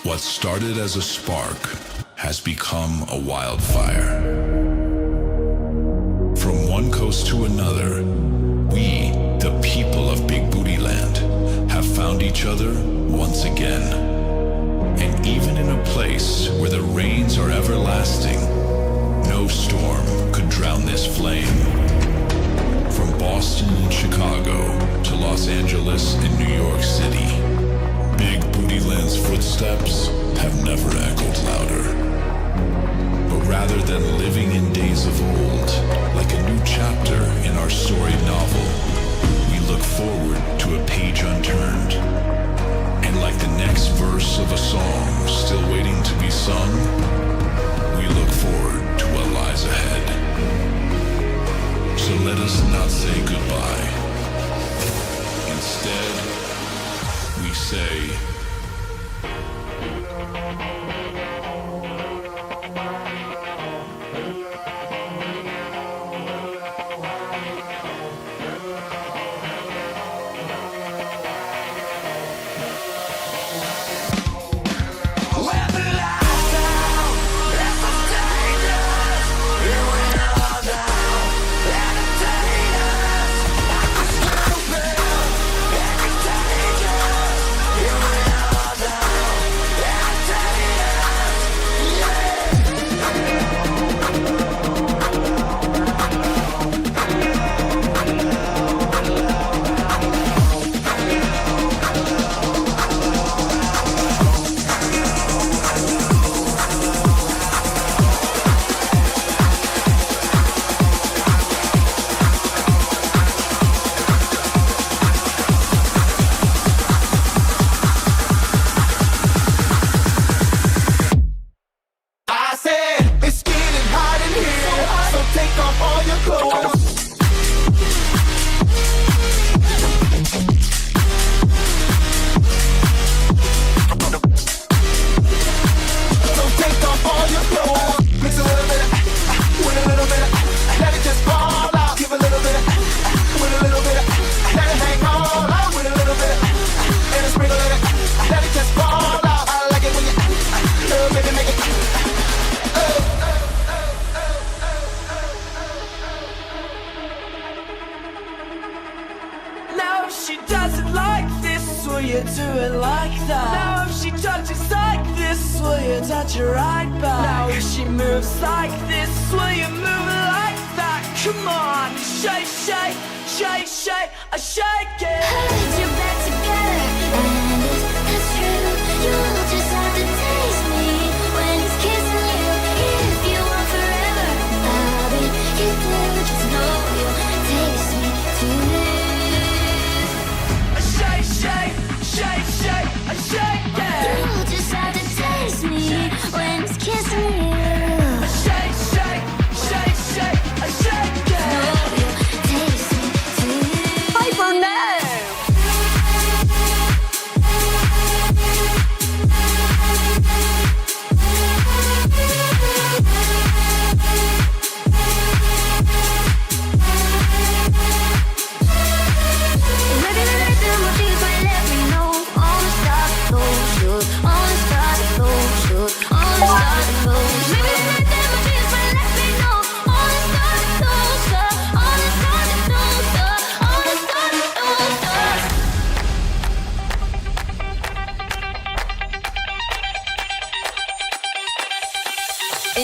What started as a spark has become a wildfire. From one coast to another, we, the people of Big Booty Land, have found each other once again. And even in a place where the rains are everlasting, no storm could drown this flame. From Boston and Chicago to Los Angeles and New York City, Big Booty Land's footsteps have never echoed louder. But rather than living in days of old, like a new chapter in our storied novel, we look forward to a page unturned. And like the next verse of a song still waiting to be sung, we look forward to what lies ahead. So let us not say goodbye. Instead, we say,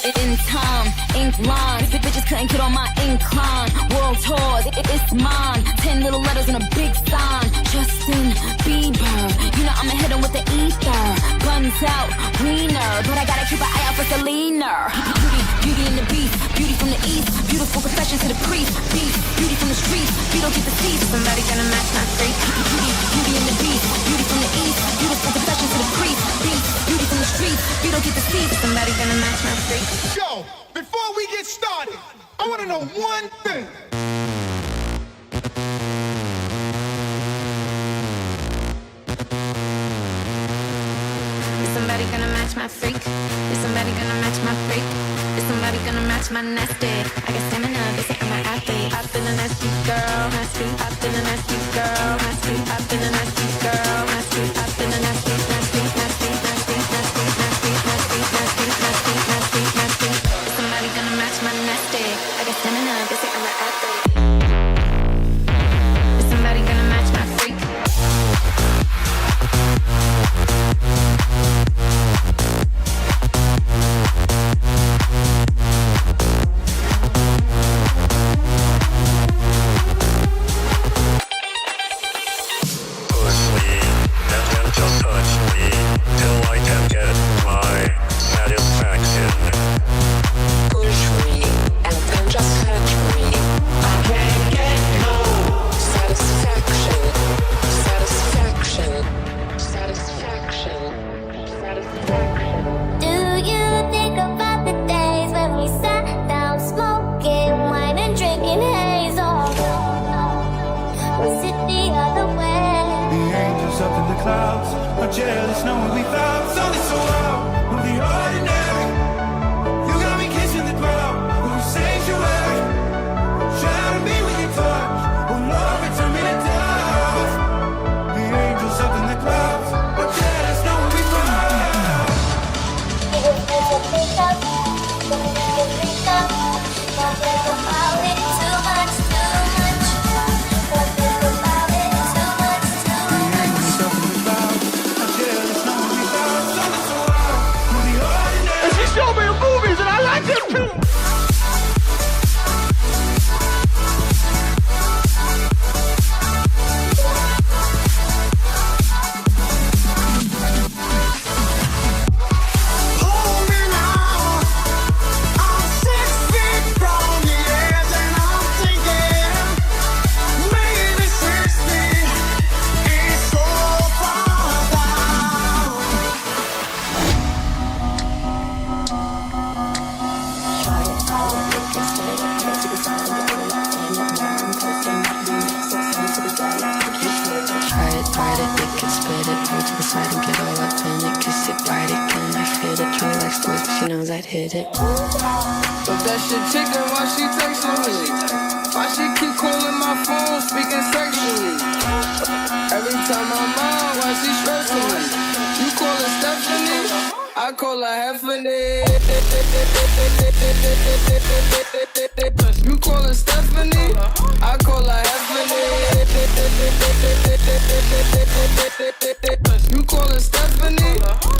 in time, ink lines. Bitches couldn't get on my incline. World tours, it's mine. 10 little letters and a big sign. Justin Bieber, you know I'ma hit him with the ether. Guns out, wiener, but I gotta keep an eye out for Selena. Beauty in the beast, beauty from the east. Beautiful confession to the priest. Beauty from the streets, you don't get the seats. Somebody gonna match my freak. Beauty in the beast, beauty from the east. Beautiful confession to the priest. Beauty from the streets, you don't get the seats. Somebody gonna match my freak. Yo, before we get started, I wanna know one thing. Is somebody gonna match my freak? Is somebody gonna match my freak? Is somebody gonna match my nasty? I got stamina, they say I'm an athlete. I feel a nasty girl, nasty I've been a nasty girl, nasty. I've been a nasty girl, nasty. I've been a nasty, nasty, nasty, nasty, nasty, nasty, nasty, nasty, nasty, nasty, nasty. Is somebody gonna match my nasty? I got stamina, they say I'm an athlete. Is somebody gonna match my freak? Just touch me till I can get my satisfaction. Push me and then just touch me. I can't get no satisfaction. Satisfaction. Satisfaction. Satisfaction. Do you think about the days when we sat down smoking wine and drinking haze? Oh, was it the other way? The angels up in the clouds are jealous knowing we found something so out of the ordinary. You got me kissing the ground, who sanctuary. Shadow me with your touch, oh Lord, return me to dust. The angels up in the clouds are jealous knowing we found. Show me the movies and I like them too. Hold me now. I'm 6 feet from the edge and I'm thinking maybe 6 feet is so far down. Ride it, lick it, split it, pull to the side and get all up in it. Kiss it, ride it, can I fit it? Try like sports, but she knows I'd hit it. But that shit chicken, why she texting me? Why she keep calling my phone, speaking sexually? Every time I'm on, why she stressing me? You call her Stephanie, I call her Heffany. You call her Stephanie, I call her Heffany. You call her Stephanie,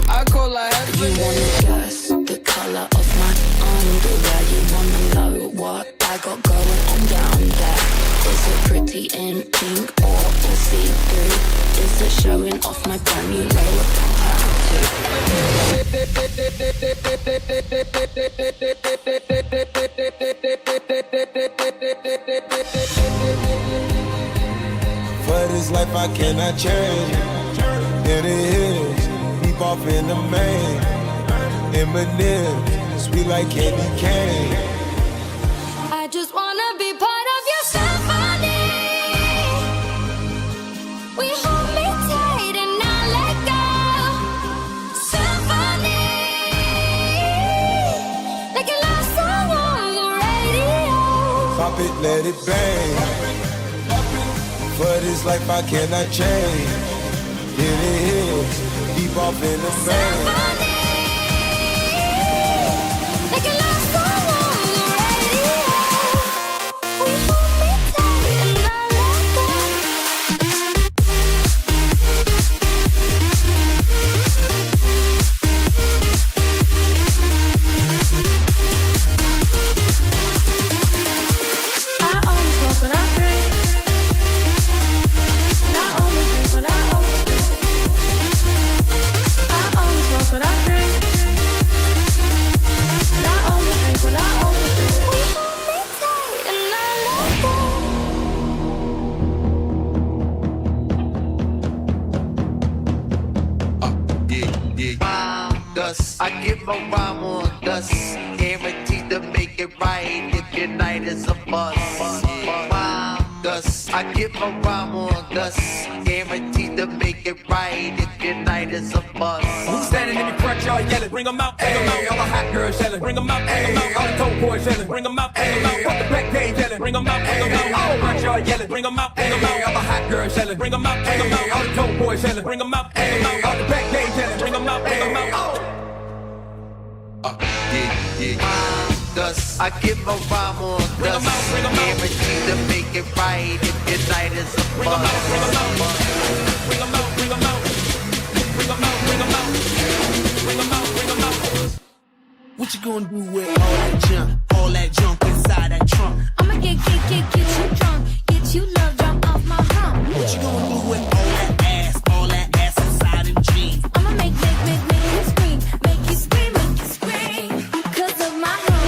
I call her Heffany. You wanna guess the color of my underwear? You wanna know what I got going on down there? Is it pretty in pink or see-through? Is it showing off my brand new lower tattoo? For this life I cannot change. It is deep off in the main. Eminem, sweet like candy cane. I just wanna be part of your symphony. We hold me tight and not let go. Symphony, like a love song on the radio. Pop it, let it bang. For this life I cannot change. It is deep off in the main. Like a love song on the radio. We hold me tight and not let go. I only smoke when I drink. And I only drink when I overdose. I only smoke when I drink. And I only drink when I overdose. We hold me tight and not let go. Dust. I get my rhyme on dust. Guaranteed to make it right if your night is a bust. Dust. I get my rhyme on dust. Guaranteed to make it right if your night is a bust. Who's standing in the front yard yelling? Bring 'em out, bring 'em out. All the hot girls yelling. Bring 'em out, bring 'em out. All the dope boys yelling. Bring 'em out, bring 'em out. Fuck the black gay yelling. Bring 'em out, bring 'em out. All the front yard are yelling, bring them out, bring them out. All the hot girls yelling, bring them out, bring them out. All the dope boys yelling, bring them out, bring them out. All the back days yelling, bring them out, bring them out. I give a rhyme on dust, guaranteed to make it right if your night is a bust. Bring them out, bring them out, bring them out, bring them out, bring them out, bring them out, bring them out, bring them out. What you gonna do with all that junk inside that trunk? I'ma get you drunk, get you love drunk off my hump. What you gonna do with all that ass inside them jeans? I'ma make you scream, make you scream, make you scream. Cause of my hump,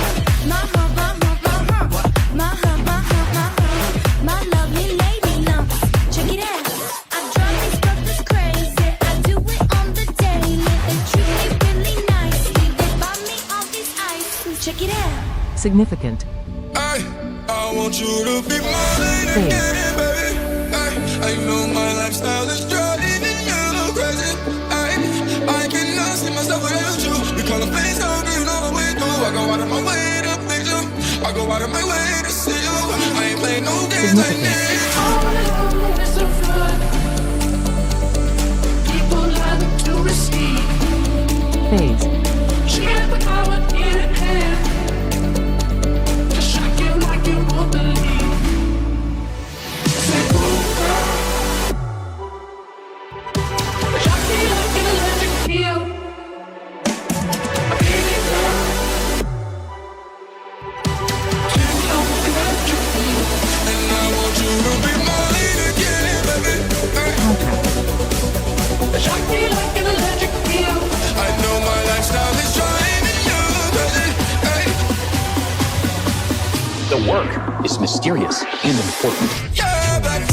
my hump, my hump, my hump, my hump, my hump, my hump, my lovely lady lumps. Check it out, I drive these brothers crazy. I do it on the daily. They treat me really nicely. They buy me all these ice. Check it out. Significant. I want you to be my lady again, baby. I know my lifestyle is driving you crazy. I cannot see myself without you. You call a face out, you know what we do. I go out of my way to please you. I go out of my way to see you. I ain't playing no games, I need All is a flood. People learn to receive. Phase. She had the power in her hand. To shock you like you won't believe. Say, boom, girl. Shock me like an electric feel. Baby girl. Turn on the electric feel. and I want you to be my lady again, baby. Shock me like an electric feel. I know my lifestyle is driving you crazy. The work is mysterious and important. Yeah, baby.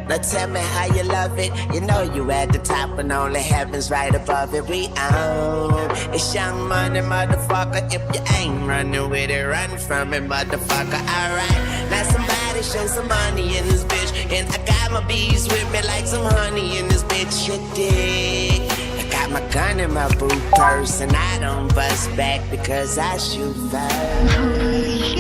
Now tell me how you love it. You know you at the top and only heaven's right above it. We own it's Young Money, motherfucker. If you ain't running with it, run from it, motherfucker. Alright, now somebody show some money in this bitch. And I got my bees with me like some honey in this bitch. You dig? I got my gun in my boot purse and I don't bust back because I shoot first.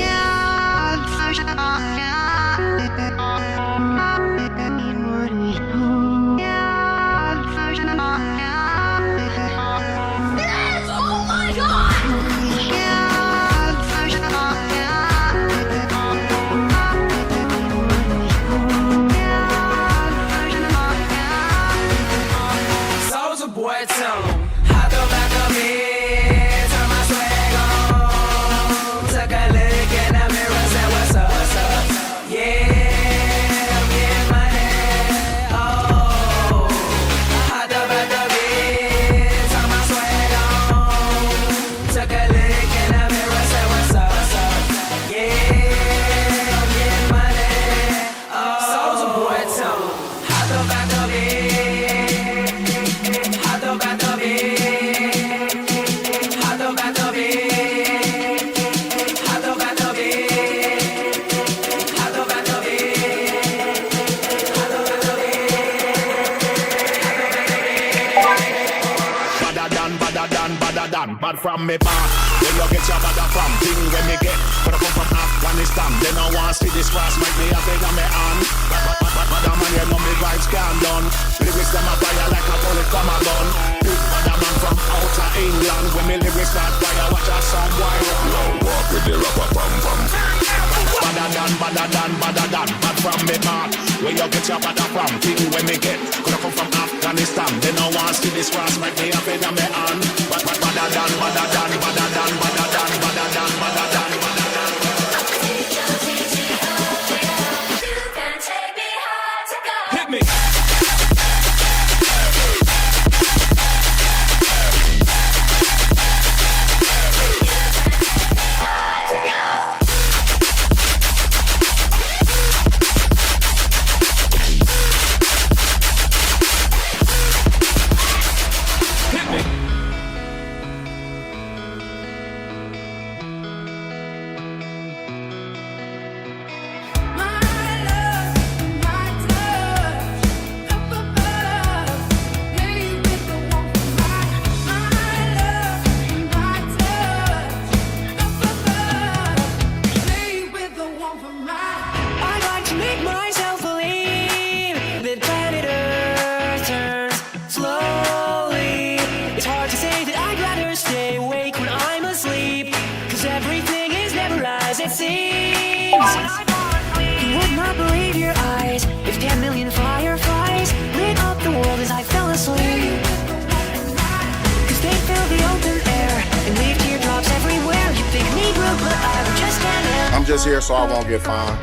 Soulja Boy, tell 'em. Hop the back of me, turn my swag on. Took a look in the mirror, said what's up, what's up? Yeah, I'm getting money. Oh, hop the back of me, turn my swag on. Took a look in the mirror, said what's up, what's up? Yeah, I'm getting money. Oh, Soulja Boy, tell 'em. Hop the back of me. Bad from me back, then you get your bad from thing when me get. But I come from Afghanistan, then I want to see this cross make me a thing on me hand. Bad man, you know me vibes can't done. Lyrics them a fire like a bullet from a gun. Bad man from outer England, when me lyrics start fire, watch out some wire. Now walk with the rapper pam pam. Badder than, bad from me back. Where you get your bad from thing when me get. Could I come from Afghanistan, then I want to see this cross make me a thing on me hand. Hit me. You would not believe your eyes if 10 million fireflies lit up the world as I fell asleep. Cause they fill the open air and leave teardrops everywhere. You think me rude, but I would just stand there. I'm just here so I won't get fined.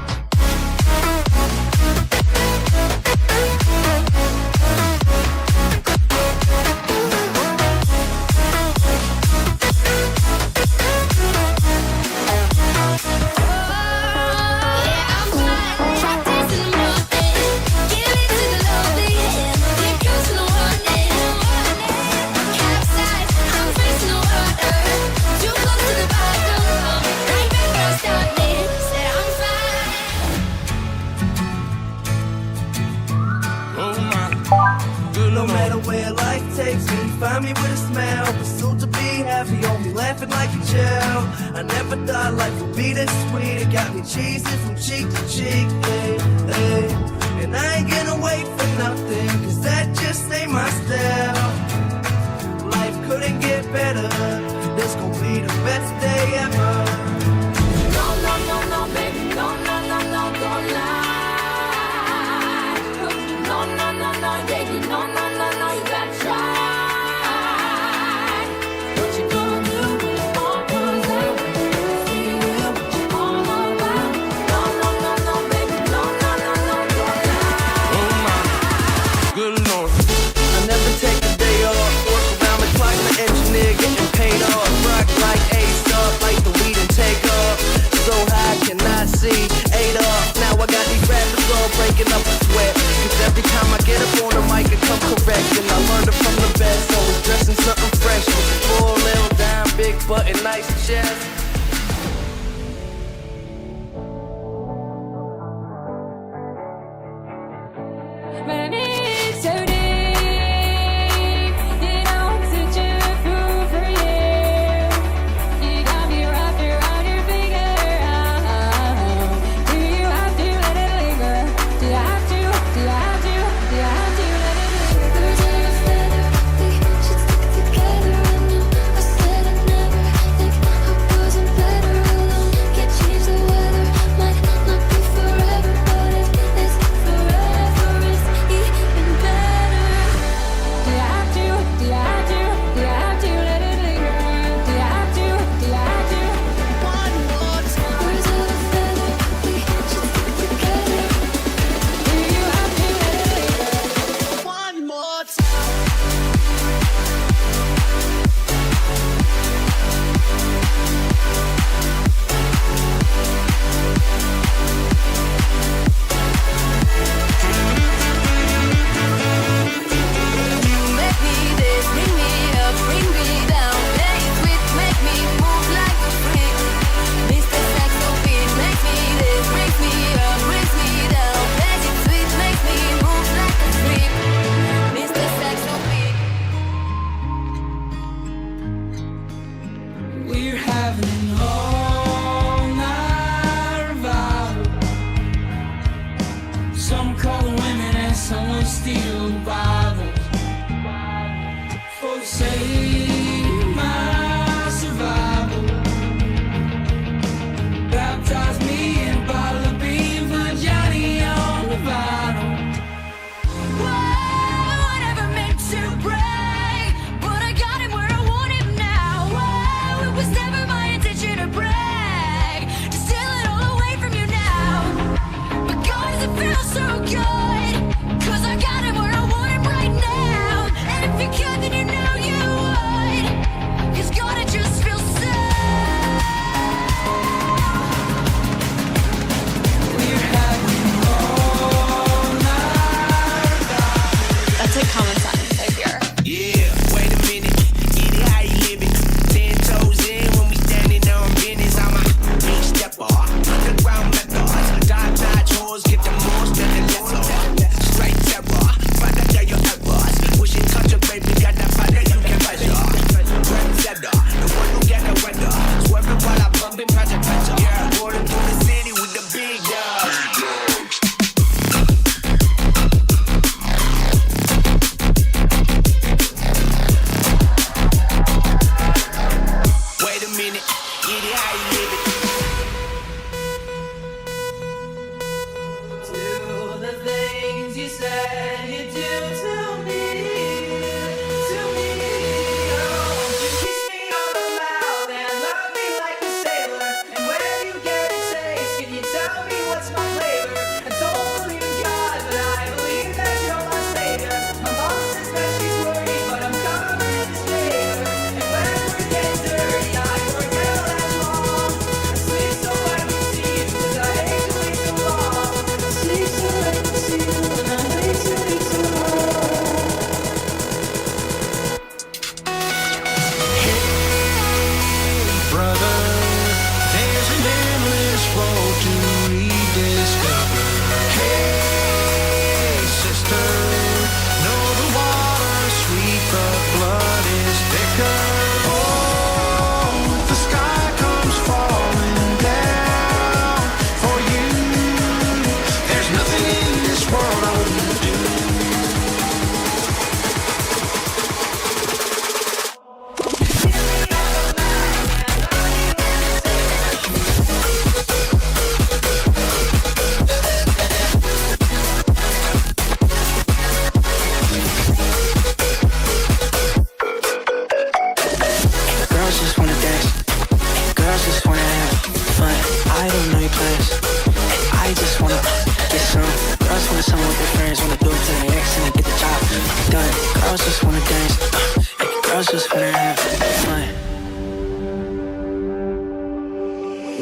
No matter where life takes me, find me with a smile. Pursuit to be happy, on me laughing like a child. I never thought life would be this sweet. It got me cheesing from cheek to cheek, hey, hey. And I ain't gonna wait for nothing, cause that just ain't my style. Life couldn't get better, this gon' be the best day ever. No, no, no, no, baby, no, no, no, no, don't lie. No, no, no, no, baby, no, no. See, 8 up, now I got these rappers all breaking up a sweat. Cause every time I get up on the mic I come correct. And I learned it from the best, always dressing something fresh. With a full little dime, big butt and nice chest. Wasn't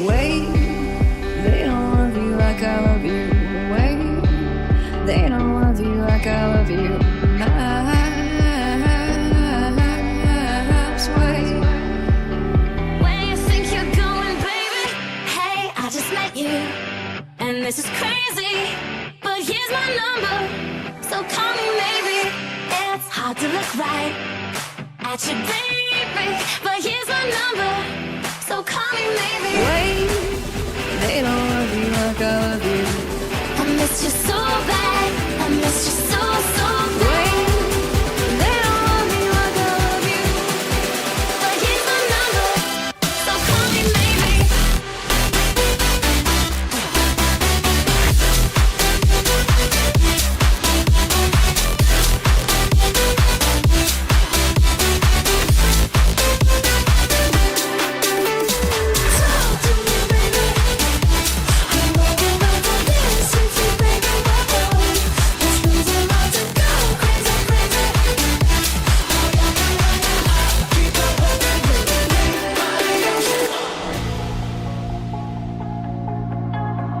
Wait, they don't love you like I love you. Wait, they don't love you like I love you. Wait. Where you think you're going, baby? Hey, I just met you, and this is crazy, but here's my number, so call me maybe. It's hard to look right at you, baby, but here's my number, so call me maybe. Wait, they don't love you like I love you. I miss you so bad, I miss you so bad. Wait, they don't love me like I love you. But here's my number, so call me maybe.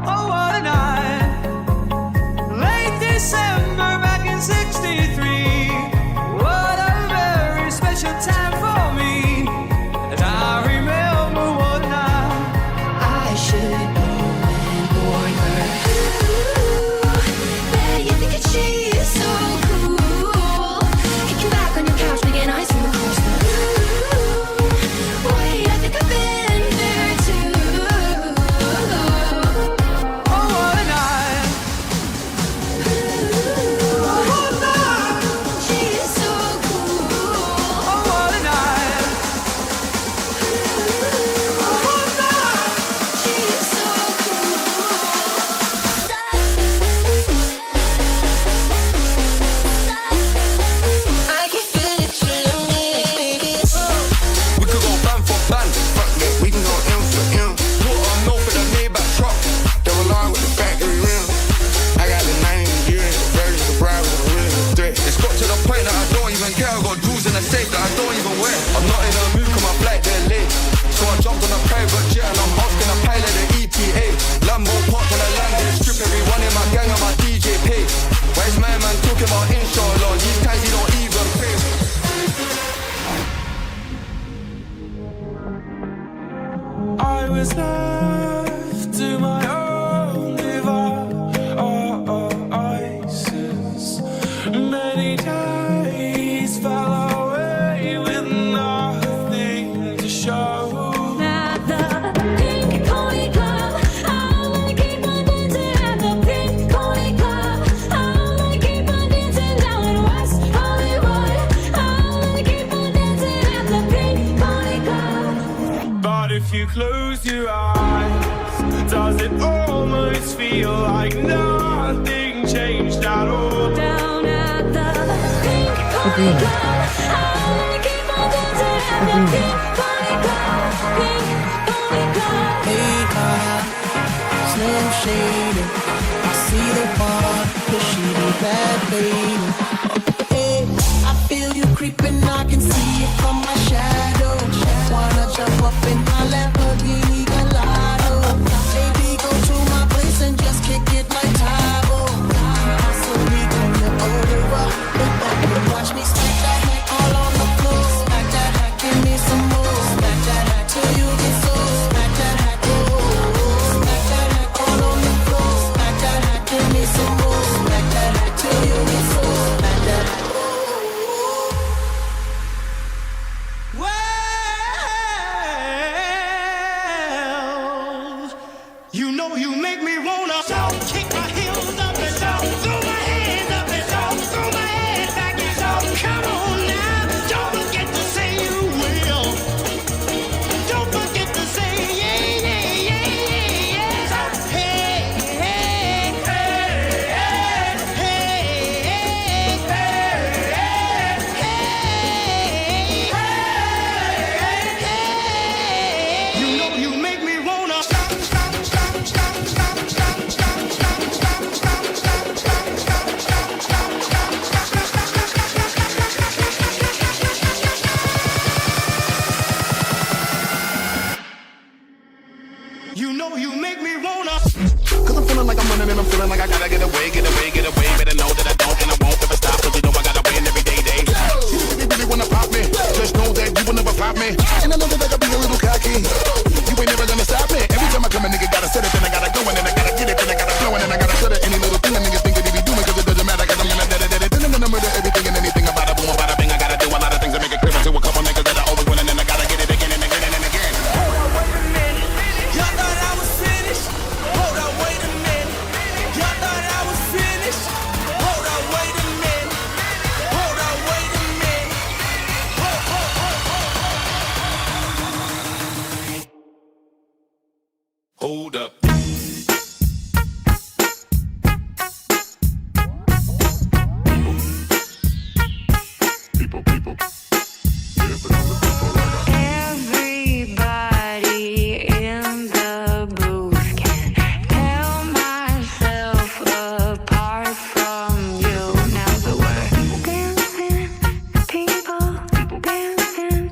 Oh, what a night. Late December back in 63. What a very special time for me. And I remember one night. I should know and warn her. Ooh, you think that she is so cool. Kicking back on your couch, making ice cream coaster. Ooh, wait, I think I've been there too. Oh, what a night. What a night. She is so cool. Oh, what a night. What a night. She is so I can feel it through me. We could go band for band, fuck that, we can go M for M. Put on no for the Maybach truck, double R with the factory rim. I got the 90 years, the version of bride with a real threat. It's got to the point that I don't even care, I got jewels in the safe that I don't even wear. I'm not in a mood, cause my flight they're late. So I jumped on a private jet and I'm asking a pilot the ETA. Lambo parked on a landing strip, everyone in my gang and my DJ pay. Where's my man talking about inshallah, these times he don't even pay. I was left to my own devices. Many days fell away with nothing to show. At the Pink Pony Club, I wanna keep on dancing at the Pink Pony Club. I wanna keep on dancing down in West Hollywood. I wanna keep on dancing at the Pink Pony Club. But if you close your eyes, does it almost feel like nothing changed at all? Down at the Pink Pony Club, I wanna keep on dancing at the Pink Pony Club. Pink Pony Club. Hey, Slim Shady. I see the one, but she be bad, baby. Hey, I feel you creeping, I can see it from my shadow. Wanna jump up in my Lamborghini Gallardo. Baby, go to my place and just kick it like Tybo. So we gonna order up, watch me stack that hack all on the floor. Stack that hack, give me some more. Stack that hack till you get so. Stack that hack, oh. Stack that hack all on the floor. Stack that hack, give me some more. Stack that hack till you get so. Stack that hack, oh. Well, know you make me wanna. Cause I'm feeling like I'm running and I'm feeling like I gotta get away, get away, get away. Better know that I don't and I won't ever stop. Cause you know I gotta win every day. You really wanna pop me, just know that you will never pop me. And I know that I gotta be a little cocky. You ain't never gonna stop me. Every time I come a nigga gotta set it, then I gotta go and then I gotta get it, then I gotta flow and then I gotta shut it. Any little thing a nigga think that he be doing, cause it doesn't matter, cause I'm gonna dead it. Then I'm gonna murder everything and anything about a boom, about a bing. I gotta do a lot of things to make it clear to a couple niggas that I always win and then I gotta get it again and again and again. Hold up, wait a minute. Y'all thought I was finished. Hold up, wait a minute. Y'all thought I was finished. Hold up, wait a minute. Hold up, wait a minute. Hold up. Everybody in the booth can tell myself apart from you. Now that we're dancing, people, dancing,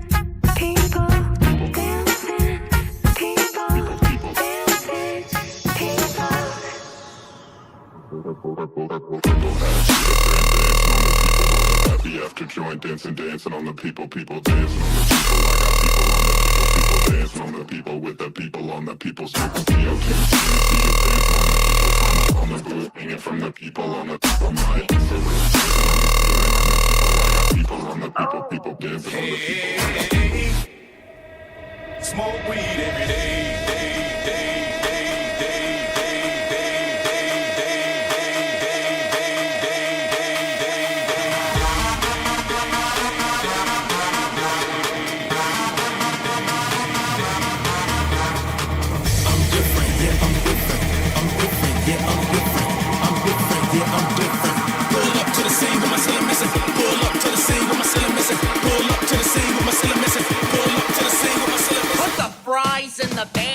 people, dancing, people, dancing, Happy after joint dancing on the people dancing on the people. I got people dancing on the people with the people on the people. Smoking CO2, on the booth, hanging from the people on the people. My people on the people dancing on the people. Smoke weed every day. Put the fries in the bag.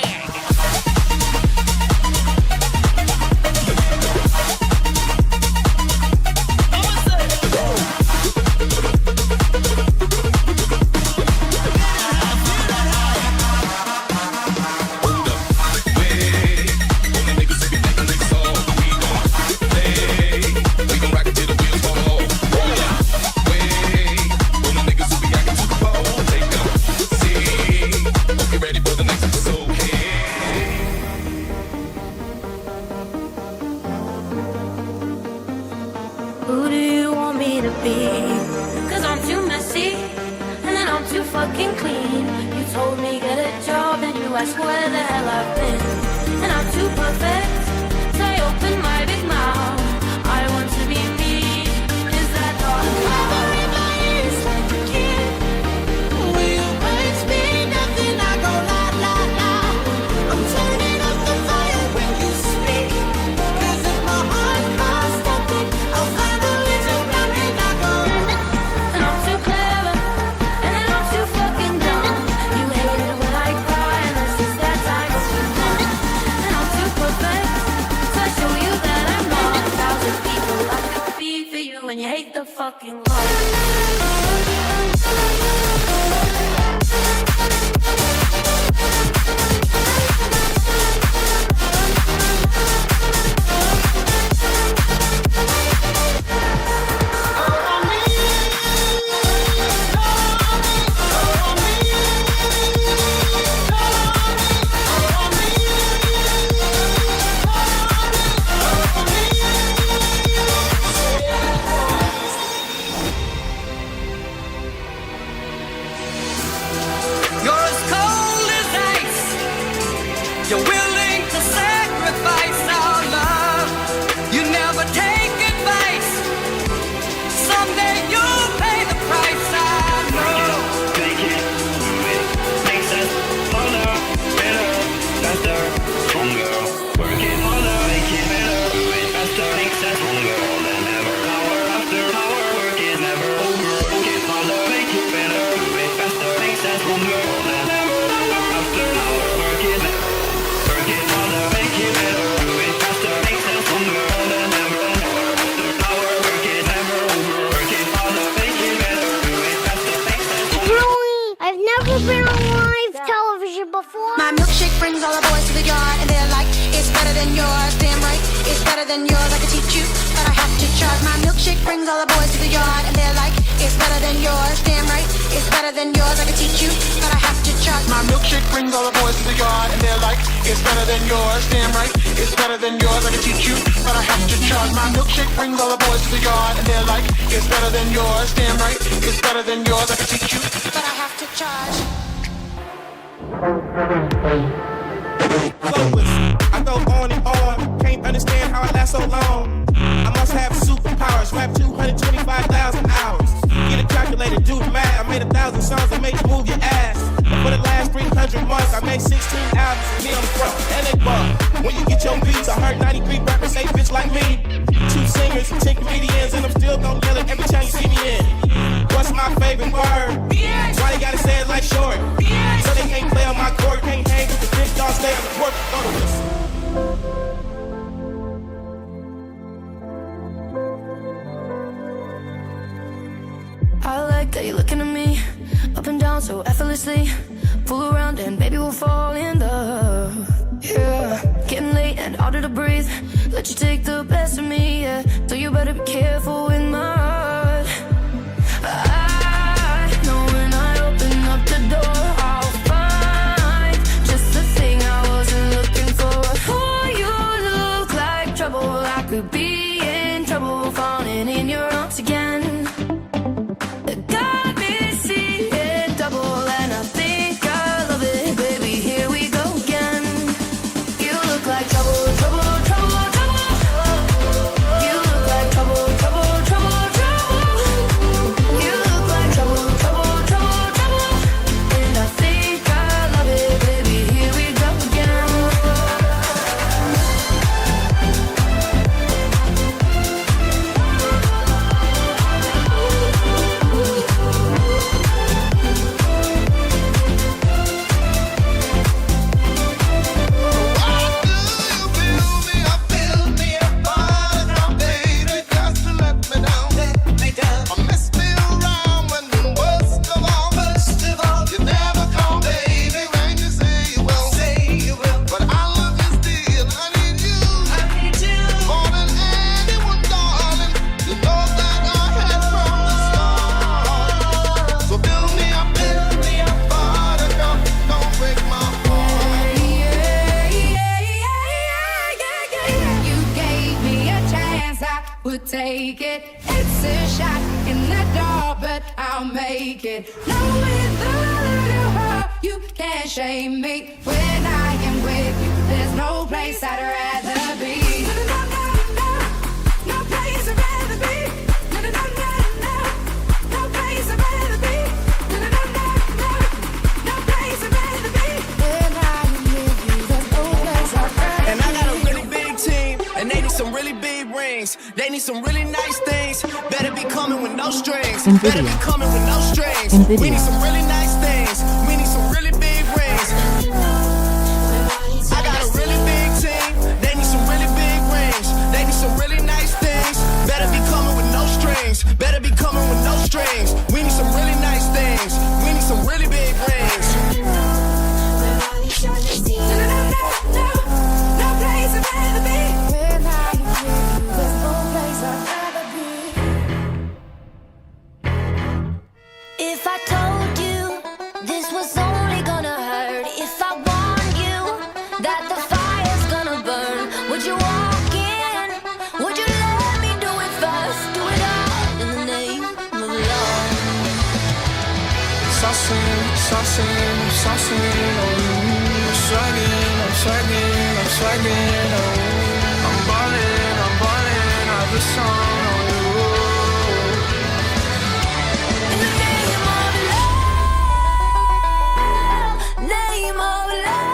Who do you want me to be? Cause I'm too messy, and then I'm too fucking clean. You told me get a job, and you asked where the hell I've been. And I'm too perfect, so I open my big mouth. I want to be me, is that all? Never in my ears like a kid. When your words mean nothing, I go la la la. I'm turning up the fire when you speak. Cause if my heart costs nothing, I'll find a little round and I go. And I'm too clever, and then I'm too fucking dumb. You hate it when I cry, and it's just that time to run. And I'm too perfect, so I show you that I'm wrong. 1,000 people I could be for you, and you hate the fucking love. You're as cold as ice. You're willing to sacrifice our love. You never take advice. Someday you'll pay the price. I know. Make it, makes us harder, better, faster, stronger. Work it harder, make it better, do it faster, makes us stronger than ever. Hour after hour, work is never over. Work it harder, make it better, do it faster, makes us stronger than ever. Hour after hour, work it better. Work it harder, make it better, do it faster, makes us stronger than ever. Hour after hour, work is never over. Work it harder, make it better, do it faster, makes us stronger. I've never been on live television before? My milkshake brings all the boys to the yard, and they're like, it's better than yours. Damn right, it's better than yours. I can teach you, but I have to charge. My milkshake brings all the boys to the yard, and they're like, it's better than yours. Damn right, it's better than yours. I can teach you, but I have to charge. My milkshake brings all the boys to the yard, and they're like, it's better than yours. Damn right, it's better than yours. I can teach you, but I have to charge. My milkshake brings all the boys to the yard, and they're like, it's better than yours. Damn right, it's better than yours. I can teach you, but I have to charge. I go on and on, can't understand how I last so long. I must have superpowers, rap 225,000 hours. Get a calculator, do the math. I made 1,000 songs that make you move your ass. And for the last 300 months, I made 16 albums, and me on the front, and they bump. When you get your beats, I heard 93 rappers say bitch like me. 2 singers and 10 comedians, and I'm still gon' yell it every time you see me in. What's my favorite word? Why they gotta say it like short? So they can't play on my court, can't hang with the big dogs, stay on the court. Go to this. I like that you're looking at me, up and down so effortlessly. Fool around and baby we'll fall in love. Yeah, getting late and harder to breathe. Let you take the best of me, yeah. So you better be careful with my heart. I know when I open up the door, I'll find just the thing I wasn't looking for. Oh, you look like trouble. I could be in trouble, falling in your arms again. Got me seeing double, and I think I love it, baby. Here we go again. You look like trouble, trouble, trouble, trouble. You look like trouble, trouble, trouble, trouble. You look like trouble, trouble, trouble, trouble. And I think I love it, baby. Here we go again. Take it, it's a shot in the dark, but I'll make it. Knowing that you can't shame me when I am with you. There's no place I'd rather be. No place I'd rather be. No place I'd rather be. No place I'd rather be. When I am with you, there's no place I'd rather be. And I got a really big team, and they need some really big rings. They need some really nice things. Better be coming with no strings. Better be coming with no strings. We need some really nice things. We need some really big rings. I got a really big team. They need some really big rings. They need some really nice things. Better be coming with no strings. Better be coming with no strings. We need some really nice things. We need some really big rings. No place I'd rather be. When I am with you, there's no place I'd rather be. If I told you this was only gonna hurt, if I warned you that the fire's gonna burn, would you walk in? Would you let me do it first? Do it all in the name of love. Saucing, saucing, saucing on you. I'm swagging, I'm swagging, I'm swagging on you. I'm ballin', I've been song on you. In the name of love, name of love,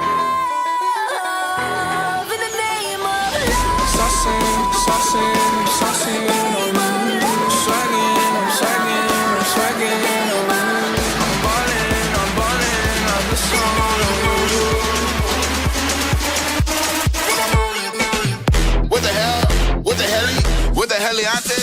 in the name of love. Saucing, saucing, saucing on you. I'm swagging, I'm swagging, I'm swagging on you. I'm ballin', I've been song on you. What the hell? What the hell? What the hell, Leonte?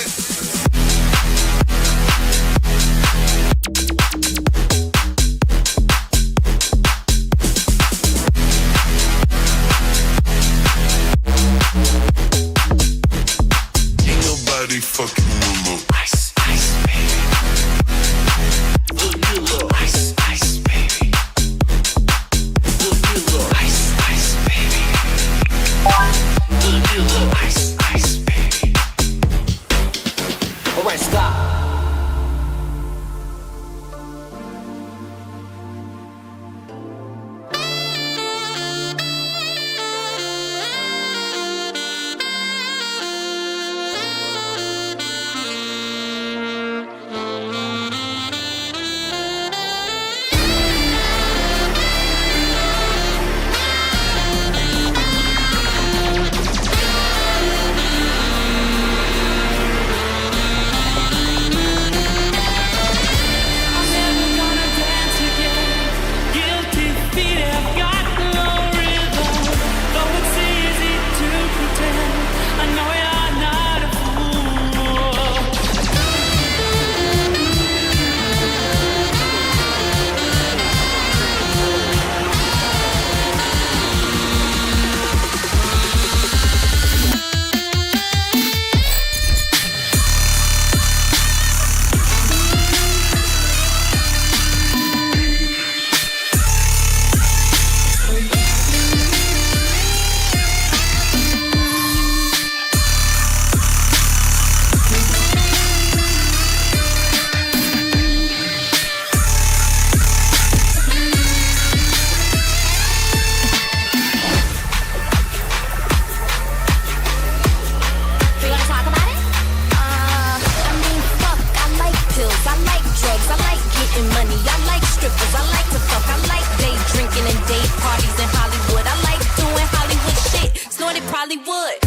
day parties in Hollywood. I like doing Hollywood shit. Snorted probably would.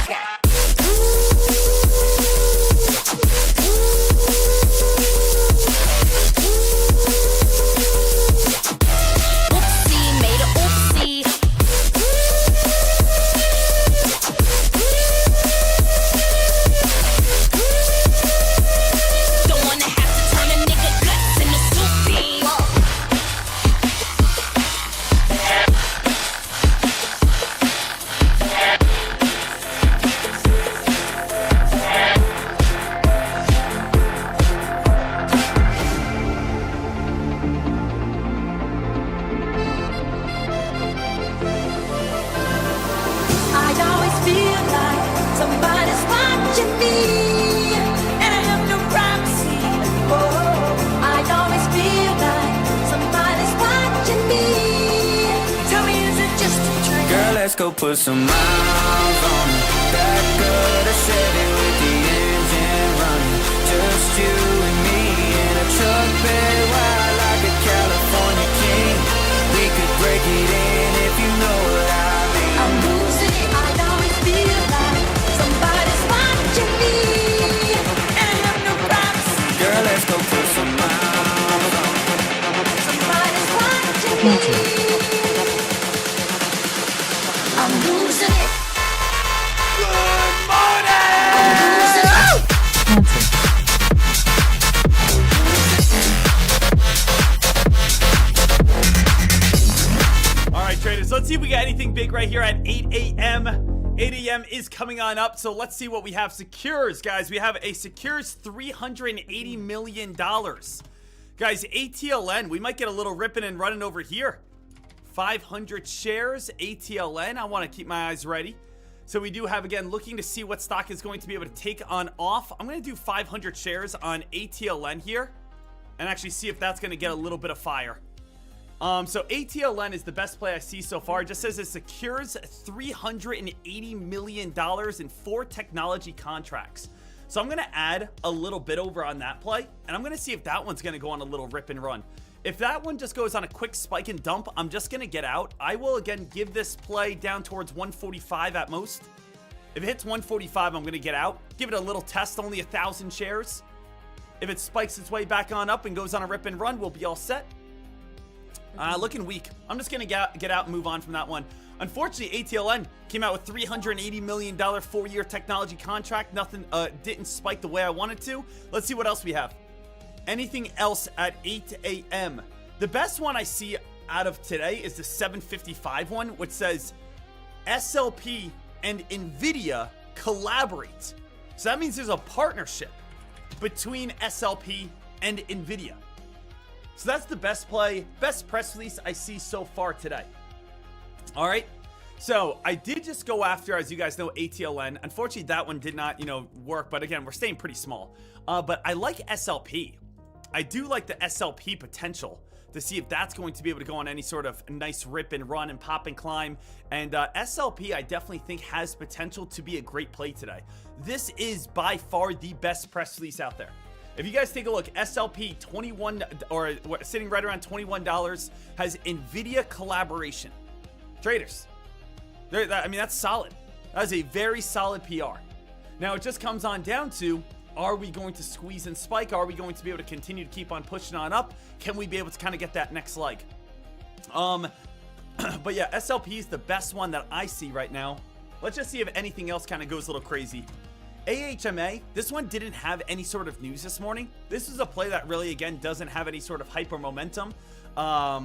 Okay. Go put some miles on it. That good a Chevy with the engine running. Just you and me in a truck bed wide like a California king. We could break it in if you know what I mean. I'm losing it. I always feel like somebody's watching me, and I have no privacy. Girl, let's go put some miles on it. Somebody's watching me. I'm losing it. Good morning! I'm losing it. All right, traders, let's see if we got anything big right here at 8 a.m. 8 a.m. is coming on up, so let's see what we have. Secures, guys. We have a Secures $380 million. Guys, ATLN, we might get a little ripping and running over here. 500 shares, ATLN. I want to keep my eyes ready. So we do have, again, looking to see what stock is going to be able to take on off. I'm going to do 500 shares on ATLN here and actually see if that's going to get a little bit of fire. So ATLN is the best play I see so far. It just says it secures $380 million in 4 technology contracts. So I'm going to add a little bit over on that play, and I'm going to see if that one's going to go on a little rip and run. If that one just goes on a quick spike and dump, I'm just going to get out. I will, again, give this play down towards 145 at most. If it hits 145, I'm going to get out. Give it a little test, only 1,000 shares. If it spikes its way back on up and goes on a rip and run, we'll be all set. Looking weak. I'm just going to get out and move on from that one. Unfortunately, ATLN came out with $380 million 4-year technology contract. Nothing didn't spike the way I wanted to. Let's see what else we have. Anything else at 8 a.m. The best one I see out of today is the 755 one, which says SLP and NVIDIA collaborate. So that means there's a partnership between SLP and NVIDIA. So that's the best play, best press release I see so far today. All right. So I did just go after, as you guys know, ATLN. Unfortunately, that one did not, work. But again, we're staying pretty small. But I like SLP. I do like the SLP potential to see if that's going to be able to go on any sort of nice rip and run and pop and climb. And SLP, I definitely think has potential to be a great play today. This is by far the best press release out there. If you guys take a look, SLP 21 or sitting right around $21 has NVIDIA collaboration. Traders, that's solid. That is a very solid PR. Now it just comes on down to, are we going to squeeze and spike? Are we going to be able to continue to keep on pushing on up? Can we be able to kind of get that next leg? But yeah, SLP is the best one that I see right now. Let's just see if anything else kind of goes a little crazy. AHMA, this one didn't have any sort of news this morning. This is a play that really, again, doesn't have any sort of hyper momentum. I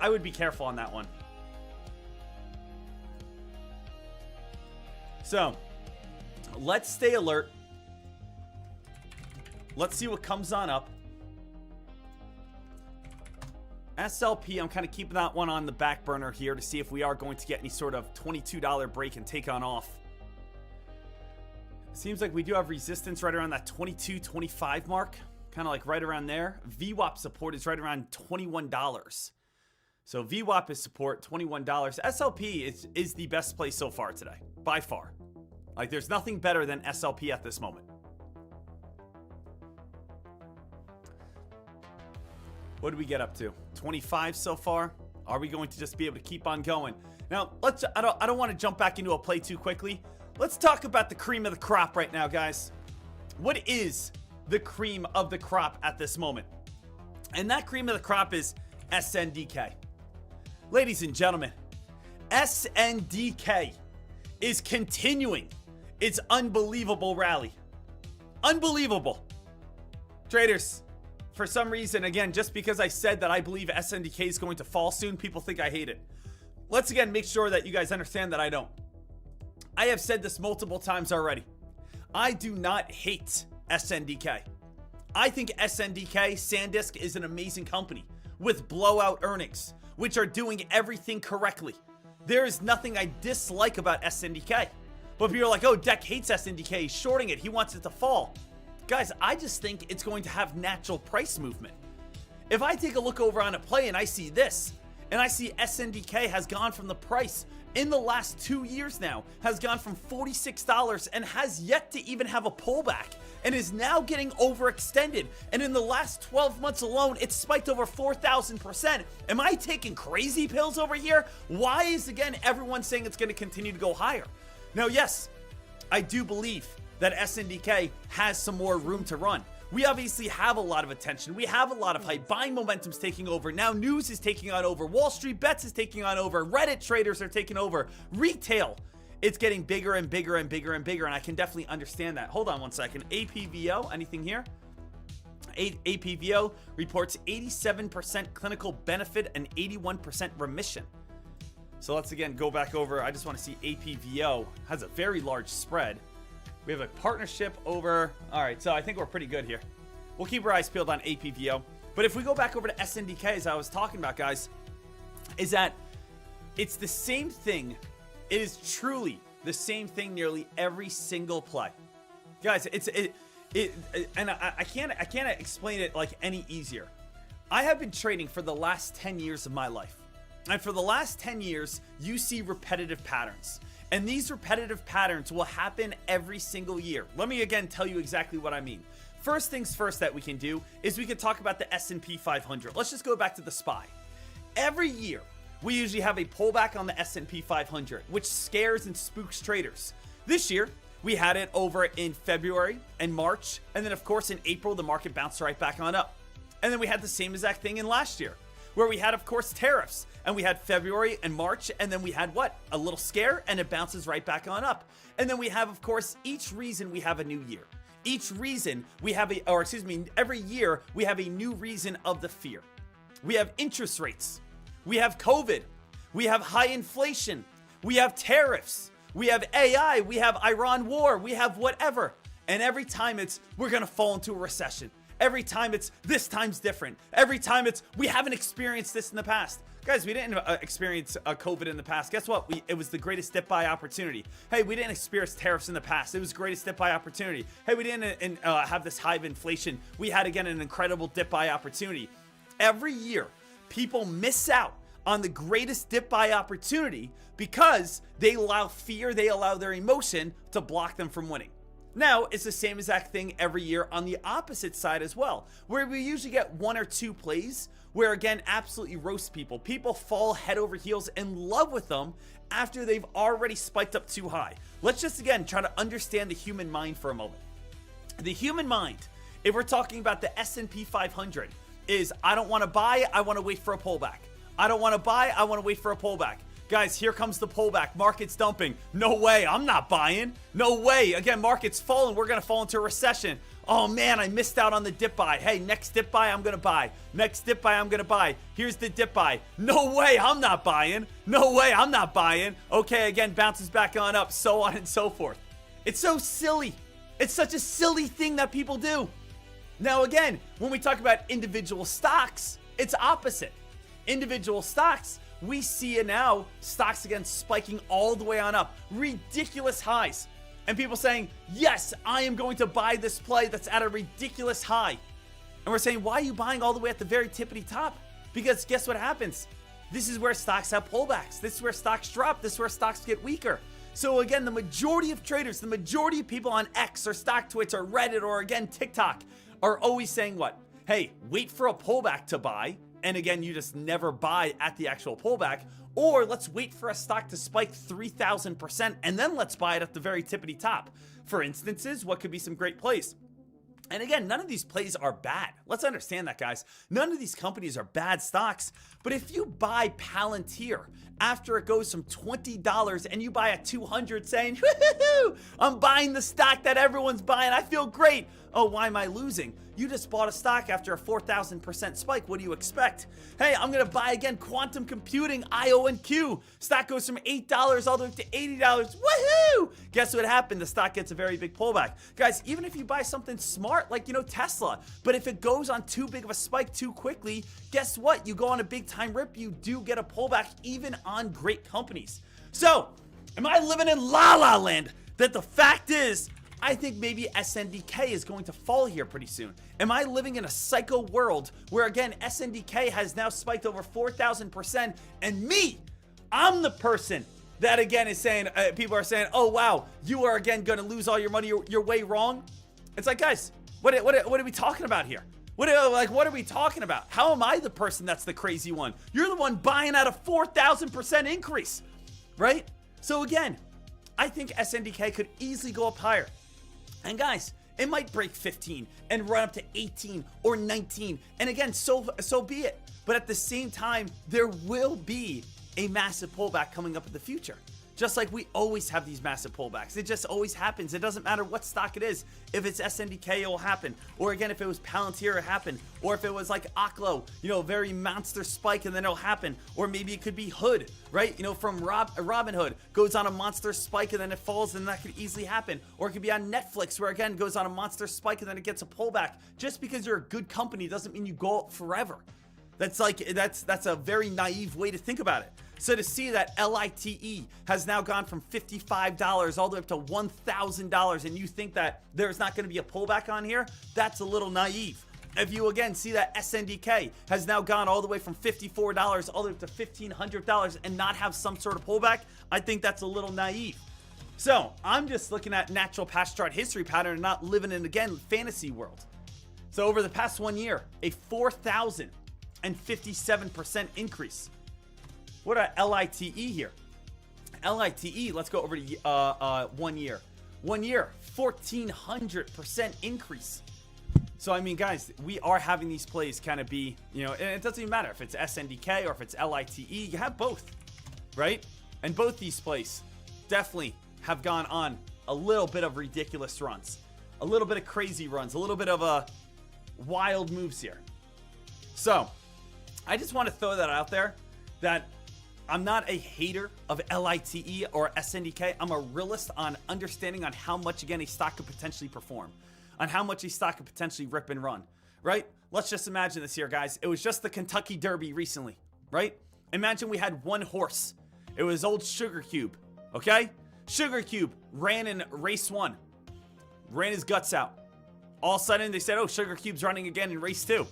would be careful on that one. So, let's stay alert. Let's see what comes on up. SLP, I'm kind of keeping that one on the back burner here to see if we are going to get any sort of $22 break and take on off. Seems like we do have resistance right around that $22.25 mark. Kind of like right around there. VWAP support is right around $21. So VWAP is support, $21. SLP is the best play so far today, by far. Like, there's nothing better than SLP at this moment. What did we get up to? 25 so far? Are we going to just be able to keep on going? Now, I don't want to jump back into a play too quickly. Let's talk about the cream of the crop right now, guys. What is the cream of the crop at this moment? And that cream of the crop is SNDK. Ladies and gentlemen, SNDK is continuing its unbelievable rally. Unbelievable. Traders, for some reason, again, just because I said that I believe SNDK is going to fall soon, people think I hate it. Let's again make sure that you guys understand that I don't. I have said this multiple times already. I do not hate SNDK. I think SNDK, Sandisk, is an amazing company with blowout earnings, which are doing everything correctly. There is nothing I dislike about SNDK. But people are like, oh, Deck hates SNDK, he's shorting it, he wants it to fall. Guys, I just think it's going to have natural price movement. If I take a look over on a play and I see this, and I see SNDK has gone from the price in the last 2 years now, has gone from $46 and has yet to even have a pullback and is now getting overextended. And in the last 12 months alone, it's spiked over 4,000%. Am I taking crazy pills over here? Why is, again, everyone saying it's going to continue to go higher? Now, yes, I do believe that SNDK has some more room to run. We obviously have a lot of attention. We have a lot of hype. Buying momentum's taking over. Now news is taking on over. Wall Street bets is taking on over. Reddit traders are taking over. Retail, it's getting bigger and bigger and bigger and bigger, and I can definitely understand that. Hold on one second. APVO, anything here? APVO reports 87% clinical benefit and 81% remission. So let's again go back over. I just want to see APVO has a very large spread. We have a partnership over. All right, so I think we're pretty good here. We'll keep our eyes peeled on APVO. But if we go back over to SNDK, as I was talking about, guys, is that it's the same thing. It is truly the same thing nearly every single play. Guys, and I can't explain it like any easier. I have been trading for the last 10 years of my life. And for the last 10 years, you see repetitive patterns. And these repetitive patterns will happen every single year. Let me again tell you exactly what I mean. First things first that we can do is we can talk about the S&P 500. Let's just go back to the SPY. Every year, we usually have a pullback on the S&P 500, which scares and spooks traders. This year, we had it over in February and March. And then, of course, in April, the market bounced right back on up. And then we had the same exact thing in last year, where we had, of course, tariffs. And we had February and March, and then we had what? A little scare, and it bounces right back on up. And then we have, of course, each reason we have a new year. Each reason we have every year we have a new reason of the fear. We have interest rates. We have COVID. We have high inflation. We have tariffs. We have AI. We have Iran war. We have whatever. And every time it's, we're going to fall into a recession. Every time it's, this time's different. Every time it's, we haven't experienced this in the past. Guys, we didn't experience COVID in the past. Guess what? It was the greatest dip buy opportunity. Hey, we didn't experience tariffs in the past. It was the greatest dip buy opportunity. Hey, we didn't have this high of inflation. We had, again, an incredible dip buy opportunity. Every year, people miss out on the greatest dip buy opportunity because they allow fear, they allow their emotion to block them from winning. Now, it's the same exact thing every year on the opposite side as well, where we usually get one or two plays where, again, absolutely roast people. People fall head over heels in love with them after they've already spiked up too high. Let's just, again, try to understand the human mind for a moment. The human mind, if we're talking about the S&P 500, is I don't want to buy, I want to wait for a pullback. I don't want to buy, I want to wait for a pullback. Guys, here comes the pullback. Market's dumping. No way, I'm not buying. No way. Again, market's falling. We're going to fall into a recession. Oh man, I missed out on the dip buy. Hey, next dip buy, I'm going to buy. Next dip buy, I'm going to buy. Here's the dip buy. No way, I'm not buying. No way, I'm not buying. Okay, again, bounces back on up, so on and so forth. It's so silly. It's such a silly thing that people do. Now, again, when we talk about individual stocks, it's opposite. Individual stocks, we see it now, stocks again spiking all the way on up, ridiculous highs. And people saying, yes, I am going to buy this play that's at a ridiculous high. And we're saying, why are you buying all the way at the very tippity top? Because guess what happens? This is where stocks have pullbacks. This is where stocks drop. This is where stocks get weaker. So again, the majority of traders, the majority of people on X or StockTwits or Reddit or again TikTok are always saying what? hey, wait for a pullback to buy, and again, you just never buy at the actual pullback, or let's wait for a stock to spike 3,000% and then let's buy it at the very tippity top. For instances, what could be some great plays? And again, none of these plays are bad. Let's understand that, guys. None of these companies are bad stocks. But if you buy Palantir after it goes from $20 and you buy at $200 saying, woohoo, I'm buying the stock that everyone's buying, I feel great. Oh, why am I losing? You just bought a stock after a 4,000% spike. What do you expect? Hey, I'm going to buy again quantum computing, IONQ. Stock goes from $8 all the way to $80. Woohoo! Guess what happened? The stock gets a very big pullback. Guys, even if you buy something smart like, Tesla, but if it goes on too big of a spike too quickly, guess what? You go on a big time rip, you do get a pullback even on great companies. So, am I living in la la land that the fact is, I think maybe SNDK is going to fall here pretty soon. Am I living in a psycho world where, again, SNDK has now spiked over 4,000% and me, I'm the person that, again, is saying, people are saying, oh, wow, you are, again, going to lose all your money. You're way wrong. It's like, guys, what are we talking about here? What are we talking about? How am I the person that's the crazy one? You're the one buying at a 4,000% increase, right? So, again, I think SNDK could easily go up higher. And guys, it might break 15 and run up to 18 or 19. And again, so be it. But at the same time, there will be a massive pullback coming up in the future. Just like we always have these massive pullbacks. It just always happens. It doesn't matter what stock it is. If it's SNDK, it will happen. Or again, if it was Palantir, it happen. Or if it was like Oklo, a very monster spike and then it'll happen. Or maybe it could be Hood, right? From Robin Hood, goes on a monster spike and then it falls, and that could easily happen. Or it could be on Netflix, where again, goes on a monster spike and then it gets a pullback. Just because you're a good company doesn't mean you go up forever. That's a very naive way to think about it. So to see that LITE has now gone from $55 all the way up to $1,000, and you think that there's not going to be a pullback on here, that's a little naive. If you again see that SNDK has now gone all the way from $54 all the way up to $1,500 and not have some sort of pullback, I think that's a little naive. So I'm just looking at natural past chart history pattern and not living in, again, fantasy world. So over the past 1 year, a 4,057% increase. What a LITE here? LITE, let's go over to 1 year. 1 year, 1,400% increase. So, I mean, guys, we are having these plays kind of be, and it doesn't even matter if it's SNDK or if it's LITE. You have both, right? And both these plays definitely have gone on a little bit of ridiculous runs, a little bit of crazy runs, a little bit of wild moves here. So, I just want to throw that out there that I'm not a hater of LITE or SNDK. I'm a realist on understanding on how much, again, a stock could potentially perform, on how much a stock could potentially rip and run, right? Let's just imagine this here, guys. It was just the Kentucky Derby recently, right? Imagine we had one horse. It was old Sugar Cube, okay? Sugar Cube ran in race 1, ran his guts out. All of a sudden, they said, oh, Sugar Cube's running again in race 2.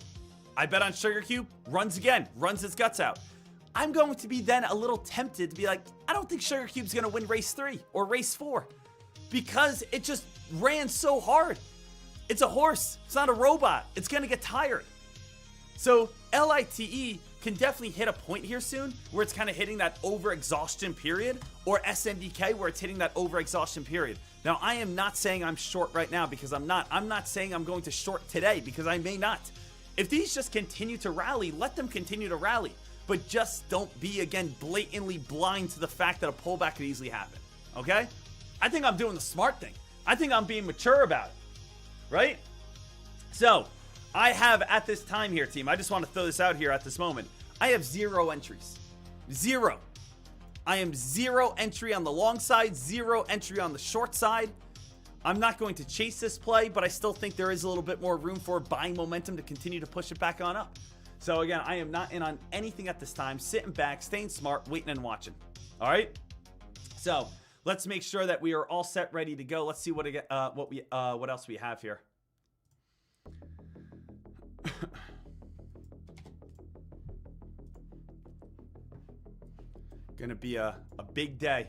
I bet on Sugar Cube, runs again, runs his guts out. I'm going to be then a little tempted to be like, I don't think Sugar Cube's going to win race 3 or race 4 because it just ran so hard. It's a horse. It's not a robot. It's going to get tired. So LITE can definitely hit a point here soon where it's kind of hitting that over-exhaustion period, or SNDK where it's hitting that over-exhaustion period. Now, I am not saying I'm short right now because I'm not. I'm not saying I'm going to short today because I may not. If these just continue to rally, let them continue to rally. But just don't be, again, blatantly blind to the fact that a pullback could easily happen, okay? I think I'm doing the smart thing. I think I'm being mature about it, right? So, I have at this time here, team, I just want to throw this out here at this moment. I have 0 entries. 0. I am 0 entry on the long side, 0 entry on the short side. I'm not going to chase this play, but I still think there is a little bit more room for buying momentum to continue to push it back on up. So again, I am not in on anything at this time. Sitting back, staying smart, waiting and watching. All right. So let's make sure that we are all set, ready to go. Let's see what else we have here. Gonna be a big day.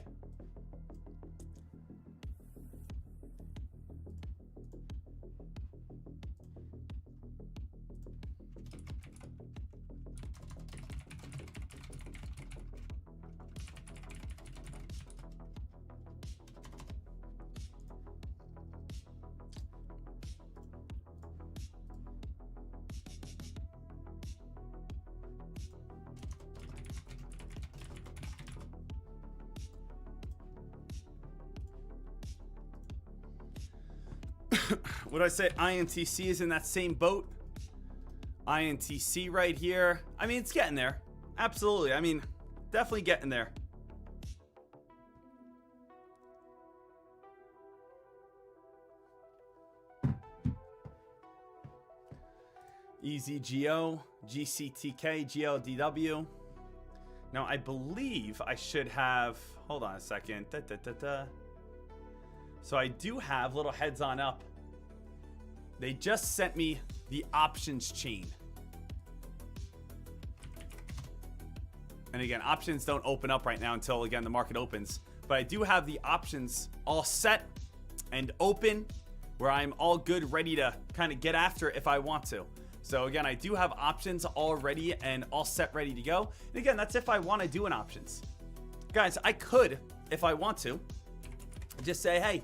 What did I say? INTC is in that same boat. INTC right here. I mean, it's getting there. Absolutely. I mean, definitely getting there. EZGO, GCTK, GLDW. Now, I believe I should have... Hold on a second. So I do have little heads on up. They just sent me the options chain. And again, options don't open up right now until, again, the market opens. But I do have the options all set and open where I'm all good, ready to kind of get after it if I want to. So again, I do have options all ready and all set, ready to go. And again, that's if I want to do an options. Guys, I could, if I want to, just say, hey,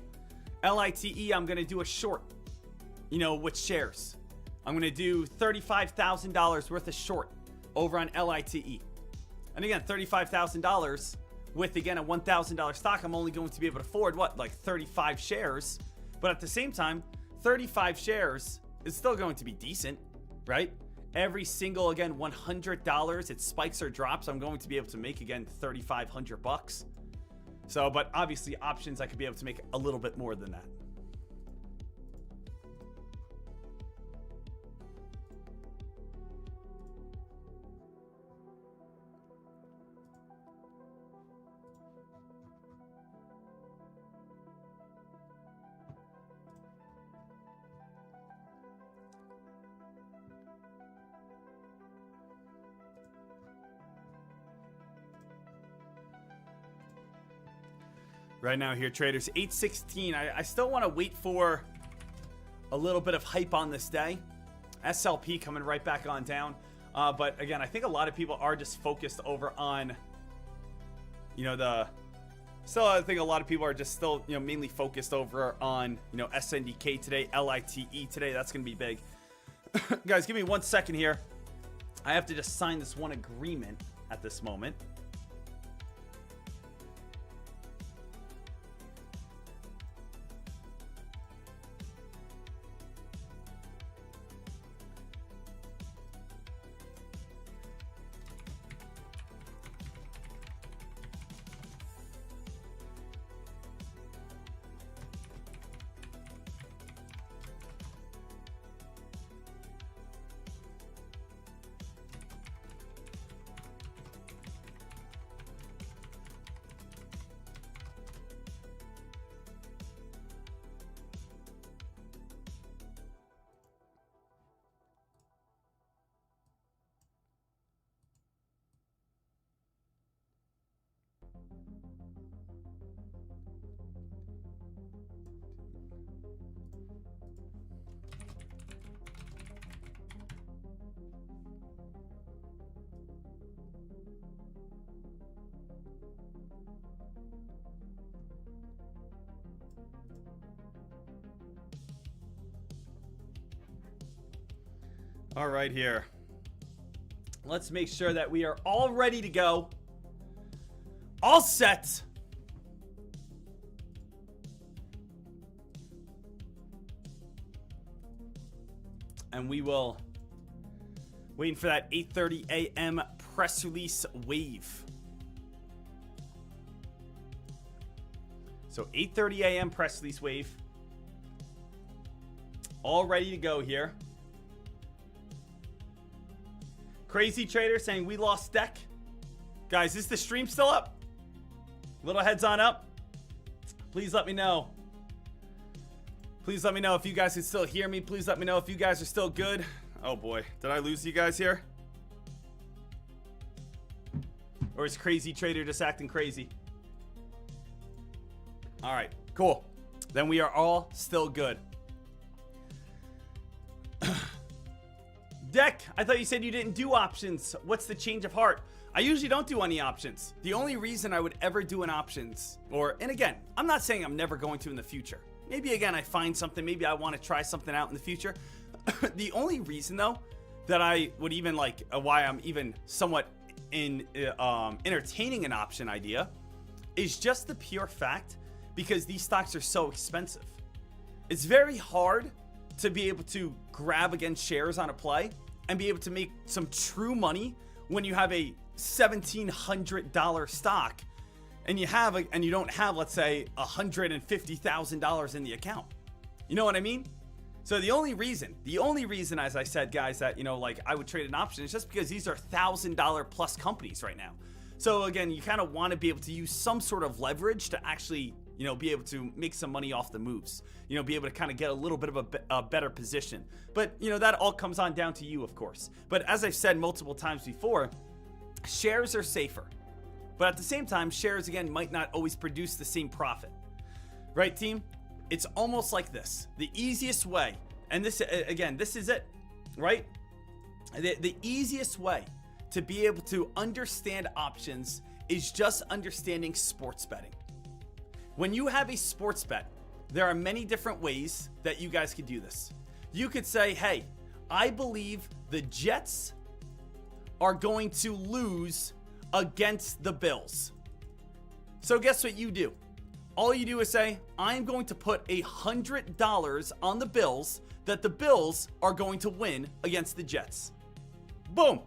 LITE, I'm going to do a short, you know, with shares. I'm going to do $35,000 worth of short over on LITE. And again, $35,000 with, again, a $1,000 stock, I'm only going to be able to afford, what, like 35 shares. But at the same time, 35 shares is still going to be decent, right? Every single, again, $100, it spikes or drops, I'm going to be able to make, again, $3,500. So, but obviously options, I could be able to make a little bit more than that. Right now here, traders, 816. I still want to wait for a little bit of hype on this day. SLP coming right back on down. But again, I think a lot of people are just focused over on, you know, still, I think a lot of people are just still, you know, mainly focused over on, you know, SNDK today, LITE today. That's going to be big. Guys, give me 1 second here. I have to just sign this one agreement at this moment. All right, here. Let's make sure that we are all ready to go. All set. And we will waiting for that 8:30 a.m. press release wave. So 8:30 a.m. press release wave. All ready to go here. Crazy Trader saying we lost deck. Guys, is the stream still up? Little heads on up. Please let me know. Please let me know if you guys can still hear me. Please let me know if you guys are still good. Oh boy, did I lose you guys here? Or is Crazy Trader just acting crazy? All right, cool. Then we are all still good. Deck, I thought you said you didn't do options. What's the change of heart? I usually don't do any options. The only reason I would ever do an options, and again, I'm not saying I'm never going to in the future. Maybe again, I find something, maybe I want to try something out in the future. The only reason though, that I would even like, why I'm even somewhat entertaining an option idea is just the pure fact because these stocks are so expensive. It's very hard to be able to grab against shares on a play and be able to make some true money when you have a $1,700 stock and you don't have, let's say, $150,000 in the account. You know what I mean? So the only reason, as I said, guys, that, you know, like I would trade an option is just because these are $1,000 plus companies right now. So again, you kind of want to be able to use some sort of leverage to actually, you know, be able to make some money off the moves, you know, be able to kind of get a little bit of a better position. But, you know, that all comes on down to you, of course. But as I've said multiple times before, shares are safer. But at the same time, shares, again, might not always produce the same profit. Right, team? It's almost like this. The easiest way, and this, again, this is it, right? The easiest way to be able to understand options is just understanding sports betting. When you have a sports bet, there are many different ways that you guys could do this. You could say, hey, I believe the Jets are going to lose against the Bills. So guess what you do? All you do is say, I'm going to put $100 on the Bills that the Bills are going to win against the Jets. Boom.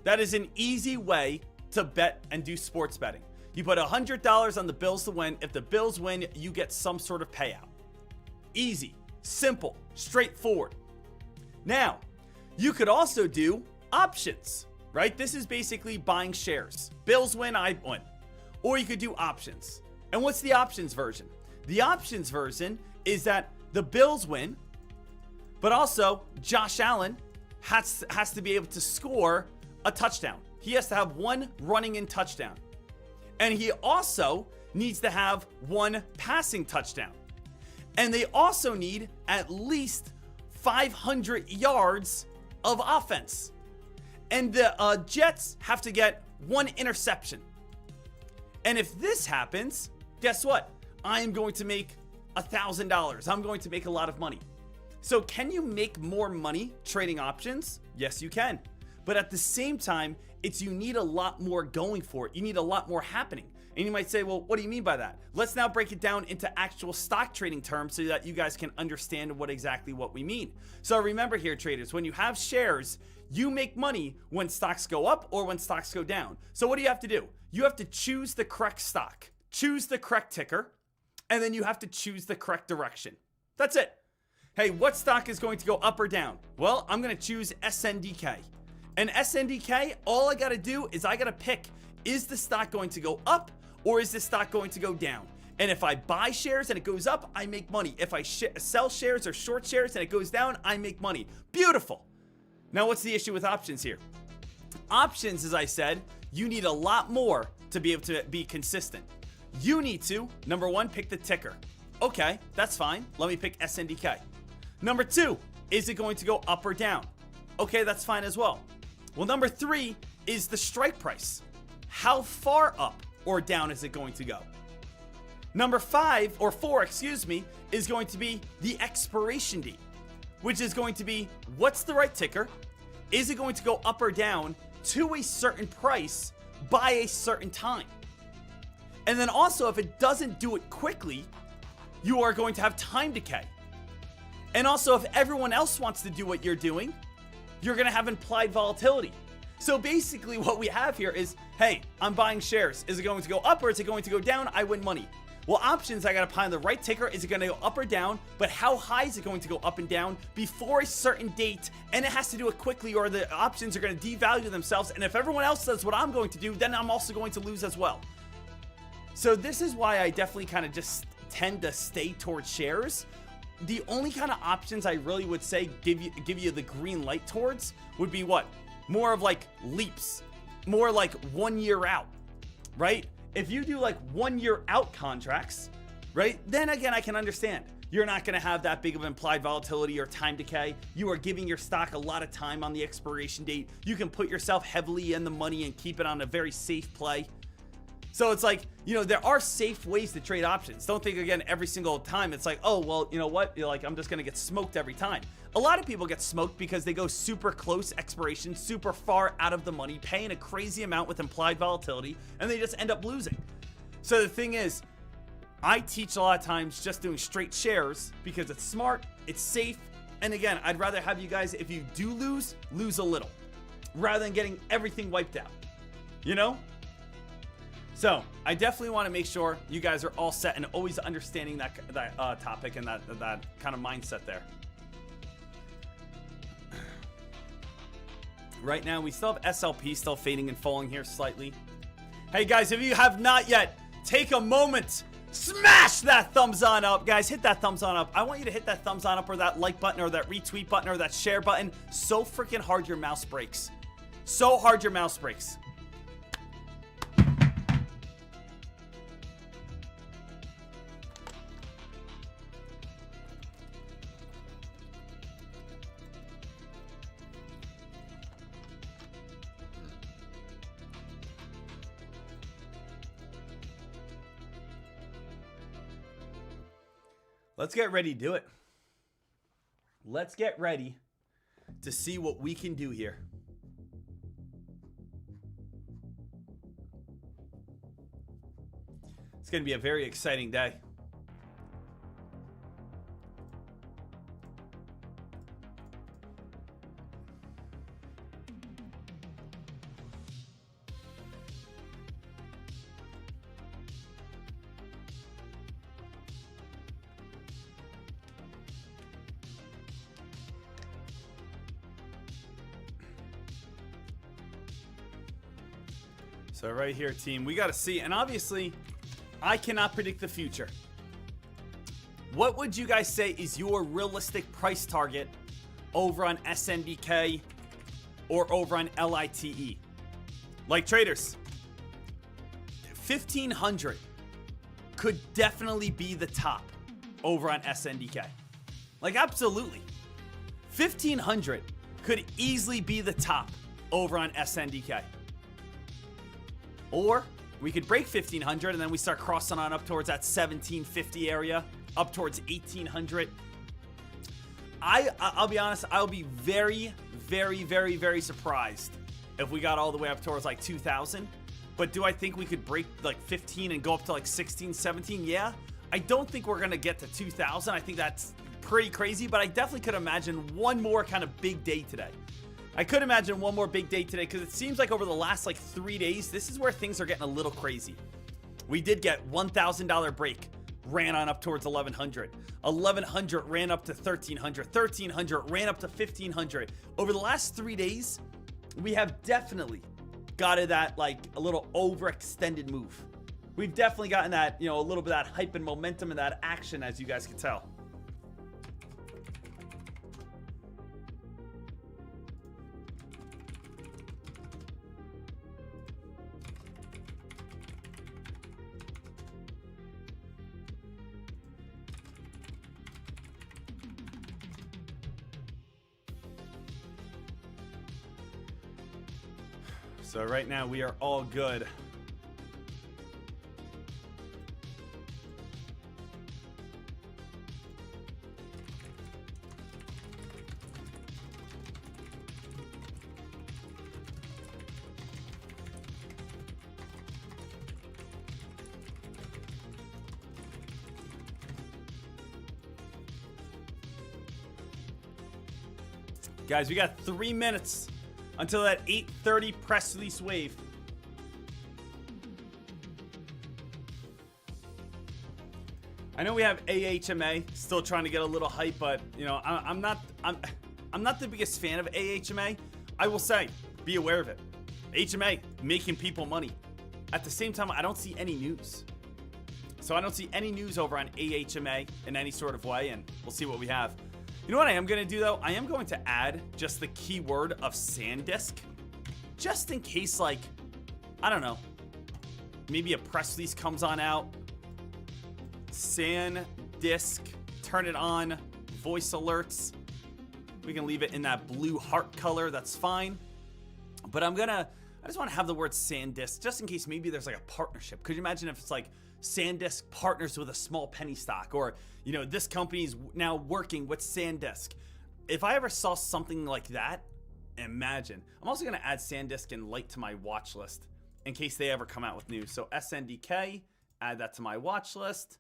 That is an easy way to bet and do sports betting. You put $100 on the Bills to win. If the Bills win, you get some sort of payout. Easy, simple, straightforward. Now, you could also do options, right? This is basically buying shares. Bills win, I win. Or you could do options. And what's the options version? The options version is that the Bills win, but also Josh Allen has to be able to score a touchdown. He has to have one running in touchdown. And he also needs to have one passing touchdown. And they also need at least 500 yards of offense. And the Jets have to get one interception. And if this happens, guess what? I am going to make $1,000. I'm going to make a lot of money. So can you make more money trading options? Yes, you can. But at the same time, you need a lot more going for it. You need a lot more happening. And you might say, well, what do you mean by that? Let's now break it down into actual stock trading terms so that you guys can understand exactly what we mean. So remember here, traders, when you have shares, you make money when stocks go up or when stocks go down. So what do you have to do? You have to choose the correct stock, choose the correct ticker, and then you have to choose the correct direction. That's it. Hey, what stock is going to go up or down? Well, I'm going to choose SNDK. And SNDK, all I got to do is I got to pick, is the stock going to go up or is the stock going to go down? And if I buy shares and it goes up, I make money. If I sell shares or short shares and it goes down, I make money. Beautiful. Now, what's the issue with options here? Options, as I said, you need a lot more to be able to be consistent. You need to, number one, pick the ticker. Okay, that's fine. Let me pick SNDK. Number two, is it going to go up or down? Okay, that's fine as well. Well, number three is the strike price. How far up or down is it going to go? Number four, is going to be the expiration date, which is going to be what's the right ticker? Is it going to go up or down to a certain price by a certain time? And then also, if it doesn't do it quickly, you are going to have time decay. And also, if everyone else wants to do what you're doing, you're going to have implied volatility. So basically what we have here is, hey, I'm buying shares. Is it going to go up or is it going to go down? I win money. Well, options, I got to find the right ticker. Is it going to go up or down? But how high is it going to go up and down before a certain date? And it has to do it quickly or the options are going to devalue themselves. And if everyone else does what I'm going to do, then I'm also going to lose as well. So this is why I definitely kind of just tend to stay towards shares. The only kind of options I really would say give you the green light towards would be what? More of like leaps, more like 1 year out, right? If you do like 1 year out contracts, right? Then again, I can understand. You're not going to have that big of implied volatility or time decay. You are giving your stock a lot of time on the expiration date. You can put yourself heavily in the money and keep it on a very safe play. So it's like, you know, there are safe ways to trade options. Don't think again every single time it's like, oh, well, you know what? You're like, I'm just going to get smoked every time. A lot of people get smoked because they go super close expiration, super far out of the money, paying a crazy amount with implied volatility, and they just end up losing. So the thing is, I teach a lot of times just doing straight shares because it's smart, it's safe, and again, I'd rather have you guys, if you do lose a little, rather than getting everything wiped out, you know? So I definitely want to make sure you guys are all set and always understanding that topic and that kind of mindset there. Right now, we still have SLP still fading and falling here slightly. Hey guys, if you have not yet, take a moment, smash that thumbs on up. Guys, hit that thumbs on up. I want you to hit that thumbs on up or that like button or that retweet button or that share button so freaking hard your mouse breaks. So hard your mouse breaks. Let's get ready to do it. Let's get ready to see what we can do here. It's going to be a very exciting day. So right here, team, we got to see. And obviously, I cannot predict the future. What would you guys say is your realistic price target over on SNDK or over on LITE? Like traders, 1500 could definitely be the top over on SNDK. Like absolutely. 1500 could easily be the top over on SNDK. Or we could break 1500 and then we start crossing on up towards that 1750 area, up towards 1800. I'll be honest, I'll be very, very, very, very surprised if we got all the way up towards like 2000. But do I think we could break like 15 and go up to like 16, 17? Yeah. I don't think we're going to get to 2000. I think that's pretty crazy, but I definitely could imagine one more kind of big day today. I could imagine one more big day today because it seems like over the last like 3 days, this is where things are getting a little crazy. We did get $1,000 break, ran on up towards 1100. 1100 ran up to 1300. 1300 ran up to 1500. Over the last 3 days, we have definitely got that like a little overextended move. We've definitely gotten that, you know, a little bit of that hype and momentum and that action, as you guys can tell. So right now we are all good. Guys, we got 3 minutes until that 8:30 press release wave. I know we have AHMA still trying to get a little hype, but you know I'm not the biggest fan of AHMA. I will say, be aware of it. HMA making people money. At the same time, I don't see any news. So I don't see any news over on AHMA in any sort of way, and we'll see what we have. You know what I am going to do, though? I am going to add just the keyword of Sandisk, just in case, like, I don't know, maybe a press release comes on out. Sandisk, turn it on, voice alerts. We can leave it in that blue heart color, that's fine. But I just want to have the word Sandisk, just in case maybe there's like a partnership. Could you imagine if it's like Sandisk partners with a small penny stock, or you know, this company's now working with Sandisk? If I ever saw something like that, imagine. I'm also going to add Sandisk and Light to my watch list in case they ever come out with news. So SNDK Add that to my watch list.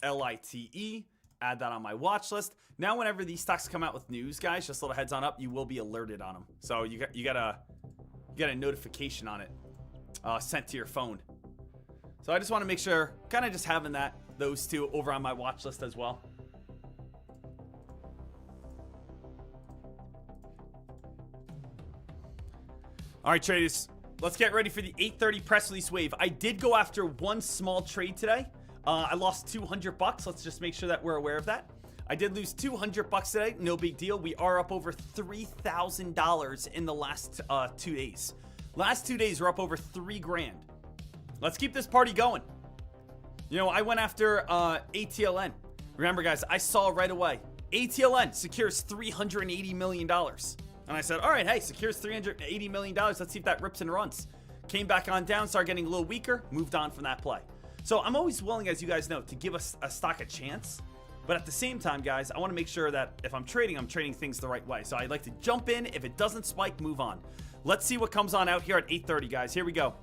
LITE. Add that on my watch list. Now, whenever these stocks come out with news, guys, just a little heads on up, you will be alerted on them. So you got a notification on it sent to your phone. So I just want to make sure, kind of just having those two over on my watch list as well. All right, traders, let's get ready for the 8:30 press release wave. I did go after one small trade today. I lost $200. Let's just make sure that we're aware of that. I did lose $200 today. No big deal. We are up over $3,000 in the last 2 days. Last 2 days, we're up over $3,000. Let's keep this party going. You know, I went after ATLN. Remember, guys, I saw right away. ATLN secures $380 million. And I said, all right, hey, secures $380 million. Let's see if that rips and runs. Came back on down, started getting a little weaker, moved on from that play. So I'm always willing, as you guys know, to give a stock a chance. But at the same time, guys, I want to make sure that if I'm trading things the right way. So I'd like to jump in. If it doesn't spike, move on. Let's see what comes on out here at 8:30, guys. Here we go.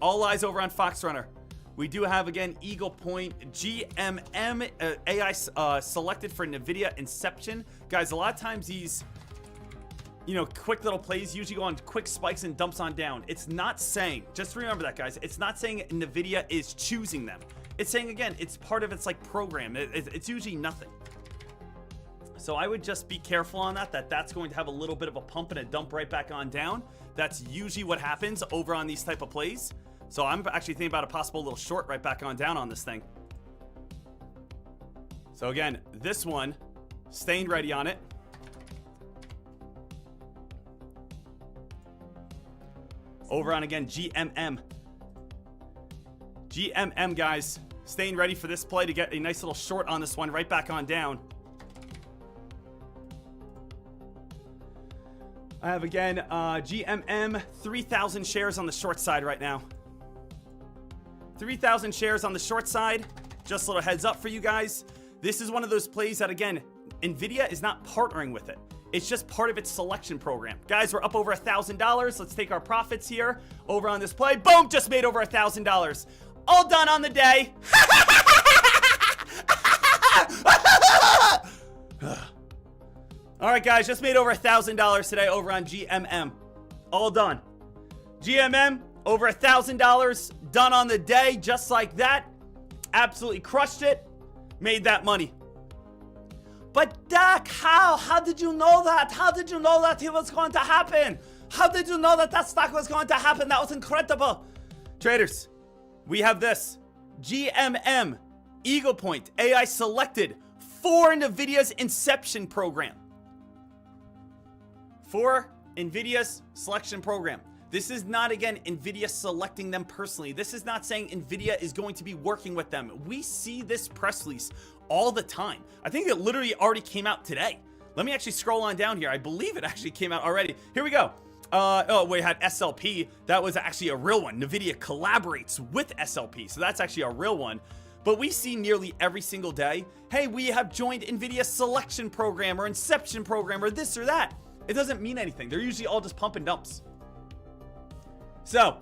All eyes over on Fox Runner. We do have, again, Eagle Point, GMM, AI selected for NVIDIA Inception. Guys, a lot of times these, you know, quick little plays usually go on quick spikes and dumps on down. It's not saying, just remember that, guys, it's not saying NVIDIA is choosing them. It's saying, again, it's part of its like program. It's usually nothing. So I would just be careful on that's going to have a little bit of a pump and a dump right back on down. That's usually what happens over on these type of plays. So I'm actually thinking about a possible little short right back on down on this thing. So again, this one, staying ready on it. Over on, again, GMM. GMM, guys, staying ready for this play to get a nice little short on this one right back on down. I have, again, GMM, 3,000 shares on the short side right now. 3,000 shares on the short side. Just a little heads up for you guys. This is one of those plays that, again, NVIDIA is not partnering with it. It's just part of its selection program. Guys, we're up over $1,000. Let's take our profits here over on this play. Boom, just made over $1,000. All done on the day. All right, guys, just made over $1,000 today over on GMM. All done. GMM, over $1,000 done on the day, just like that. Absolutely crushed it. Made that money. But Dak, how? How did you know that? How did you know that it was going to happen? How did you know that stock was going to happen? That was incredible. Traders, we have this. GMM, Eagle Point, AI selected for NVIDIA's Inception program. For NVIDIA's selection program. This is not, again, NVIDIA selecting them personally. This is not saying NVIDIA is going to be working with them. We see this press release all the time. I think it literally already came out today. Let me actually scroll on down here. I believe it actually came out already. Here we go. We had SLP. That was actually a real one. NVIDIA collaborates with SLP. So that's actually a real one. But we see nearly every single day, hey, we have joined NVIDIA selection program or Inception program or this or that. It doesn't mean anything. They're usually all just pump and dumps. So,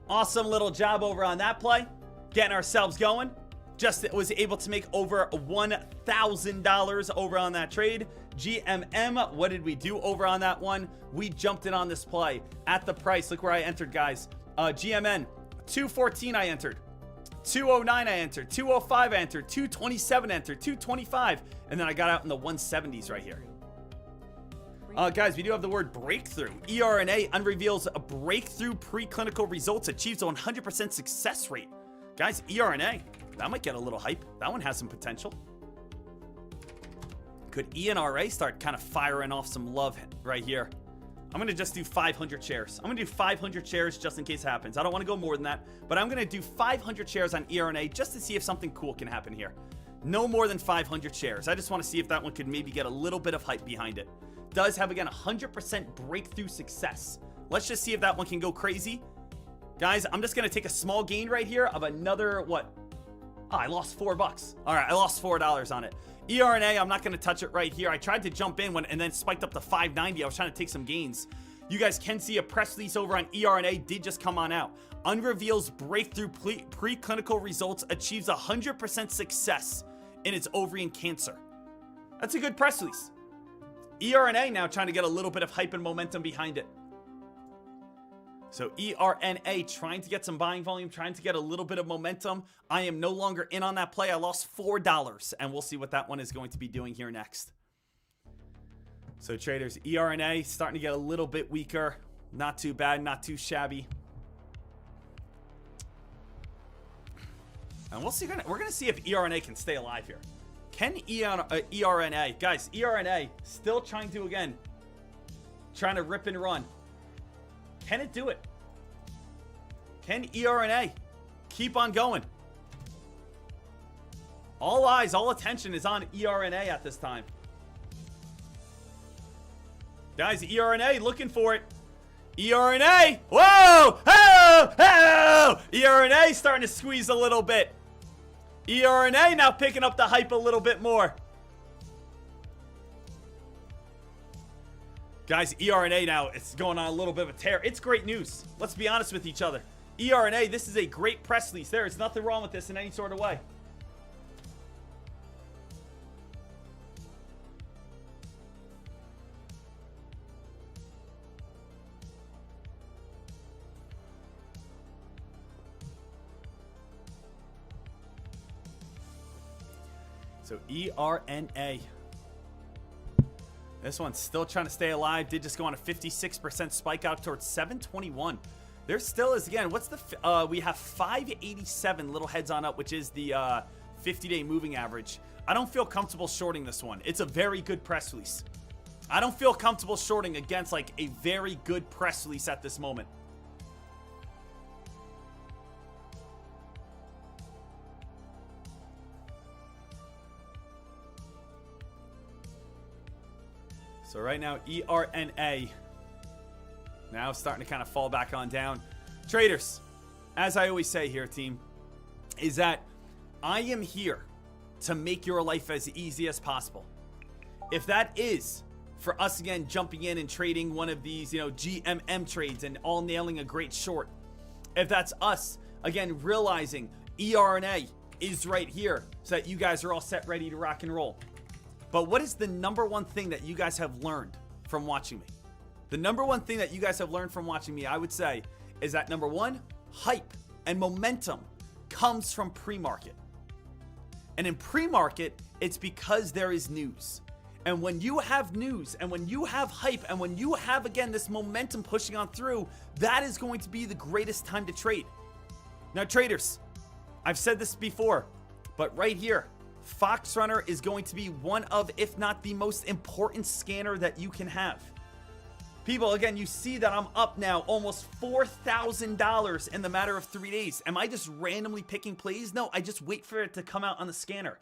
awesome little job over on that play. Getting ourselves going. Just was able to make over $1,000 over on that trade. GMM, what did we do over on that one? We jumped in on this play at the price. Look where I entered, guys. GMN, 214 I entered. 209 I entered. 205 I entered. 227 entered. 225. And then I got out in the 170s right here. Guys, we do have the word breakthrough. ERNA unreveals a breakthrough preclinical results, achieves a 100% success rate. Guys, ERNA, that might get a little hype. That one has some potential. Could ENRA start kind of firing off some love right here? I'm going to just do 500 shares. I'm going to do 500 shares just in case it happens. I don't want to go more than that, but I'm going to do 500 shares on ERNA just to see if something cool can happen here. No more than 500 shares. I just want to see if that one could maybe get a little bit of hype behind it. Does have, again, 100% breakthrough success. Let's just see if that one can go crazy. Guys, I'm just going to take a small gain right here of another, what? Oh, I lost $4. All right, I lost $4 on it. ERNA, I'm not going to touch it right here. I tried to jump in and then spiked up to 590. I was trying to take some gains. You guys can see a press release over on ERNA did just come on out. Unreveals breakthrough preclinical results, achieves 100% success in its ovarian cancer. That's a good press release. ERNA now trying to get a little bit of hype and momentum behind it. So ERNA trying to get some buying volume, trying to get a little bit of momentum. I am no longer in on that play. I lost $4, and we'll see what that one is going to be doing here next. So traders, ERNA starting to get a little bit weaker. Not too bad, not too shabby. And we'll see. We're gonna see if ERNA can stay alive here. Can ERNA, guys? ERNA still trying to trying to rip and run. Can it do it? Can ERNA keep on going? All eyes, all attention is on ERNA at this time. Guys, ERNA looking for it. ERNA! Whoa! Oh! Oh! ERNA starting to squeeze a little bit. ERNA now picking up the hype a little bit more. Guys, ERNA now, it's going on a little bit of a tear. It's great news. Let's be honest with each other. ERNA, this is a great press release. There is nothing wrong with this in any sort of way. So ERNA. This one's still trying to stay alive. Did just go on a 56% spike out towards 721. There still is, again, what's the, we have 587 little heads on up, which is the 50-day moving average. I don't feel comfortable shorting this one. It's a very good press release. I don't feel comfortable shorting against like a very good press release at this moment. So right now, ERNA now starting to kind of fall back on down. Traders, as I always say here, team, is that I am here to make your life as easy as possible. If that is for us, again, jumping in and trading one of these, GMM trades and all nailing a great short. If that's us, again, realizing ERNA is right here so that you guys are all set, ready to rock and roll. But what is the number one thing that you guys have learned from watching me? The number one thing that you guys have learned from watching me, I would say, is that number one, hype and momentum comes from pre-market. And in pre-market, it's because there is news. And when you have news, and when you have hype, and when you have, again, this momentum pushing on through, that is going to be the greatest time to trade. Now, traders, I've said this before, but right here, Fox Runner is going to be one of, if not the most important scanner that you can have. People, again, you see that I'm up now almost $4,000 in the matter of 3 days. Am I just randomly picking plays? No, I just wait for it to come out on the scanner.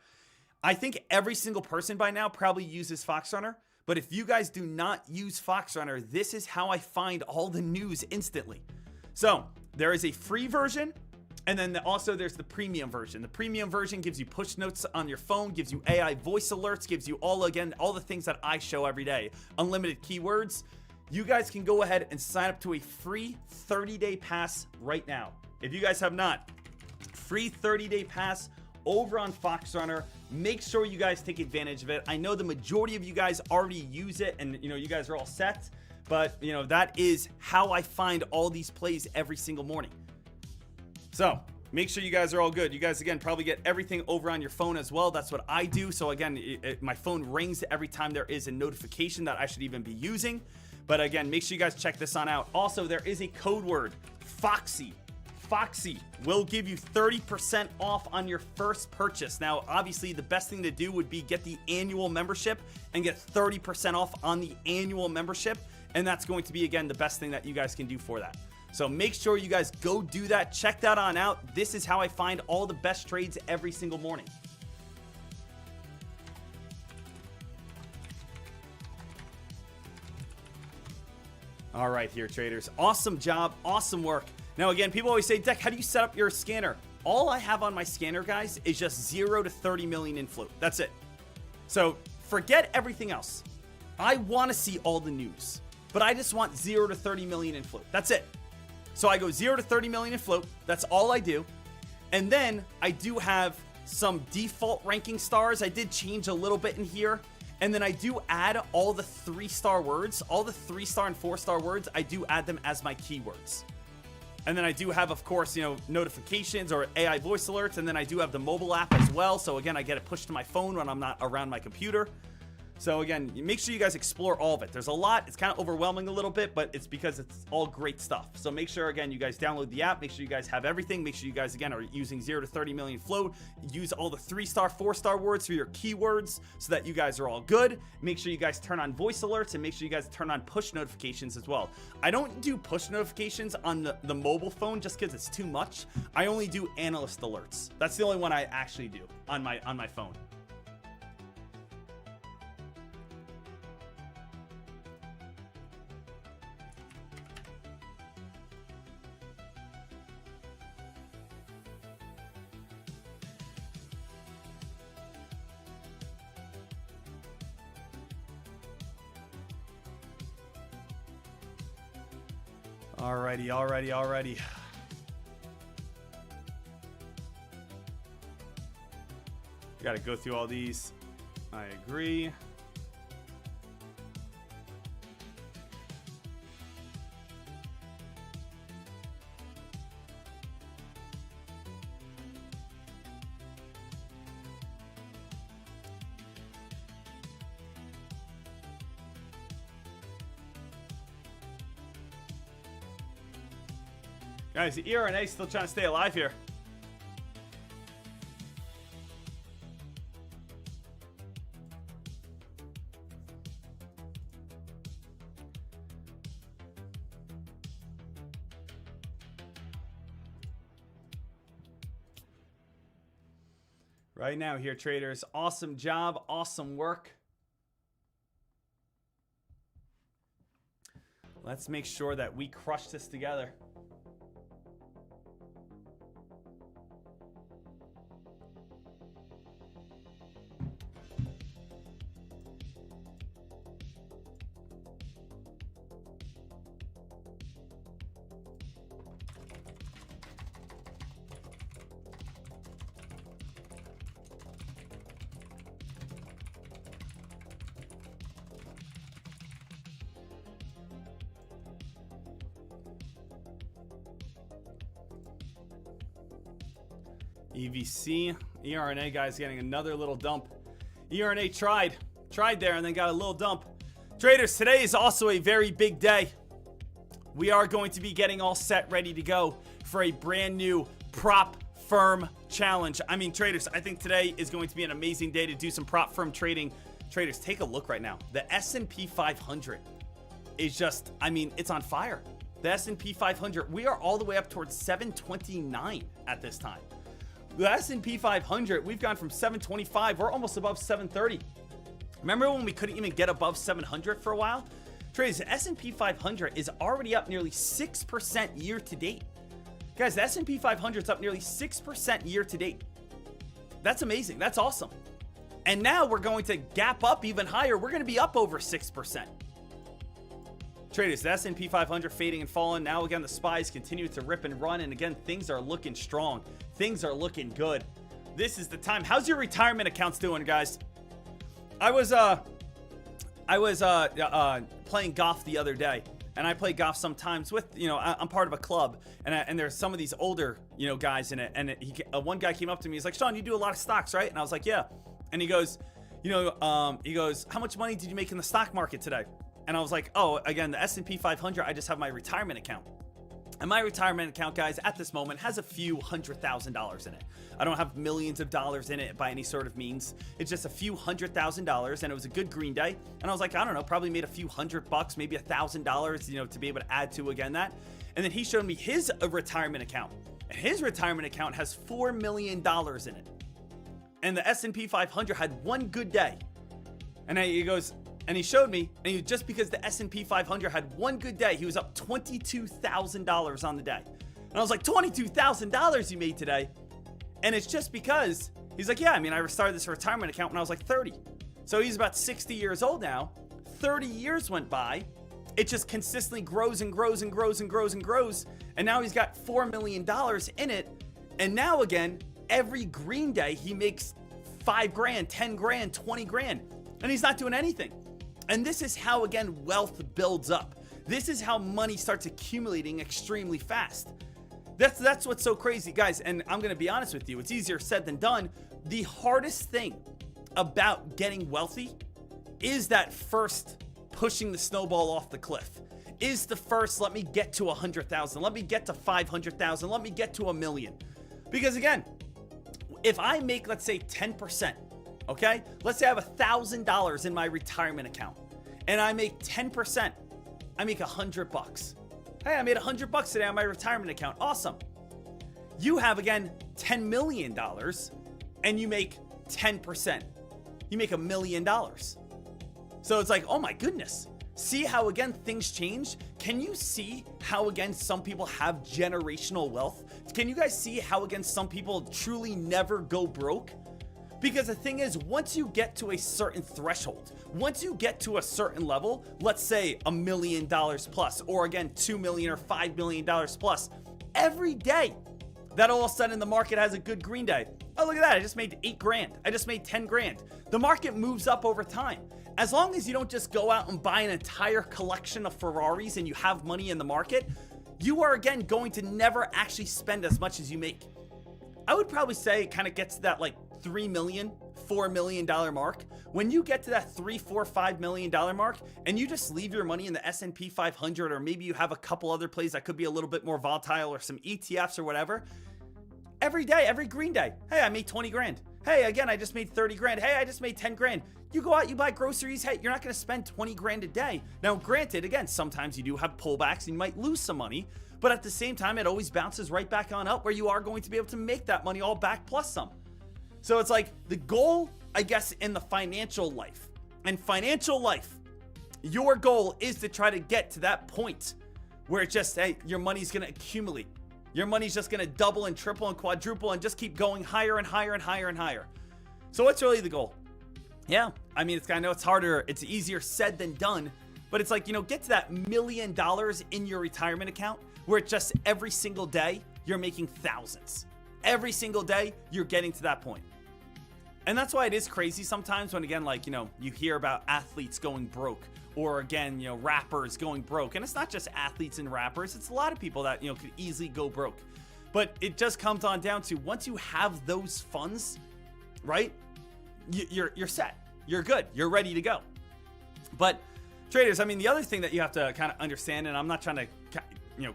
I think every single person by now probably uses Fox Runner, but if you guys do not use Fox Runner, this is how I find all the news instantly. So there is a free version, and then also there's the premium version. The premium version gives you push notes on your phone, gives you AI voice alerts, gives you all the things that I show every day. Unlimited keywords. You guys can go ahead and sign up to a free 30-day pass right now. If you guys have not, free 30-day pass over on Fox Runner. Make sure you guys take advantage of it. I know the majority of you guys already use it, and you guys are all set, but that is how I find all these plays every single morning. So make sure you guys are all good. You guys, again, probably get everything over on your phone as well. That's what I do. So again, my phone rings every time there is a notification that I should even be using. But again, make sure you guys check this on out. Also, there is a code word, Foxy. Foxy will give you 30% off on your first purchase. Now, obviously, the best thing to do would be get the annual membership and get 30% off on the annual membership. And that's going to be, again, the best thing that you guys can do for that. So make sure you guys go do that. Check that on out. This is how I find all the best trades every single morning. All right, here, traders. Awesome job. Awesome work. Now, again, people always say, Deck, how do you set up your scanner? All I have on my scanner, guys, is just 0 to 30 million in float. That's it. So forget everything else. I want to see all the news. but I just want 0 to 30 million in float. That's it. So I go 0 to 30 million in float. That's all I do. And then I do have some default ranking stars. I did change a little bit in here. And then I do add all the 3-star words, all the 3-star and 4-star words. I do add them as my keywords. And then I do have, of course, notifications or AI voice alerts. And then I do have the mobile app as well. So again, I get it pushed to my phone when I'm not around my computer. So again, make sure you guys explore all of it. There's a lot. It's kind of overwhelming a little bit, but it's because it's all great stuff. So make sure, again, you guys download the app. Make sure you guys have everything. Make sure you guys, again, are using 0 to 30 million float. Use all the 3-star, 4-star words for your keywords so that you guys are all good. Make sure you guys turn on voice alerts and make sure you guys turn on push notifications as well. I don't do push notifications on the mobile phone just because it's too much. I only do analyst alerts. That's the only one I actually do on my phone. Alrighty. Got to go through all these. I agree. Guys, the ERNA still trying to stay alive here. Right now here, traders. Awesome job. Awesome work. Let's make sure that we crush this together. EVC, ERNA guys getting another little dump. ERNA tried there and then got a little dump. Traders, today is also a very big day. We are going to be getting all set, ready to go for a brand new prop firm challenge. I mean, traders, I think today is going to be an amazing day to do some prop firm trading. Traders, take a look right now. The S&P 500 is just, I mean, it's on fire. The S&P 500, we are all the way up towards 729 at this time. The S&P 500, we've gone from 725, we're almost above 730. Remember when we couldn't even get above 700 for a while? Traders, the S&P 500 is already up nearly 6% year to date. Guys, the S&P 500 is up nearly 6% year to date. That's amazing. That's awesome. And now we're going to gap up even higher. We're going to be up over 6%. Traders, the S&P 500 fading and falling. Now again, the SPYs continue to rip and run. And again, things are looking strong. Things are looking good. This is the time. How's your retirement accounts doing, guys? I was playing golf the other day. And I play golf sometimes with, I'm part of a club. And there's some of these older, guys in it. And one guy came up to me. He's like, Sean, you do a lot of stocks, right? And I was like, yeah. And he goes, how much money did you make in the stock market today? And I was like, oh, again, the S&P 500, I just have my retirement account. And my retirement account, guys, at this moment has a few $100,000 in it. I don't have millions of dollars in it by any sort of means. It's just a few $100,000, and it was a good green day. And I was like, I don't know, probably made a few $100, maybe $1,000, to be able to add to again that. And then he showed me his retirement account. And his retirement account has $4 million in it. And the S&P 500 had one good day. And he goes, and he showed me, and just because the S&P 500 had one good day, he was up $22,000 on the day. And I was like, $22,000 you made today? And it's just because, he's like, yeah, I mean, I started this retirement account when I was like 30. So he's about 60 years old now. 30 years went by, it just consistently grows and grows and grows and grows and grows. And now he's got $4 million in it. And now again, every green day, he makes 5 grand, 10 grand, 20 grand, and he's not doing anything. And this is how, again, wealth builds up. This is how money starts accumulating extremely fast. That's what's so crazy, guys. And I'm going to be honest with you. It's easier said than done. The hardest thing about getting wealthy is that first pushing the snowball off the cliff. Is the first, let me get to 100,000. Let me get to 500,000. Let me get to $1 million. Because again, if I make, let's say 10%, okay? Let's say I have $1,000 in my retirement account and I make 10%. I make $100. Hey, I made $100 today on my retirement account. Awesome. You have, again, $10 million and you make 10%. You make $1 million. So it's like, oh my goodness. See how, again, things change? Can you see how, again, some people have generational wealth? Can you guys see how, again, some people truly never go broke? Because the thing is, once you get to a certain threshold, once you get to a certain level, let's say $1 million plus, or again, $2 million or $5 million plus, every day that all of a sudden the market has a good green day. Oh, look at that. I just made 8 grand. I just made 10 grand. The market moves up over time. As long as you don't just go out and buy an entire collection of Ferraris and you have money in the market, you are, again, going to never actually spend as much as you make. I would probably say it kind of gets to that like $3 million, $4 million mark. When you get to that $3, $4, $5 million mark and you just leave your money in the S&P 500, or maybe you have a couple other plays that could be a little bit more volatile, or some ETFs or whatever, every day, every green day, hey, I made 20 grand. Hey, again, I just made 30 grand. Hey, I just made 10 grand. You go out, you buy groceries. Hey, you're not going to spend 20 grand a day. Now, granted, again, sometimes you do have pullbacks and you might lose some money, but at the same time, it always bounces right back on up where you are going to be able to make that money all back plus some. So it's like the goal, I guess, in the financial life. And financial life, your goal is to try to get to that point where it's just, hey, your money's going to accumulate. Your money's just going to double and triple and quadruple and just keep going higher and higher and higher and higher. So what's really the goal? Yeah, I mean, I know it's harder. It's easier said than done. But it's like, get to that $1 million in your retirement account where it's just every single day you're making thousands. Every single day you're getting to that point. And that's why it is crazy sometimes when, again, like, you hear about athletes going broke, or again, rappers going broke. And it's not just athletes and rappers. It's a lot of people that, could easily go broke. But it just comes on down to, once you have those funds, right, you're set. You're good. You're ready to go. But traders, I mean, the other thing that you have to kind of understand, and I'm not trying to,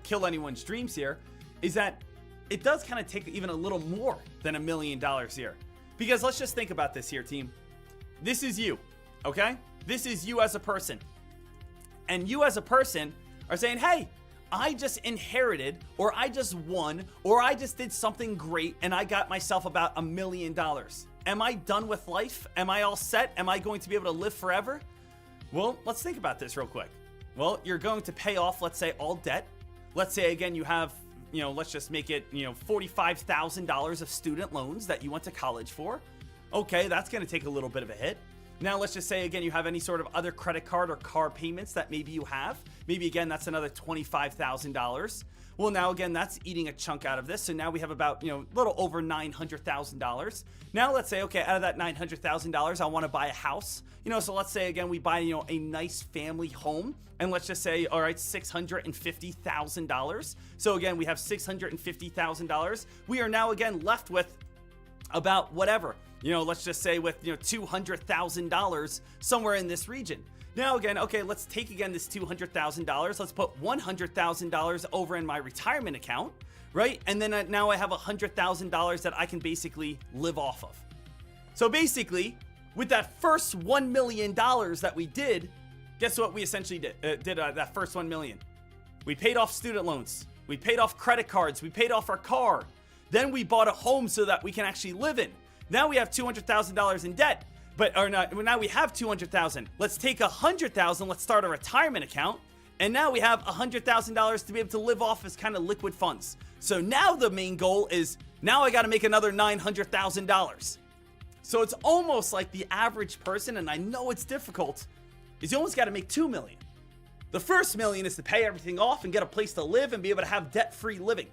kill anyone's dreams here, is that it does kind of take even a little more than $1 million here. Because let's just think about this here, team. This is you, okay? This is you as a person. And you as a person are saying, hey, I just inherited, or I just won, or I just did something great and I got myself about $1 million. Am I done with life? Am I all set? Am I going to be able to live forever? Well, let's think about this real quick. Well, you're going to pay off, let's say, all debt. Let's say, again, you have, let's just make it, $45,000 of student loans that you went to college for. Okay, that's going to take a little bit of a hit. Now, let's just say, again, you have any sort of other credit card or car payments that maybe you have. Maybe, again, that's another $25,000. Well, now, again, that's eating a chunk out of this. So now we have about, a little over $900,000. Now, let's say, okay, out of that $900,000, I want to buy a house. So let's say, again, we buy, a nice family home. And let's just say, all right, $650,000. So, again, we have $650,000. We are now, again, left with about whatever. Let's just say with, $200,000 somewhere in this region. Now, again, okay, let's take again this $200,000. Let's put $100,000 over in my retirement account, right? And then now I have $100,000 that I can basically live off of. So basically, with that first $1 million that we did, guess what we essentially did? That first $1 million. We paid off student loans. We paid off credit cards. We paid off our car. Then we bought a home so that we can actually live in. Now we have $200,000 in debt. Now we have $200,000. Let's take $100,000. Let's start a retirement account. And now we have $100,000 to be able to live off as kind of liquid funds. So now the main goal is, now I got to make another $900,000. So it's almost like the average person, and I know it's difficult, is you almost got to make $2 million. The first million is to pay everything off and get a place to live and be able to have debt-free living.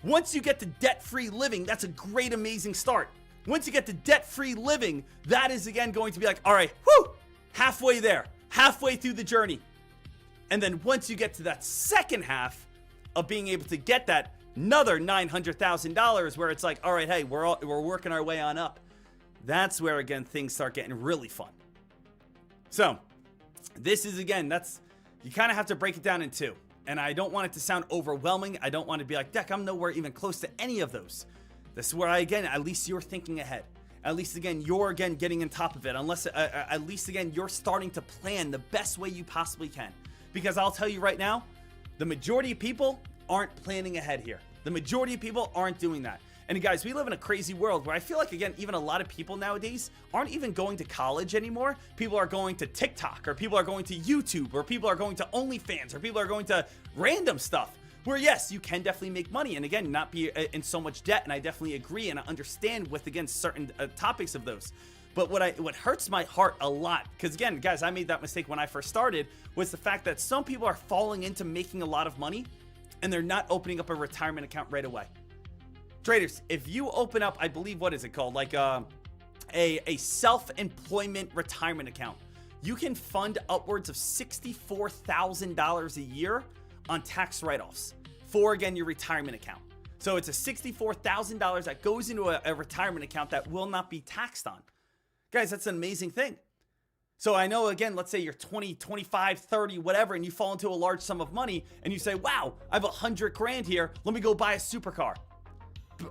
Once you get to debt-free living, that's a great, amazing start. Once you get to debt-free living, that is again going to be like, all right, whoo, halfway there, halfway through the journey. And then once you get to that second half of being able to get that another $900,000 where it's like, all right, hey, we're working our way on up. That's where, again, things start getting really fun. So this is, again, you kind of have to break it down in two. And I don't want it to sound overwhelming. I don't want to be like, Deck, I'm nowhere even close to any of those. This is where at least you're thinking ahead. At least, again, you're, again, getting on top of it. At least, again, you're starting to plan the best way you possibly can. Because I'll tell you right now, the majority of people aren't planning ahead here. The majority of people aren't doing that. And guys, we live in a crazy world where I feel like, again, even a lot of people nowadays aren't even going to college anymore. People are going to TikTok, or people are going to YouTube, or people are going to OnlyFans, or people are going to random stuff. Where, yes, you can definitely make money and, again, not be in so much debt. And I definitely agree and I understand with, again, certain topics of those. But what hurts my heart a lot, because, again, guys, I made that mistake when I first started, was the fact that some people are falling into making a lot of money and they're not opening up a retirement account right away. Traders, if you open up, I believe, what is it called? Like a self-employment retirement account, you can fund upwards of $64,000 a year on tax write-offs for, again, your retirement account. So it's a $64,000 that goes into a retirement account that will not be taxed on. Guys, that's an amazing thing. So I know, again, let's say you're 20, 25, 30, whatever, and you fall into a large sum of money and you say, wow, I have 100 grand here. Let me go buy a supercar.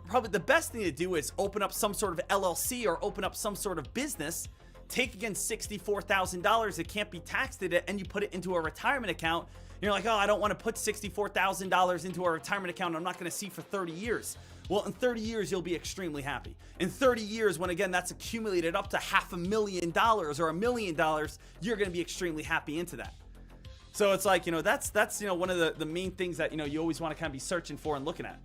Probably the best thing to do is open up some sort of LLC or open up some sort of business, take, again, $64,000 that can't be taxed at it, and you put it into a retirement account. You're like, oh, I don't want to put $64,000 into a retirement account I'm not going to see for 30 years. Well, in 30 years, you'll be extremely happy. In 30 years, when, again, that's accumulated up to $500,000 or $1 million, you're going to be extremely happy into that. So it's like, that's one of the main things that, you always want to kind of be searching for and looking at.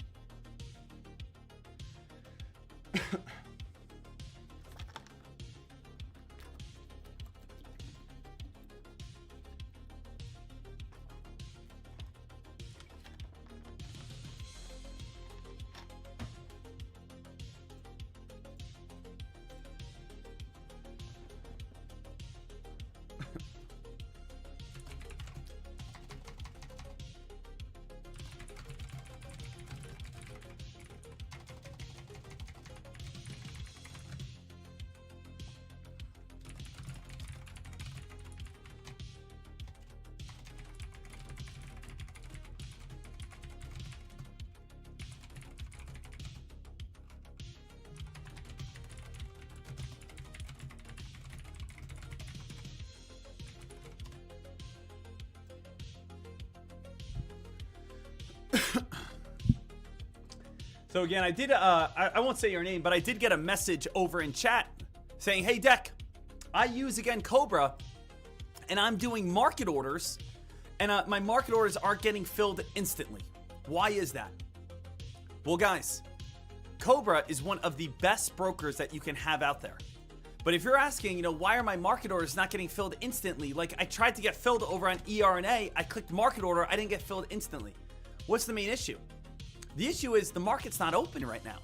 So again, I did, I won't say your name, but I did get a message over in chat saying, hey, Deck, I use, again, Cobra, and I'm doing market orders, and my market orders aren't getting filled instantly. Why is that? Well, guys, Cobra is one of the best brokers that you can have out there. But if you're asking, why are my market orders not getting filled instantly? Like, I tried to get filled over on ERNA, I clicked market order, I didn't get filled instantly. What's the main issue? The issue is the market's not open right now.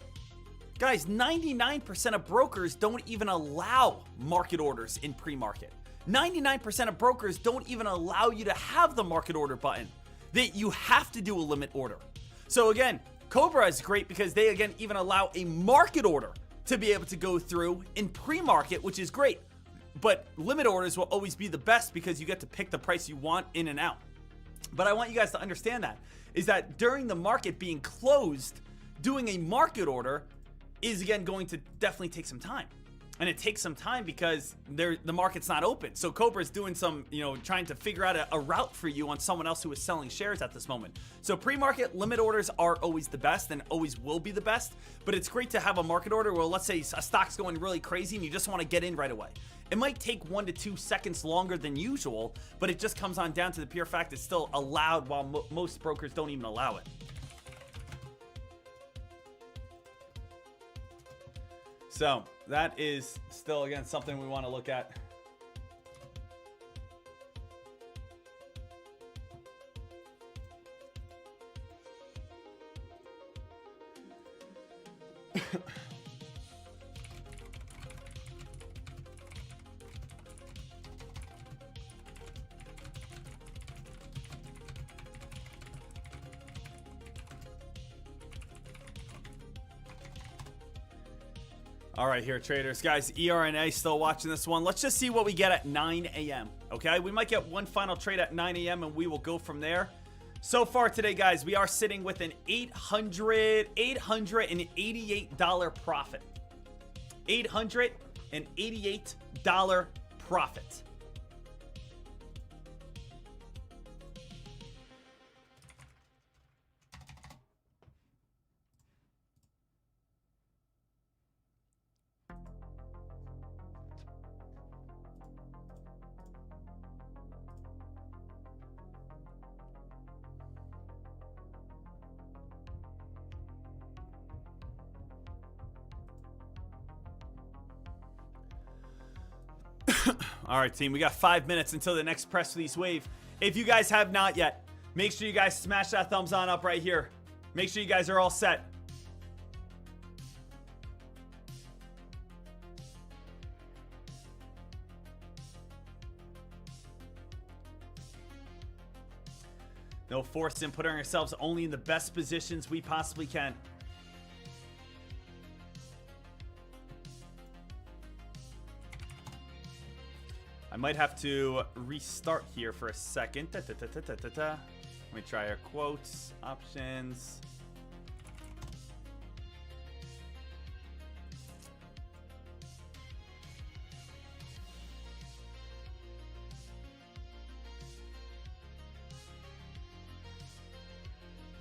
Guys, 99% of brokers don't even allow market orders in pre-market. 99% of brokers don't even allow you to have the market order button. You have to do a limit order. So again, Cobra is great because they, again, even allow a market order to be able to go through in pre-market, which is great. But limit orders will always be the best because you get to pick the price you want in and out. But I want you guys to understand that, is that during the market being closed, doing a market order is, again, going to definitely take some time. And it takes some time because the market's not open. So Cobra is doing some, trying to figure out a route for you on someone else who is selling shares at this moment. So pre-market limit orders are always the best and always will be the best. But it's great to have a market order where, let's say a stock's going really crazy and you just want to get in right away. It might take 1 to 2 seconds longer than usual, but it just comes on down to the pure fact it's still allowed while most brokers don't even allow it. So that is still, again, something we want to look at. All right, here, traders. Guys, ERNA still watching this one. Let's just see what we get at 9 a.m., okay? We might get one final trade at 9 a.m., and we will go from there. So far today, guys, we are sitting with an $888 profit. $888 profit. All right, team, we got 5 minutes until the next press release wave. If you guys have not yet, make sure you guys smash that thumbs on up right here. Make sure you guys are all set. No force in putting ourselves only in the best positions we possibly can. I might have to restart here for a second. Let me try our quotes, options.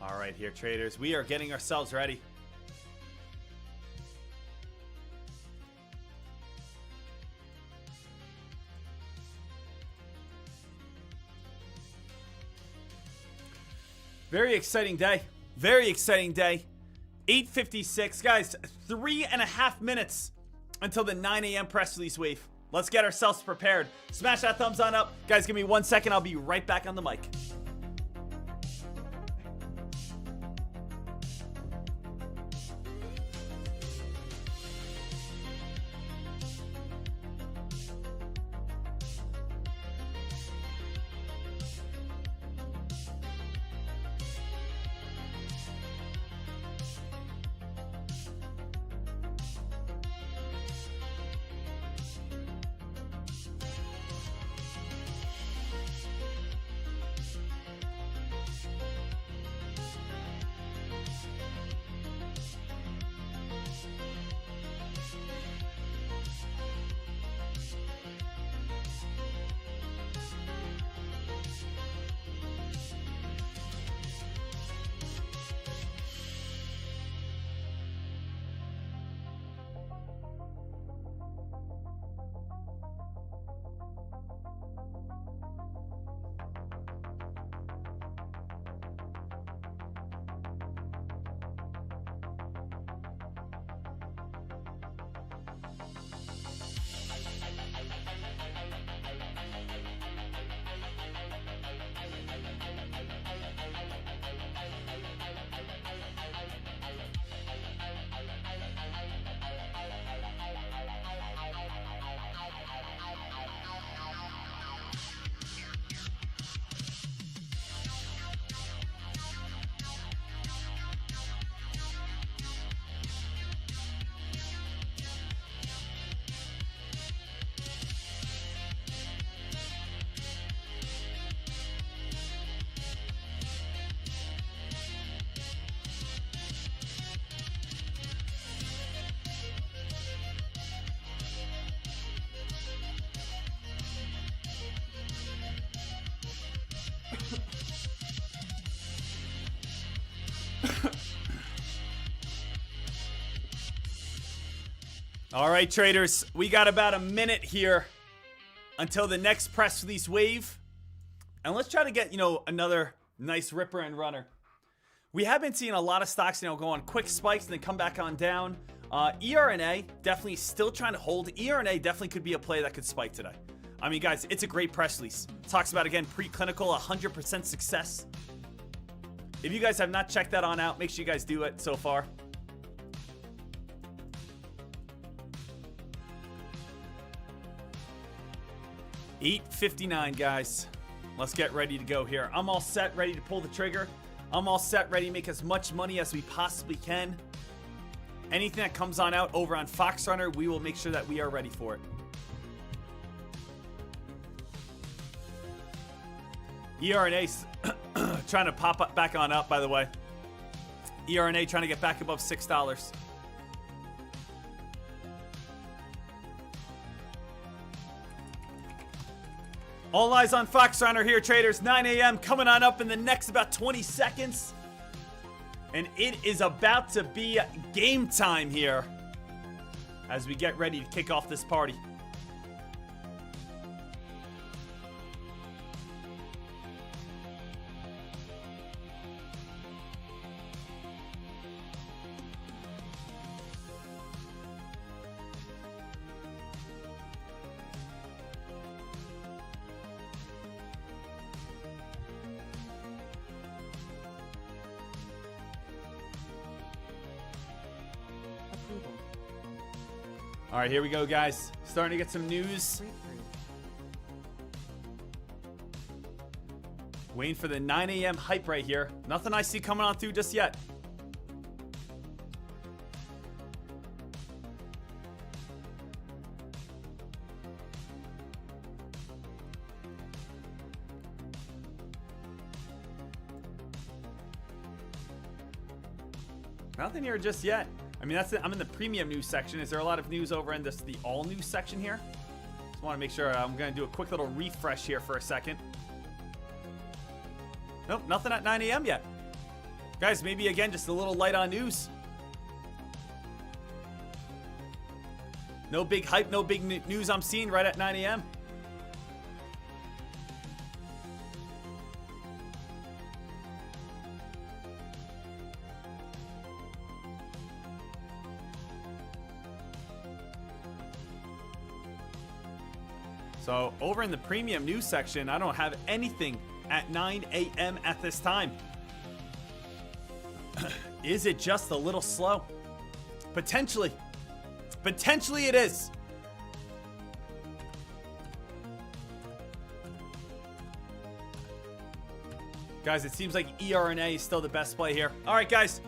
All right, here, traders. We are getting ourselves ready. Very exciting day. Very exciting day. 8:56. Guys, 3.5 minutes until the 9 a.m. press release wave. Let's get ourselves prepared. Smash that thumbs on up. Guys, give me 1 second. I'll be right back on the mic. All right, traders, we got about a minute here until the next press release wave. And let's try to get, another nice ripper and runner. We have been seeing a lot of stocks, go on quick spikes and then come back on down. ERNA definitely still trying to hold. ERNA definitely could be a play that could spike today. I mean, guys, it's a great press release. Talks about, again, preclinical, 100% success. If you guys have not checked that on out, make sure you guys do it so far. $8.59, guys. Let's get ready to go here. I'm all set, ready to pull the trigger. I'm all set, ready to make as much money as we possibly can. Anything that comes on out over on Fox Runner, we will make sure that we are ready for it. ERNA's trying to pop up back on up, by the way. ERNA trying to get back above $6. All eyes on Fox Runner here, traders. 9 a.m. coming on up in the next about 20 seconds. And it is about to be game time here as we get ready to kick off this party. All right, here we go, guys. Starting to get some news. Waiting for the 9 a.m. hype right here. Nothing I see coming on through just yet. Nothing here just yet. I mean, that's it. I'm in the premium news section. Is there a lot of news over in the all news section here? Just want to make sure. I'm going to do a quick little refresh here for a second. Nope, nothing at 9 a.m. yet. Guys, maybe again, just a little light on news. No big hype, no big news I'm seeing right at 9 a.m. So over in the premium news section, I don't have anything at 9 a.m. at this time. Is it just a little slow? Potentially. Potentially it is. Guys, it seems like ERNA is still the best play here. All right, guys,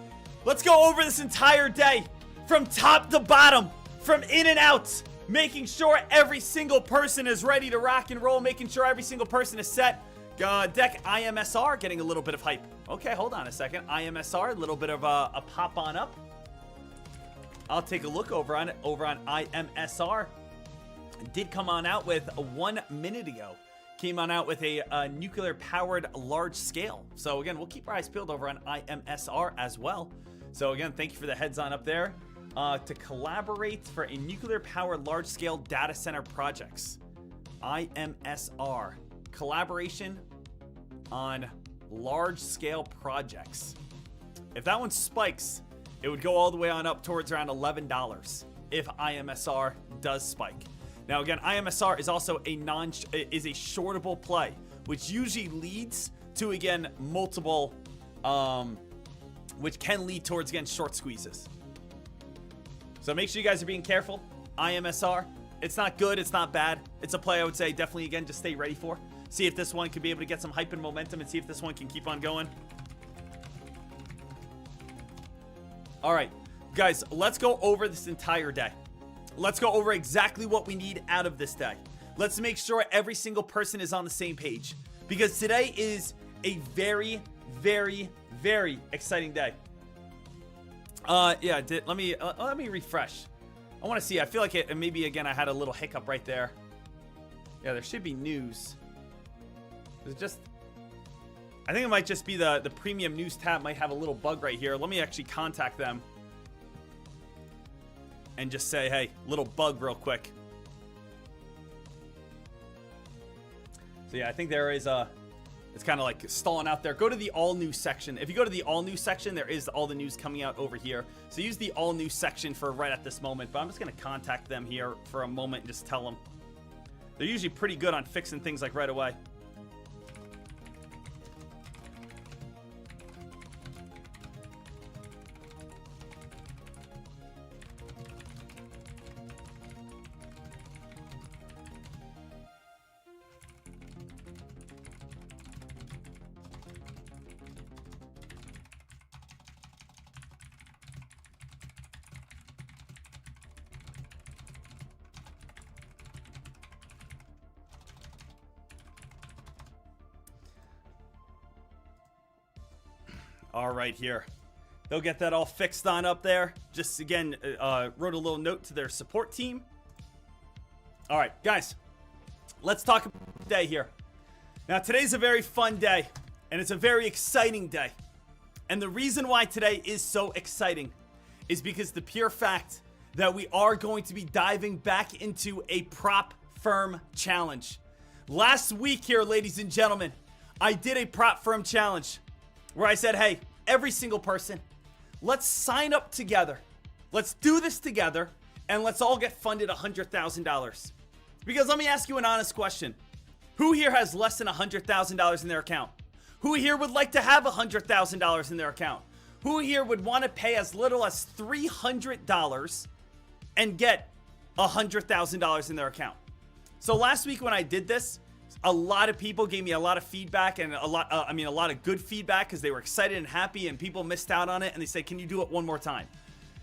let's go over this entire day from top to bottom, from in and out. Making sure every single person is ready to rock and roll. Making sure every single person is set. Deck IMSR getting a little bit of hype. Okay, hold on a second. IMSR, a little bit of a pop on up. I'll take a look over on it. Over on IMSR. Did come on out with 1 minute ago. Came on out with a nuclear-powered large scale. So again, we'll keep our eyes peeled over on IMSR as well. So again, thank you for the heads on up there. To collaborate for a nuclear-powered large-scale data center projects. IMSR. Collaboration on large-scale projects. If that one spikes, it would go all the way on up towards around $11 if IMSR does spike. Now again, IMSR is also a shortable play, which usually leads to, again, multiple, which can lead towards, again, short squeezes. So make sure you guys are being careful. IMSR, it's not good, it's not bad. It's a play I would say definitely, again, just stay ready for. See if this one could be able to get some hype and momentum and see if this one can keep on going. All right, guys, let's go over this entire day. Let's go over exactly what we need out of this day. Let's make sure every single person is on the same page because today is a very, very, very exciting day. Yeah, let me refresh. I want to see. I feel like it, maybe again I had a little hiccup right there. Yeah, there should be news. It's just, I think it might just be the premium news tab might have a little bug right here. Let me actually contact them and just say, hey, little bug real quick. So yeah, I think there is a. It's kind of like stalling out there. Go to the all news section. If you go to the all news section, there is all the news coming out over here. So use the all news section for right at this moment. But I'm just going to contact them here for a moment and just tell them. They're usually pretty good on fixing things like right away. All right, here. They'll get that all fixed on up there. Just, again, wrote a little note to their support team. All right, guys. Let's talk about the day here. Now, today's a very fun day, and it's a very exciting day. And the reason why today is so exciting is because the pure fact that we are going to be diving back into a prop firm challenge. Last week here, ladies and gentlemen, I did a prop firm challenge where I said, hey, every single person, let's sign up together. Let's do this together, and let's all get funded $100,000. Because let me ask you an honest question. Who here has less than $100,000 in their account? Who here would like to have $100,000 in their account? Who here would want to pay as little as $300 and get $100,000 in their account? So last week when I did this, a lot of people gave me a lot of feedback and a lot of good feedback because they were excited and happy, and people missed out on it and they said, can you do it one more time?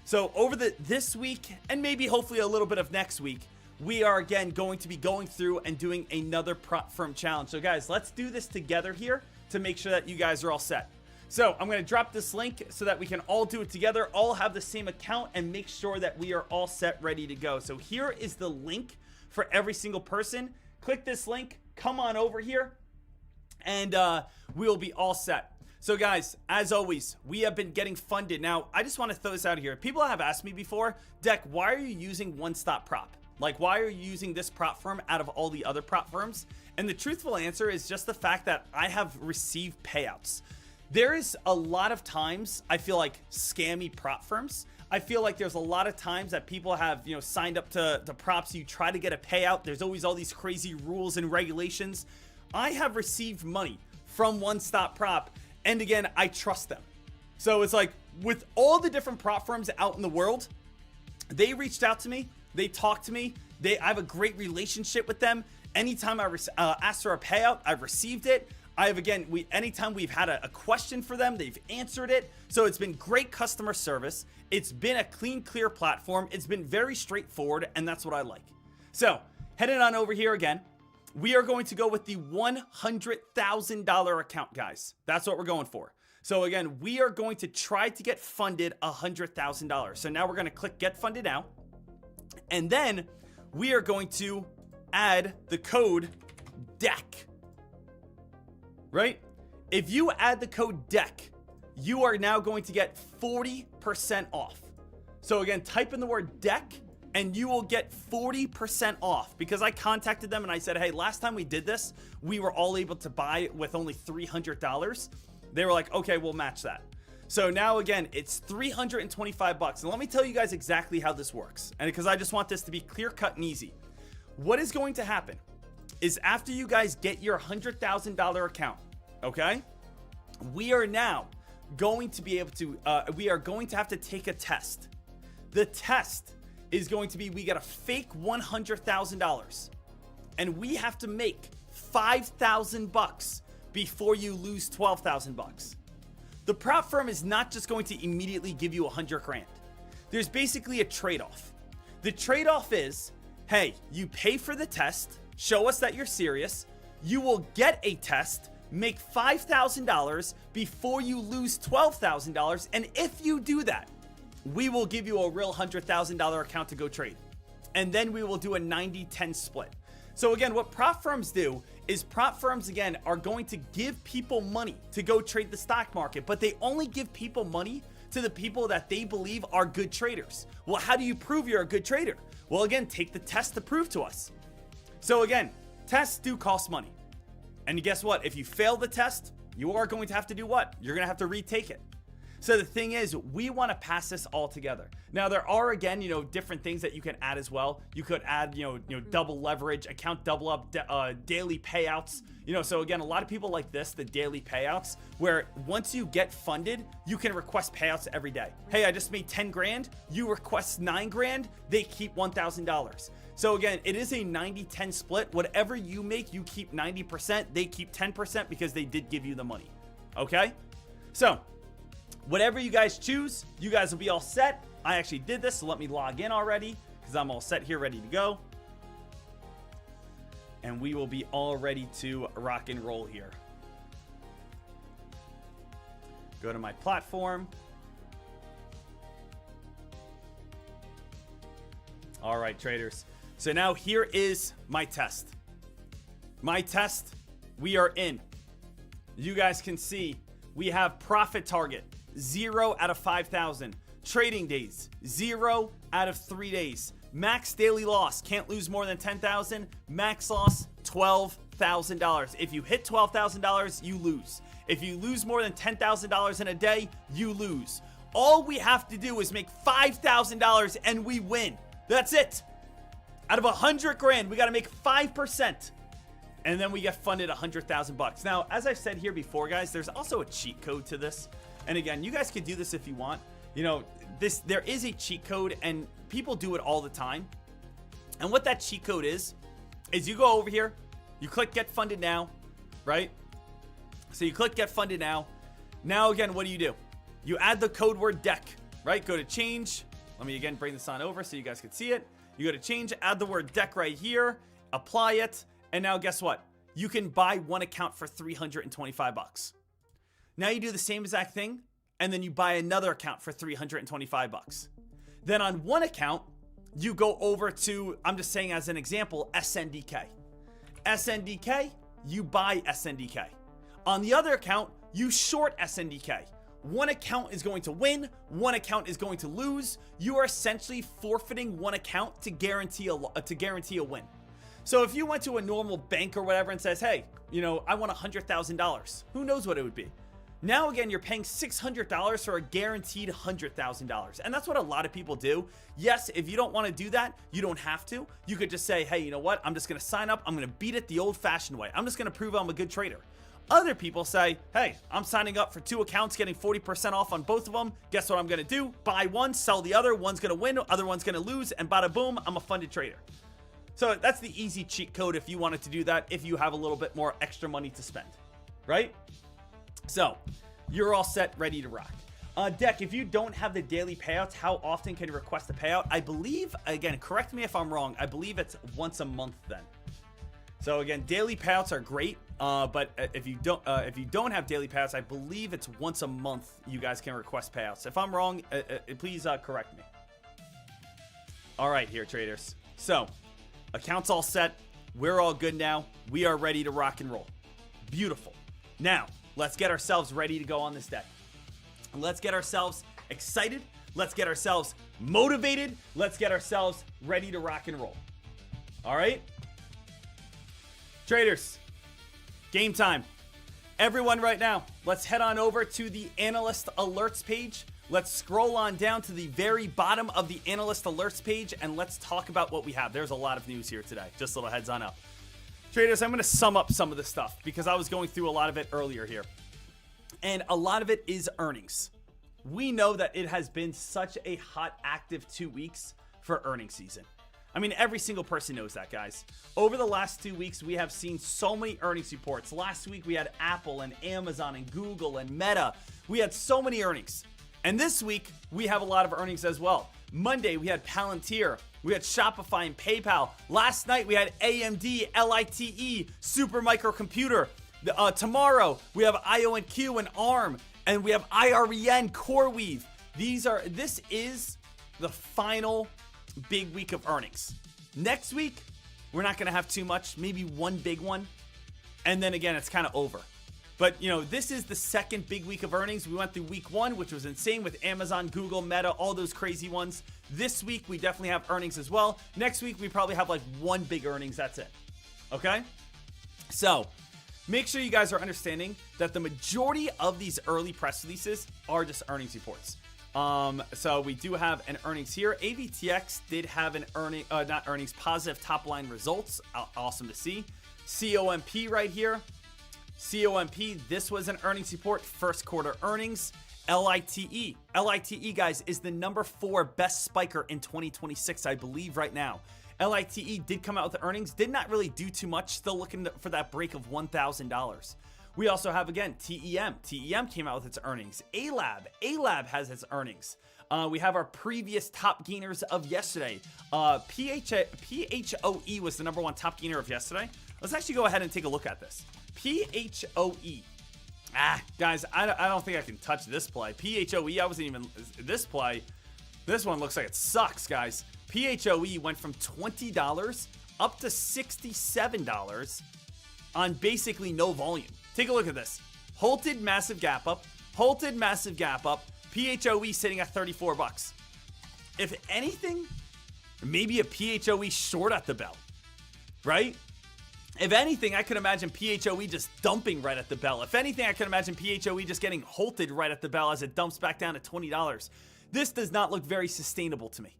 So over this week and maybe hopefully a little bit of next week, we are again going to be going through and doing another prop firm challenge. So guys, let's do this together here to make sure that you guys are all set. So I'm going to drop this link so that we can all do it together, all have the same account, and make sure that we are all set, ready to go. So here is the link for every single person. Click this link, come on over here, and we'll be all set. So guys, as always, we have been getting funded. Now, I just want to throw this out here. People have asked me before, Deck, why are you using One Stop Prop? Like, why are you using this prop firm out of all the other prop firms? And the truthful answer is just the fact that I have received payouts. There is a lot of times I feel like scammy prop firms. I feel like there's a lot of times that people have, signed up to props. You try to get a payout. There's always all these crazy rules and regulations. I have received money from One Stop Prop. And again, I trust them. So it's like with all the different prop firms out in the world, they reached out to me. They talked to me. I have a great relationship with them. Anytime I asked for a payout, I've received it. Anytime we've had a question for them, they've answered it. So it's been great customer service. It's been a clean, clear platform. It's been very straightforward, and that's what I like. So heading on over here again, we are going to go with the $100,000 account, guys. That's what we're going for. So again, we are going to try to get funded $100,000. So now we're going to click Get Funded Now. And then we are going to add the code DECK. Right? If you add the code DECK, you are now going to get 40% off. So again, type in the word DECK and you will get 40% off, because I contacted them and I said, hey, last time we did this, we were all able to buy with only $300. They were like, okay, we'll match that. So now again, it's $325. And let me tell you guys exactly how this works. And because I just want this to be clear cut and easy. What is going to happen is after you guys get your $100,000 account, okay, we are now going to be able to, we are going to have to take a test. The test is going to be, we got a fake $100,000 and we have to make $5,000 before you lose $12,000. The prop firm is not just going to immediately give you $100,000. There's basically a trade-off. The trade-off is, hey, you pay for the test, show us that you're serious, you will get a test, make $5,000 before you lose $12,000, and if you do that, we will give you a real $100,000 account to go trade. And then we will do a 90-10 split. So again, what prop firms do is prop firms, again, are going to give people money to go trade the stock market, but they only give people money to the people that they believe are good traders. Well, how do you prove you're a good trader? Well, again, take the test to prove to us. So again, tests do cost money. And guess what? If you fail the test, you are going to have to do what? You're going to have to retake it. So the thing is, we want to pass this all together. Now, there are, again, different things that you can add as well. You could add, double leverage, account double up, daily payouts. So again, a lot of people like this, the daily payouts, where once you get funded, you can request payouts every day. Hey, I just made 10 grand. You request 9 grand. They keep $1,000. So again, it is a 90-10 split. Whatever you make, you keep 90%. They keep 10% because they did give you the money. Okay? So whatever you guys choose, you guys will be all set. I actually did this, so let me log in already because I'm all set here, ready to go. And we will be all ready to rock and roll here. Go to my platform. All right, traders. So now here is my test. My test, we are in. You guys can see we have profit target, 0 out of 5,000. Trading days, 0 out of 3 days. Max daily loss, can't lose more than 10,000. Max loss, $12,000. If you hit $12,000, you lose. If you lose more than $10,000 in a day, you lose. All we have to do is make $5,000 and we win. That's it. Out of 100 grand, we got to make 5%. And then we get funded 100,000 bucks. Now, as I've said here before, guys, there's also a cheat code to this. And again, you guys could do this if you want. You know, there is a cheat code and people do it all the time. And what that cheat code is you go over here, you click get funded now, right? So you click get funded now. Now again, what do? You add the code word deck, right? Go to change. Let me again bring this on over so you guys can see it. You go to change, add the word deck right here, apply it, and now guess what? You can buy one account for 325 bucks. Now you do the same exact thing, and then you buy another account for 325 bucks. Then on one account, you go over to, I'm just saying as an example, SNDK. SNDK, you buy SNDK. On the other account, you short SNDK. One account is going to win, one account is going to lose. You are essentially forfeiting one account to guarantee a win. So if you went to a normal bank or whatever and says, hey, you know, I want $100,000, who knows what it would be? Now again, you're paying $600 for a guaranteed $100,000. And that's what a lot of people do. Yes, if you don't want to do that, you don't have to. You could just say, hey, you know what? I'm just going to sign up. I'm going to beat it the old fashioned way. I'm just going to prove I'm a good trader. Other people say, hey, I'm signing up for 2 accounts, getting 40% off on both of them. Guess what I'm going to do? Buy one, sell the other. One's going to win, other one's going to lose, and bada boom, I'm a funded trader. So that's the easy cheat code if you wanted to do that, if you have a little bit more extra money to spend, right? So you're all set, ready to rock. Deck, if you don't have the daily payouts, how often can you request a payout? I believe, again, correct me if I'm wrong, I believe it's once a month then. So again, daily payouts are great, but if you don't have daily payouts, I believe it's once a month you guys can request payouts. If I'm wrong, please correct me. All right, here traders. So accounts all set. We're all good now. We are ready to rock and roll. Beautiful. Now let's get ourselves ready to go on this deck. Let's get ourselves excited. Let's get ourselves motivated. Let's get ourselves ready to rock and roll. All right. Traders, game time. Everyone right now, let's head on over to the analyst alerts page. Let's scroll on down to the very bottom of the analyst alerts page and let's talk about what we have. There's a lot of news here today. Just a little heads on up. Traders, I'm going to sum up some of this stuff because I was going through a lot of it earlier here. And a lot of it is earnings. We know that it has been such a hot, active 2 weeks for earnings season. I mean, every single person knows that, guys. Over the last 2 weeks, we have seen so many earnings reports. Last week, we had Apple and Amazon and Google and Meta. We had so many earnings. And this week, we have a lot of earnings as well. Monday, we had Palantir. We had Shopify and PayPal. Last night, we had AMD, LITE, Supermicro Computer. Tomorrow, we have IO&Q and ARM. And we have IREN, CoreWeave. This is the final big week of earnings. Next week, we're not going to have too much, maybe one big one. And then again, it's kind of over. But, you know, this is the second big week of earnings. We went through week 1, which was insane with Amazon, Google, Meta, all those crazy ones. This week, we definitely have earnings as well. Next week, we probably have like one big earnings. That's it. Okay? So make sure you guys are understanding that the majority of these early press releases are just earnings reports. So we do have an earnings here. AVTX did have an positive top line results. Awesome to see. COMP right here. COMP, this was an earnings report, first quarter earnings. LITE. LITE, guys, is the number 4 best spiker in 2026, I believe, right now. LITE did come out with the earnings, did not really do too much, still looking for that break of $1,000. We also have, again, TEM. TEM came out with its earnings. ALAB has its earnings. We have our previous top gainers of yesterday. PHOE was the number 1 top gainer of yesterday. Let's actually go ahead and take a look at this. PHOE. Guys, I don't think I can touch this play. PHOE, I wasn't even, this play, this one looks like it sucks, guys. PHOE went from $20 up to $67 on basically no volume. Take a look at this. Halted, massive gap up. Halted, massive gap up. PHOE sitting at 34 bucks. If anything, maybe a PHOE short at the bell, right? If anything, I could imagine PHOE just dumping right at the bell. If anything, I could imagine PHOE just getting halted right at the bell as it dumps back down to $20. This does not look very sustainable to me.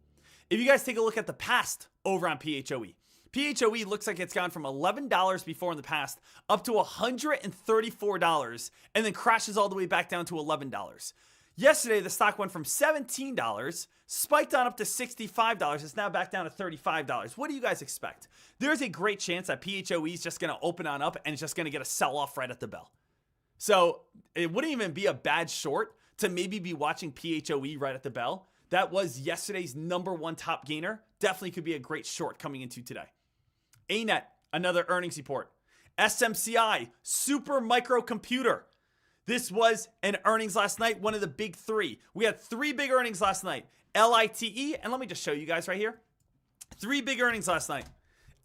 If you guys take a look at the past over on PHOE, PHOE looks like it's gone from $11 before in the past up to $134 and then crashes all the way back down to $11. Yesterday, the stock went from $17, spiked on up to $65. It's now back down to $35. What do you guys expect? There's a great chance that PHOE is just going to open on up and it's just going to get a sell-off right at the bell. So it wouldn't even be a bad short to maybe be watching PHOE right at the bell. That was yesterday's #1 top gainer. Definitely could be a great short coming into today. ANET, another earnings report. SMCI, super microcomputer. This was an earnings last night, one of the big three. We had 3 big earnings last night. LITE, and let me just show you guys right here. 3 big earnings last night.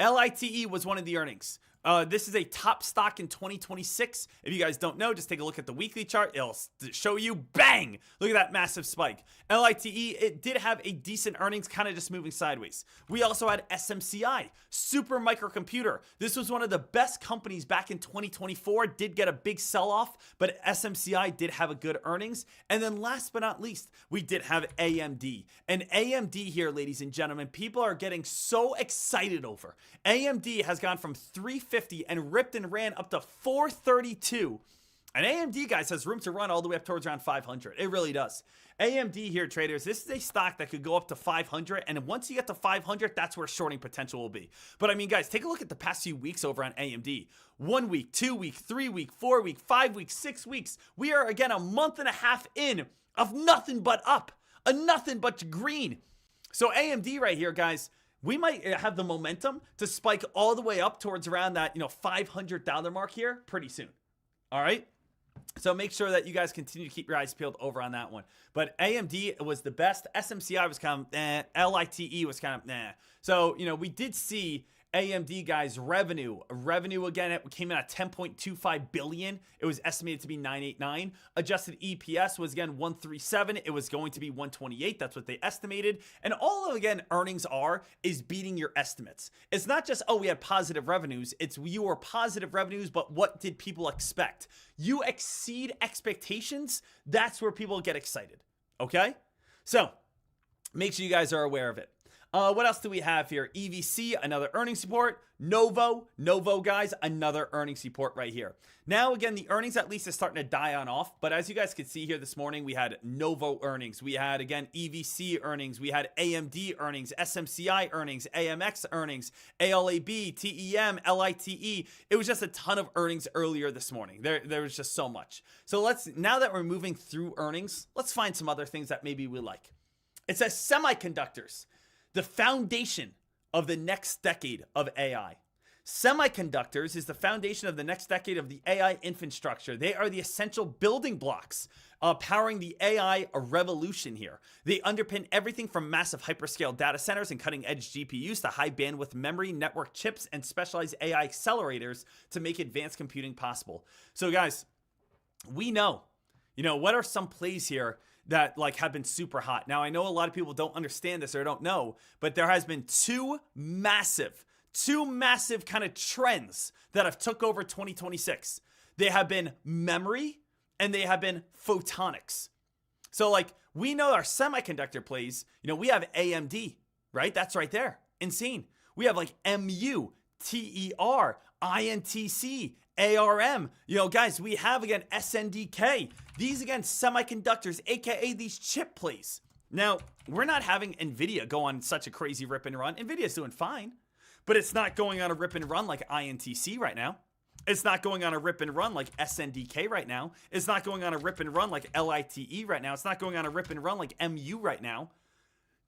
LITE was one of the earnings. This is a top stock in 2026. If you guys don't know, just take a look at the weekly chart. It'll show you, bang! Look at that massive spike. LITE, it did have a decent earnings, kind of just moving sideways. We also had SMCI, super microcomputer. This was one of the best companies back in 2024. Did get a big sell-off, but SMCI did have a good earnings. And then last but not least, we did have AMD. And AMD here, ladies and gentlemen, people are getting so excited over. AMD has gone from 350 and ripped and ran up to 432. And AMD, guys, has room to run all the way up towards around 500. It really does. AMD here, traders, this is a stock that could go up to 500. And once you get to 500, that's where shorting potential will be. But I mean, guys, take a look at the past few weeks over on AMD. 1 week, 2 week, 3 week, 4 week, 5 weeks, 6 weeks. We are, again, a month and a half in of nothing but up. A nothing but green. So AMD right here, guys, we might have the momentum to spike all the way up towards around that, $500 mark here pretty soon. All right. So make sure that you guys continue to keep your eyes peeled over on that one. But AMD was the best. SMCI was kind of LITE was kind of So, we did see AMD, guys, revenue again, it came in at 10.25 billion. It was estimated to be 989. Adjusted EPS was again 137. It was going to be 128. That's what they estimated. And all of, again, earnings is beating your estimates. It's not just, we had positive revenues. It's you were positive revenues, but what did people expect? You exceed expectations. That's where people get excited. Okay? So make sure you guys are aware of it. What else do we have here? EVC, another earnings report. Novo, guys, another earnings report right here. Now, again, the earnings at least is starting to die on off. But as you guys could see here this morning, we had Novo earnings. We had, again, EVC earnings. We had AMD earnings, SMCI earnings, AMX earnings, ALAB, TEM, LITE. It was just a ton of earnings earlier this morning. There was just so much. So now that we're moving through earnings, let's find some other things that maybe we like. It says semiconductors. The foundation of the next decade of AI. Semiconductors is the foundation of the next decade of the AI infrastructure. They are the essential building blocks powering the AI revolution here. They underpin everything from massive hyperscale data centers and cutting-edge GPUs to high-bandwidth memory, network chips, and specialized AI accelerators to make advanced computing possible. So, guys, we know, what are some plays here that have been super hot. Now, I know a lot of people don't understand this or don't know, but there has been two massive kind of trends that have took over 2026. They have been memory and they have been photonics. So we know our semiconductor plays, we have AMD, right? That's right there. Insane. We have MU, TER, INTC, ARM, guys, we have, again, SNDK. These, again, semiconductors, aka these chip plays. Now, we're not having NVIDIA go on such a crazy rip and run. NVIDIA's doing fine, but it's not going on a rip and run like INTC right now. It's not going on a rip and run like SNDK right now. It's not going on a rip and run like LITE right now. It's not going on a rip and run like MU right now.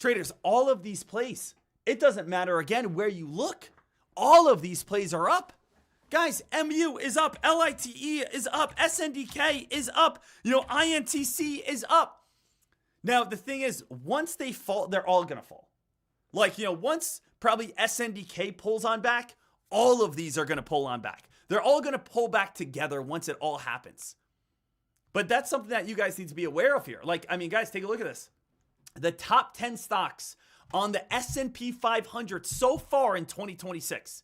Traders, all of these plays, it doesn't matter, again, where you look. All of these plays are up. Guys, MU is up, LITE is up, SNDK is up, INTC is up. Now, the thing is, once they fall, they're all going to fall. Like, once probably SNDK pulls on back, all of these are going to pull on back. They're all going to pull back together once it all happens. But that's something that you guys need to be aware of here. Like, I mean, guys, take a look at this. The top 10 stocks on the S&P 500 so far in 2026.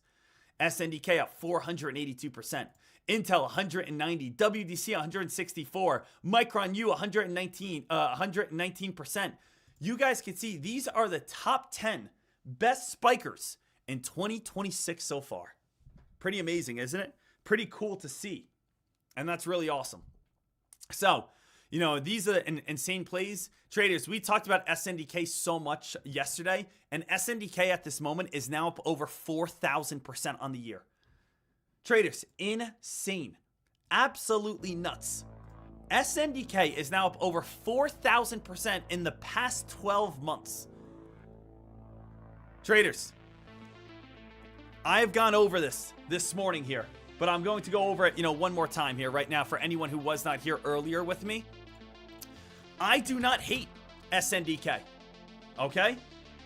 SNDK up 482%. Intel 190, WDC 164, Micron U 119%. You guys can see these are the top 10 best spikers in 2026 so far. Pretty amazing, isn't it? Pretty cool to see. And that's really awesome. So, these are insane plays. Traders, we talked about SNDK so much yesterday, and SNDK at this moment is now up over 4,000% on the year. Traders, insane. Absolutely nuts. SNDK is now up over 4,000% in the past 12 months. Traders, I have gone over this morning here, but I'm going to go over it, one more time here right now for anyone who was not here earlier with me. I do not hate SNDK, okay?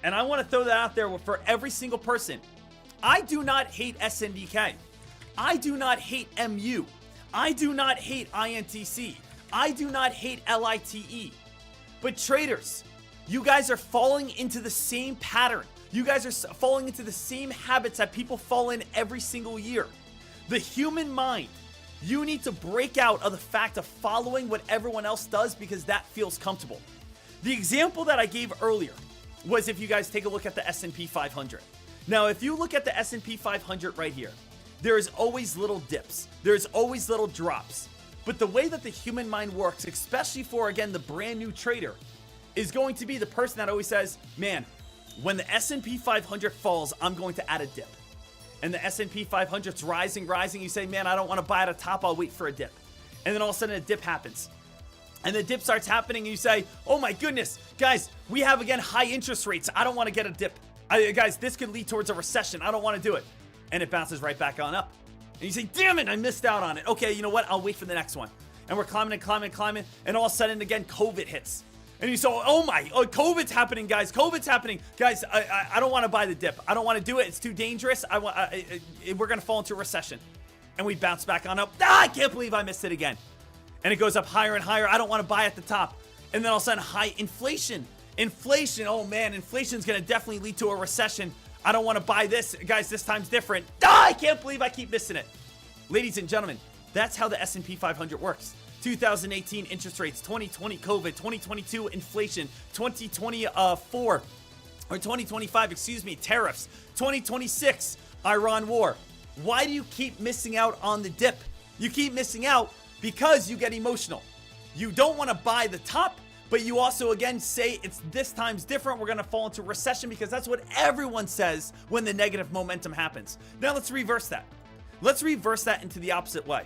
And I want to throw that out there for every single person. I do not hate SNDK. I do not hate MU. I do not hate INTC. I do not hate LITE. But traders, you guys are falling into the same pattern. You guys are falling into the same habits that people fall in every single year. The human mind, you need to break out of the fact of following what everyone else does because that feels comfortable. The example that I gave earlier was if you guys take a look at the S&P 500. Now, if you look at the S&P 500 right here, there is always little dips. There's always little drops. But the way that the human mind works, especially for, again, the brand new trader, is going to be the person that always says, man, when the S&P 500 falls, I'm going to add a dip. And the S&P 500's rising, you say, man, I don't want to buy at a top, I'll wait for a dip. And then all of a sudden a dip happens. And the dip starts happening and you say, oh my goodness, guys, we have, again, high interest rates. I don't want to get a dip. Guys, this could lead towards a recession. I don't want to do it. And it bounces right back on up. And you say, damn it, I missed out on it. Okay, you know what? I'll wait for the next one. And we're climbing. And all of a sudden, again, COVID hits. And you say, COVID's happening, guys. COVID's happening. Guys, I don't want to buy the dip. I don't want to do it. It's too dangerous. We're going to fall into a recession. And we bounce back on up. I can't believe I missed it again. And it goes up higher and higher. I don't want to buy at the top. And then all of a sudden, high inflation. Oh man, inflation's going to definitely lead to a recession. I don't want to buy this. Guys, this time's different. I can't believe I keep missing it. Ladies and gentlemen, that's how the S&P 500 works. 2018 interest rates, 2020 COVID, 2022 inflation, 2025, tariffs, 2026 Iran war. Why do you keep missing out on the dip? You keep missing out because you get emotional. You don't want to buy the top, but you also, again, say it's this time's different. We're going to fall into recession because that's what everyone says when the negative momentum happens. Now let's reverse that. Let's reverse that into the opposite way.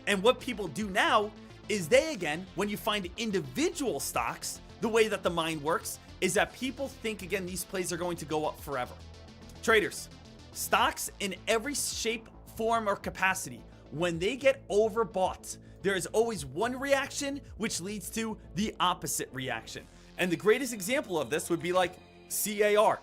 And what people do now is they, again, when you find individual stocks, the way that the mind works is that people think, again, these plays are going to go up forever. Traders, stocks in every shape, form, or capacity, when they get overbought, there is always one reaction which leads to the opposite reaction. And the greatest example of this would be like CAR.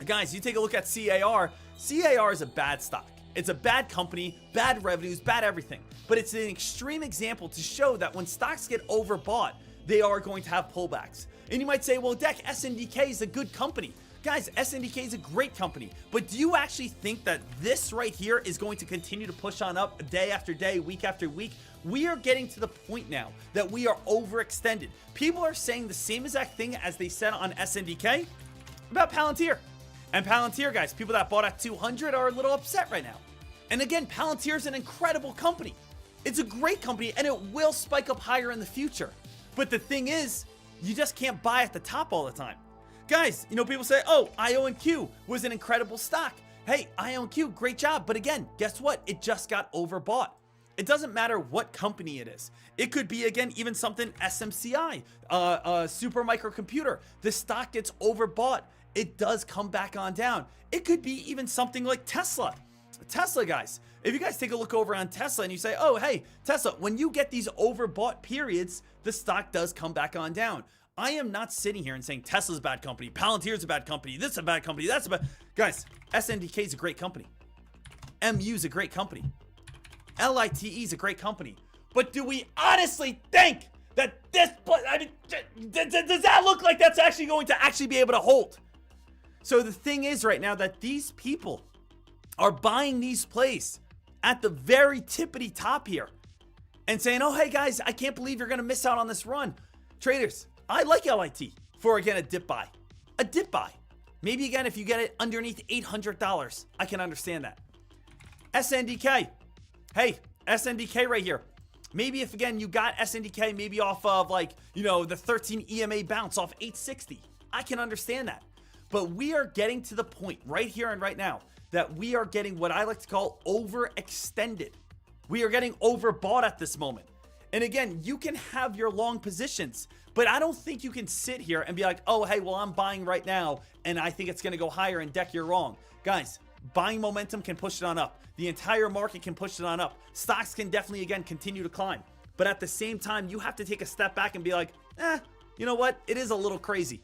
Guys, you take a look at CAR. CAR is a bad stock. It's a bad company, bad revenues, bad everything. But it's an extreme example to show that when stocks get overbought, they are going to have pullbacks. And you might say, well, Deck, SNDK is a good company. Guys, SNDK is a great company. But do you actually think that this right here is going to continue to push on up day after day, week after week? We are getting to the point now that we are overextended. People are saying the same exact thing as they said on SNDK about Palantir. And Palantir, guys, people that bought at 200 are a little upset right now. And again, Palantir is an incredible company. It's a great company and it will spike up higher in the future. But the thing is, you just can't buy at the top all the time. Guys, people say, oh, IONQ was an incredible stock. Hey, IONQ, great job. But again, guess what? It just got overbought. It doesn't matter what company it is. It could be, again, even something SMCI, super microcomputer. The stock gets overbought. It does come back on down. It could be even something like Tesla. Tesla, guys, if you guys take a look over on Tesla and you say, oh, hey, Tesla, when you get these overbought periods, the stock does come back on down. I am not sitting here and saying Tesla's a bad company, Palantir's a bad company, this is a bad company, that's a bad... Guys, SNDK is a great company. MU is a great company. LITE is a great company. But do we honestly think that this... I mean, does that look like that's actually going to actually be able to hold? So the thing is right now that these people are buying these plays at the very tippity top here and saying, oh, hey, guys, I can't believe you're going to miss out on this run. Traders, I like LIT for, again, a dip buy. A dip buy. Maybe, again, if you get it underneath $800, I can understand that. SNDK. Hey, SNDK right here. Maybe if, again, you got SNDK maybe off of, like, you know, the 13 EMA bounce off 860. I can understand that. But we are getting to the point right here and right now that we are getting what I like to call overextended. We are getting overbought at this moment. And again, you can have your long positions, but I don't think you can sit here and be like, oh, hey, well, I'm buying right now, and I think it's going to go higher, and Deck, you're wrong. Guys, buying momentum can push it on up. The entire market can push it on up. Stocks can definitely, again, continue to climb. But at the same time, you have to take a step back and be like, you know what? It is a little crazy.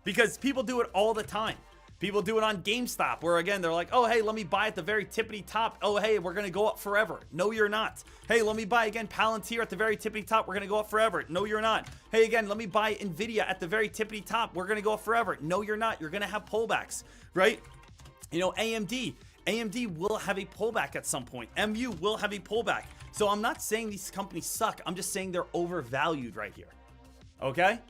Because people do it all the time. People do it on GameStop where, again, they're like, oh, hey, let me buy at the very tippity top. Oh, hey, we're going to go up forever. No, you're not. Hey, let me buy, again, Palantir at the very tippity top. We're going to go up forever. No, you're not. Hey, again, let me buy Nvidia at the very tippity top. We're going to go up forever. No, you're not. You're going to have pullbacks, right? You know, AMD will have a pullback at some point. MU will have a pullback. So I'm not saying these companies suck. I'm just saying they're overvalued right here. Okay?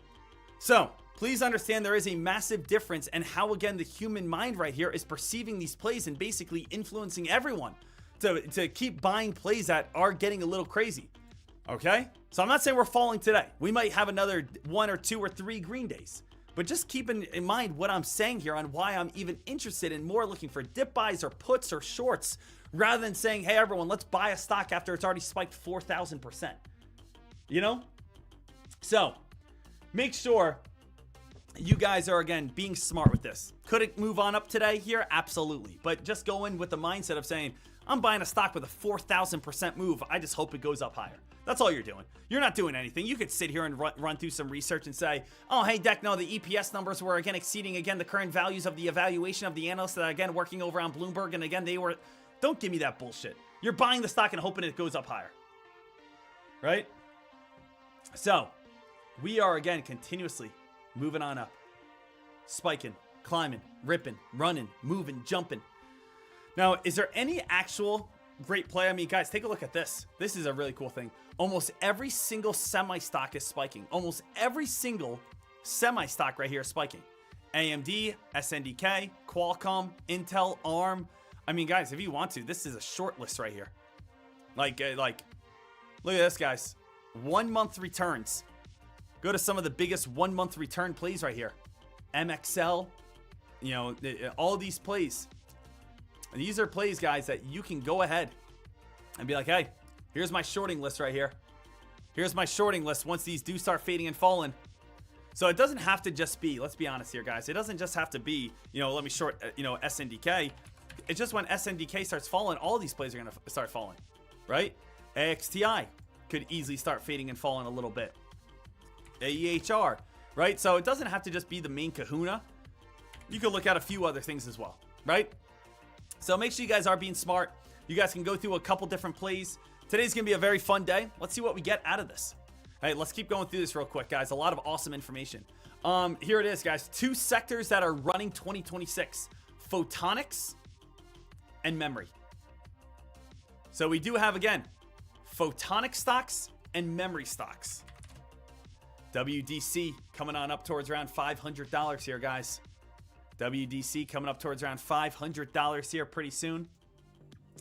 So please understand there is a massive difference in how, again, the human mind right here is perceiving these plays and basically influencing everyone to keep buying plays that are getting a little crazy. Okay? So I'm not saying we're falling today. We might have another 1 or 2 or 3 green days. But just keep in mind what I'm saying here on why I'm even interested in more looking for dip buys or puts or shorts rather than saying, hey, everyone, let's buy a stock after it's already spiked 4,000%. You know? So make sure you guys are, again, being smart with this. Could it move on up today here? Absolutely. But just go in with the mindset of saying, I'm buying a stock with a 4,000% move. I just hope it goes up higher. That's all you're doing. You're not doing anything. You could sit here and run through some research and say, oh, hey, Deck, no, the EPS numbers were, again, exceeding, again, the current values of the evaluation of the analysts that are, again, working over on Bloomberg. And, again, they were... Don't give me that bullshit. You're buying the stock and hoping it goes up higher. Right? So, we are, again, continuously moving on up. Spiking, climbing, ripping, running, moving, jumping. Now, is there any actual great play? I mean, guys, take a look at this. This is a really cool thing. Almost every single semi-stock is spiking. Almost every single semi-stock right here is spiking. AMD, SNDK, Qualcomm, Intel, ARM. I mean, guys, if you want to, this is a short list right here. Like, look at this, guys. 1 month returns. Go to some of the biggest 1 month return plays right here. MXL, you know, all these plays. And these are plays, guys, that you can go ahead and be like, hey, here's my shorting list right here. Here's my shorting list once these do start fading and falling. So it doesn't have to just be, let's be honest here, guys. It doesn't just have to be, you know, let me short, you know, SNDK. It's just when SNDK starts falling, all these plays are going to start falling, right? AXTI could easily start fading and falling a little bit. AEHR, right? So it doesn't have to just be the main kahuna. You can look at a few other things as well, right? So make sure you guys are being smart. You guys can go through a couple different plays. Today's going to be a very fun day. Let's see what we get out of this. All right, let's keep going through this real quick, guys. A lot of awesome information. Here it is, guys. 2 sectors that are running 2026. Photonics and memory. So we do have, again, photonic stocks and memory stocks. WDC coming on up towards around $500 here, guys. WDC coming up towards around $500 here pretty soon.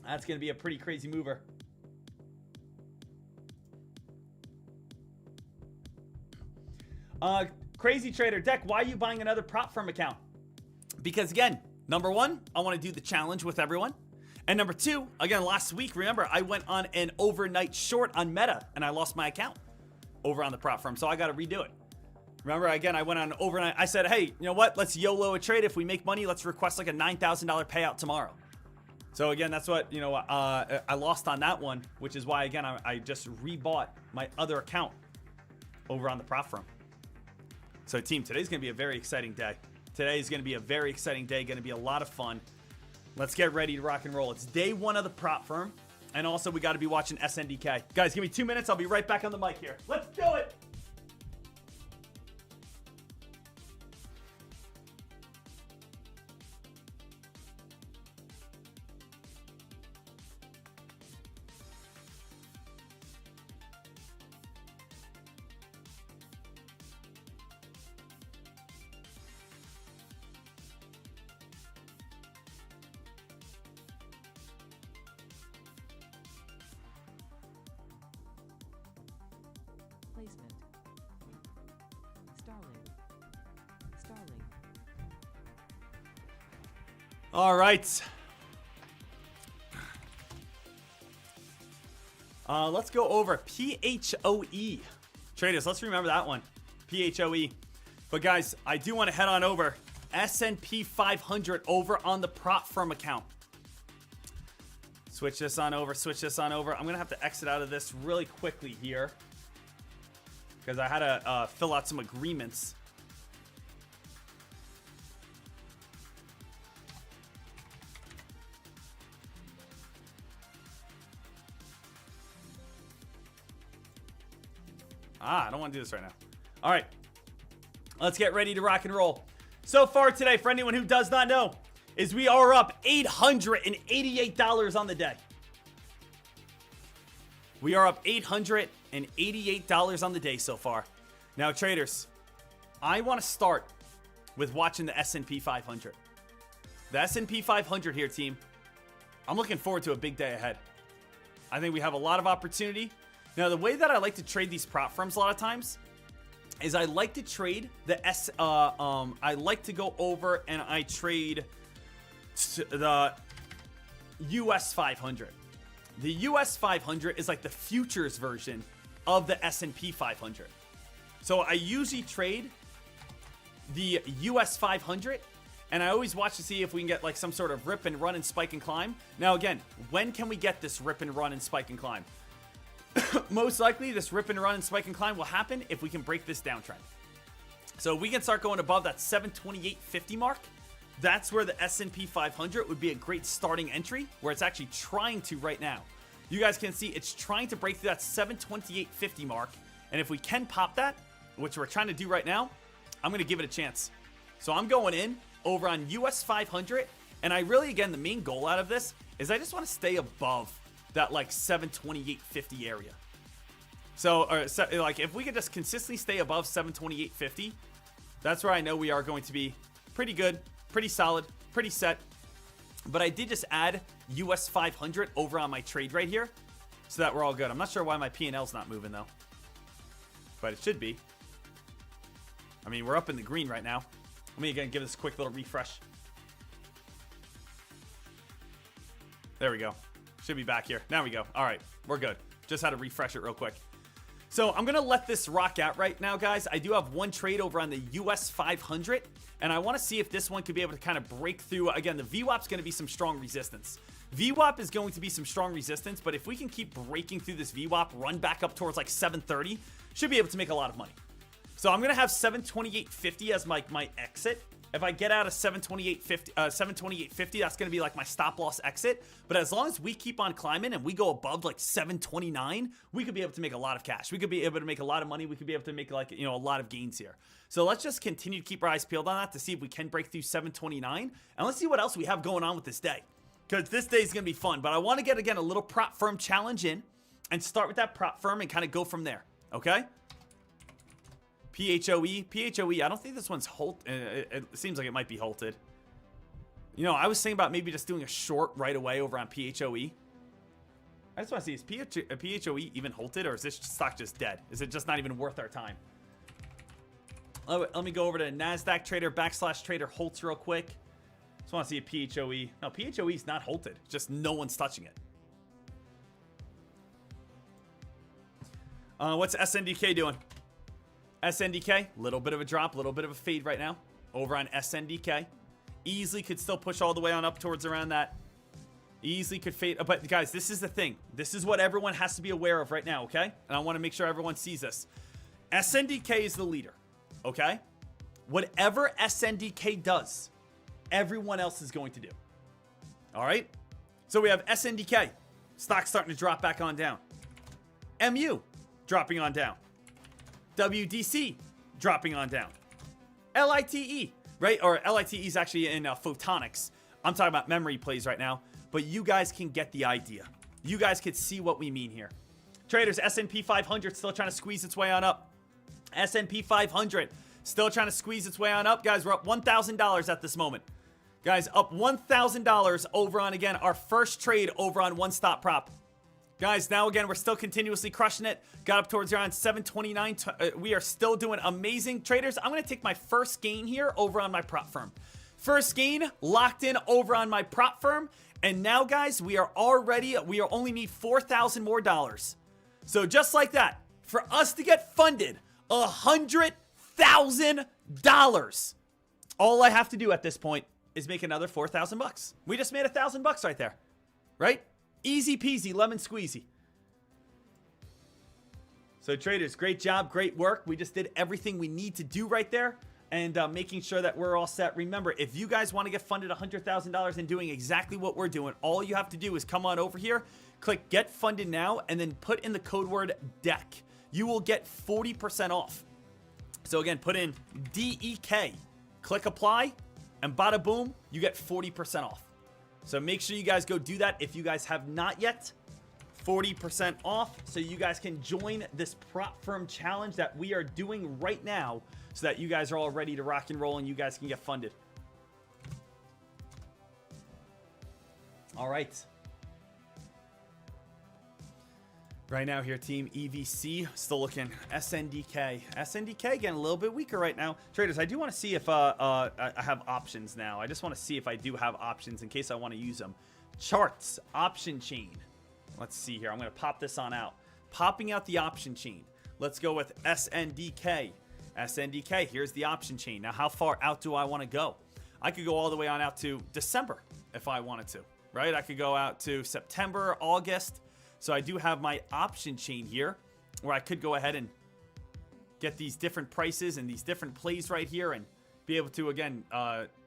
That's going to be a pretty crazy mover. Crazy Trader Deck, why are you buying another prop firm account? Because, again, number 1, I want to do the challenge with everyone. And number 2, again, last week, remember, I went on an overnight short on Meta and I lost my account over on the prop firm. So I got to redo it. Remember, again, I went on overnight. I said, hey, you know what? Let's YOLO a trade. If we make money, let's request like a $9,000 payout tomorrow. So again, that's what, you know, I lost on that one, which is why, again, I just rebought my other account over on the prop firm. So team, today's going to be a very exciting day. Today is going to be a very exciting day, going to be a lot of fun. Let's get ready to rock and roll. It's day one of the prop firm. And also, we got to be watching SNDK. Guys, give me 2 minutes. I'll be right back on the mic here. Let's do it. Placement. Starling. All right. Let's go over PHOE. Traders, let's remember that one. PHOE. But guys, I do want to head on over S&P 500 over on the prop firm account. Switch this on over. I'm going to have to exit out of this really quickly here, because I had to fill out some agreements. I don't want to do this right now. All right. Let's get ready to rock and roll. So far today, for anyone who does not know, is we are up $888 on the day. We are up $888 on the day so far. Now, traders, I want to start with watching the S&P 500. The S&P 500 here, team. I'm looking forward to a big day ahead. I think we have a lot of opportunity. Now, the way that I like to trade these prop firms a lot of times is I like to trade the I like to go over and I trade the US 500. The US 500 is like the futures version of the S&P 500. So I usually trade the US 500, and I always watch to see if we can get like some sort of rip and run and spike and climb. Now again, when can we get this rip and run and spike and climb? Most likely this rip and run and spike and climb will happen if we can break this downtrend. So we can start going above that 728.50 mark. That's where the S&P 500 would be a great starting entry, where it's actually trying to right now. You guys can see it's trying to break through that 728.50 mark. And if we can pop that, which we're trying to do right now, I'm going to give it a chance. So I'm going in over on US 500. And I really, again, the main goal out of this is I just want to stay above that like 728.50 area. So, like if we could just consistently stay above 728.50, that's where I know we are going to be pretty good, pretty solid, pretty set. But I did just add US 500 over on my trade right here, so that we're all good. I'm not sure why my P&L's not moving though, but it should be. I mean, we're up in the green right now. Let me again give this a quick little refresh. There we go. Should be back here. Now we go. All right, we're good. Just had to refresh it real quick. So I'm going to let this rock out right now, guys. I do have one trade over on the US 500, and I want to see if this one could be able to kind of break through. Again, the VWAP's going to be some strong resistance. VWAP is going to be some strong resistance, but if we can keep breaking through this VWAP, run back up towards like 730, should be able to make a lot of money. So I'm going to have 728.50 as my exit. If I get out of 728.50, that's going to be like my stop loss exit. But as long as we keep on climbing and we go above like 729, we could be able to make a lot of cash. We could be able to make a lot of money. We could be able to make like, you know, a lot of gains here. So let's just continue to keep our eyes peeled on that to see if we can break through 729. And let's see what else we have going on with this day, because this day is going to be fun. But I want to get, again, a little prop firm challenge in and start with that prop firm and kind of go from there. Okay? PHOE, I don't think this one's it seems like it might be halted. You know, I was thinking about maybe just doing a short right away over on PHOE. I just want to see, is PHOE even halted, or is this stock just dead? Is it just not even worth our time? Let me go over to NASDAQ Trader /Trader Holtz real quick. Just want to see a PHOE. No, PHOE is not halted. Just no one's touching it. What's SNDK doing? SNDK, little bit of a drop, little bit of a fade right now over on SNDK. Easily could still push all the way on up towards around that Easily could fade. But guys, this is the thing. This is what everyone has to be aware of right now, okay? And I want to make sure everyone sees this. SNDK is the leader, okay? Whatever SNDK does, everyone else is going to do. All right? So we have SNDK. Stock starting to drop back on down. MU dropping on down. WDC dropping on down. LITE, right? Or LITE is actually in photonics. I'm talking about memory plays right now. But you guys can get the idea. You guys can see what we mean here. Traders, S&P 500 still trying to squeeze its way on up. S&P 500 still trying to squeeze its way on up. Guys, we're up $1,000 at this moment. Guys, up $1,000 over on, again, our first trade over on One Stop Prop. Guys, now again, we're still continuously crushing it. Got up towards around 729. We are still doing amazing. Traders, I'm going to take my first gain here over on my prop firm. First gain locked in over on my prop firm. And now, guys, we only need $4,000 more dollars. So just like that, for us to get funded $100,000, all I have to do at this point is make another 4,000 bucks. We just made $1,000 right there, right? Easy peasy, lemon squeezy. So traders, great job, great work. We just did everything we need to do right there. And making sure that we're all set. Remember, if you guys want to get funded $100,000 and doing exactly what we're doing, all you have to do is come on over here, click Get Funded Now, and then put in the code word DECK. You will get 40% off. So again, put in DEK, click Apply, and bada boom, you get 40% off. So make sure you guys go do that if you guys have not yet. 40% off so you guys can join this prop firm challenge that we are doing right now, so that you guys are all ready to rock and roll and you guys can get funded. All right. Right now here, team EVC, still looking. SNDK. SNDK, again, a little bit weaker right now. Traders, I do want to see if I have options now. I just want to see if I do have options in case I want to use them. Charts, option chain. Let's see here. I'm going to pop this on out. Popping out the option chain. Let's go with SNDK. SNDK, here's the option chain. Now, how far out do I want to go? I could go all the way on out to December if I wanted to, right? I could go out to September, August. So I do have my option chain here where I could go ahead and get these different prices and these different plays right here and be able to, again,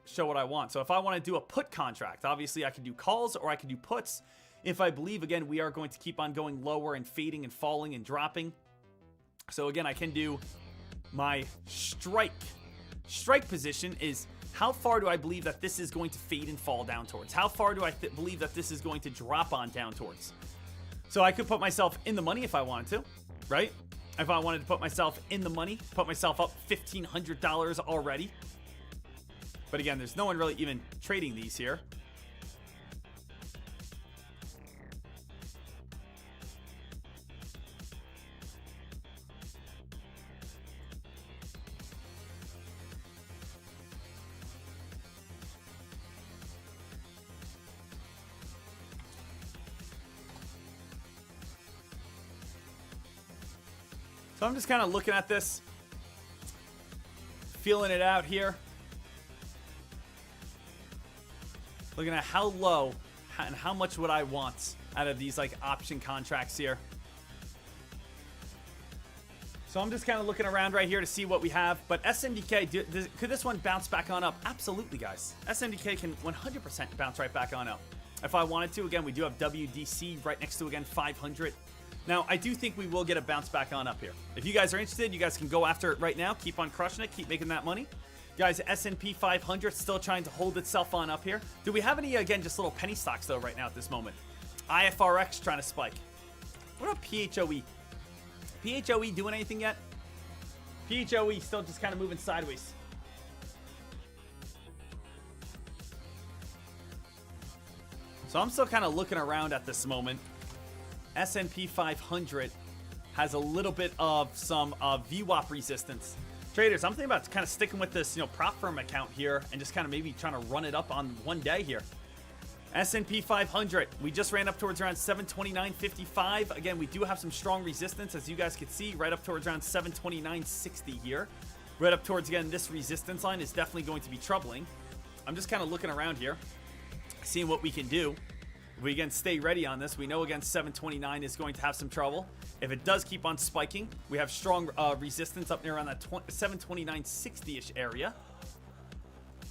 show what I want. So if I want to do a put contract, obviously I could do calls or I could do puts. If I believe, again, we are going to keep on going lower and fading and falling and dropping. So again, I can do my strike. Strike position is how far do I believe that this is going to fade and fall down towards? How far do I believe that this is going to drop on down towards? So I could put myself in the money if I wanted to, right? If I wanted to put myself in the money, put myself up $1,500 already. But again, there's no one really even trading these here. So I'm just kind of looking at this, feeling it out here. Looking at how low and how much would I want out of these like option contracts here. So I'm just kind of looking around right here to see what we have. But SNDK, could this one bounce back on up? Absolutely, guys. SNDK can 100% bounce right back on up. If I wanted to, again, we do have WDC right next to, again, 500. Now, I do think we will get a bounce back on up here. If you guys are interested, you guys can go after it right now. Keep on crushing it. Keep making that money. Guys, S&P 500 still trying to hold itself on up here. Do we have any, again, just little penny stocks, though, right now at this moment? IFRX trying to spike. What about PHOE? PHOE doing anything yet? PHOE still just kind of moving sideways. So I'm still kind of looking around at this moment. S&P 500 has a little bit of some VWAP resistance. Traders, I'm thinking about kind of sticking with this, prop firm account here and just kind of maybe trying to run it up on one day here. S&P 500, we just ran up towards around 729.55. Again, we do have some strong resistance, as you guys can see, right up towards around 729.60 here. Right up towards, again, this resistance line is definitely going to be troubling. I'm just kind of looking around here, seeing what we can do. We again stay ready on this. We know against 729 is going to have some trouble. If it does keep on spiking, we have strong resistance up near around that 729.60-ish area.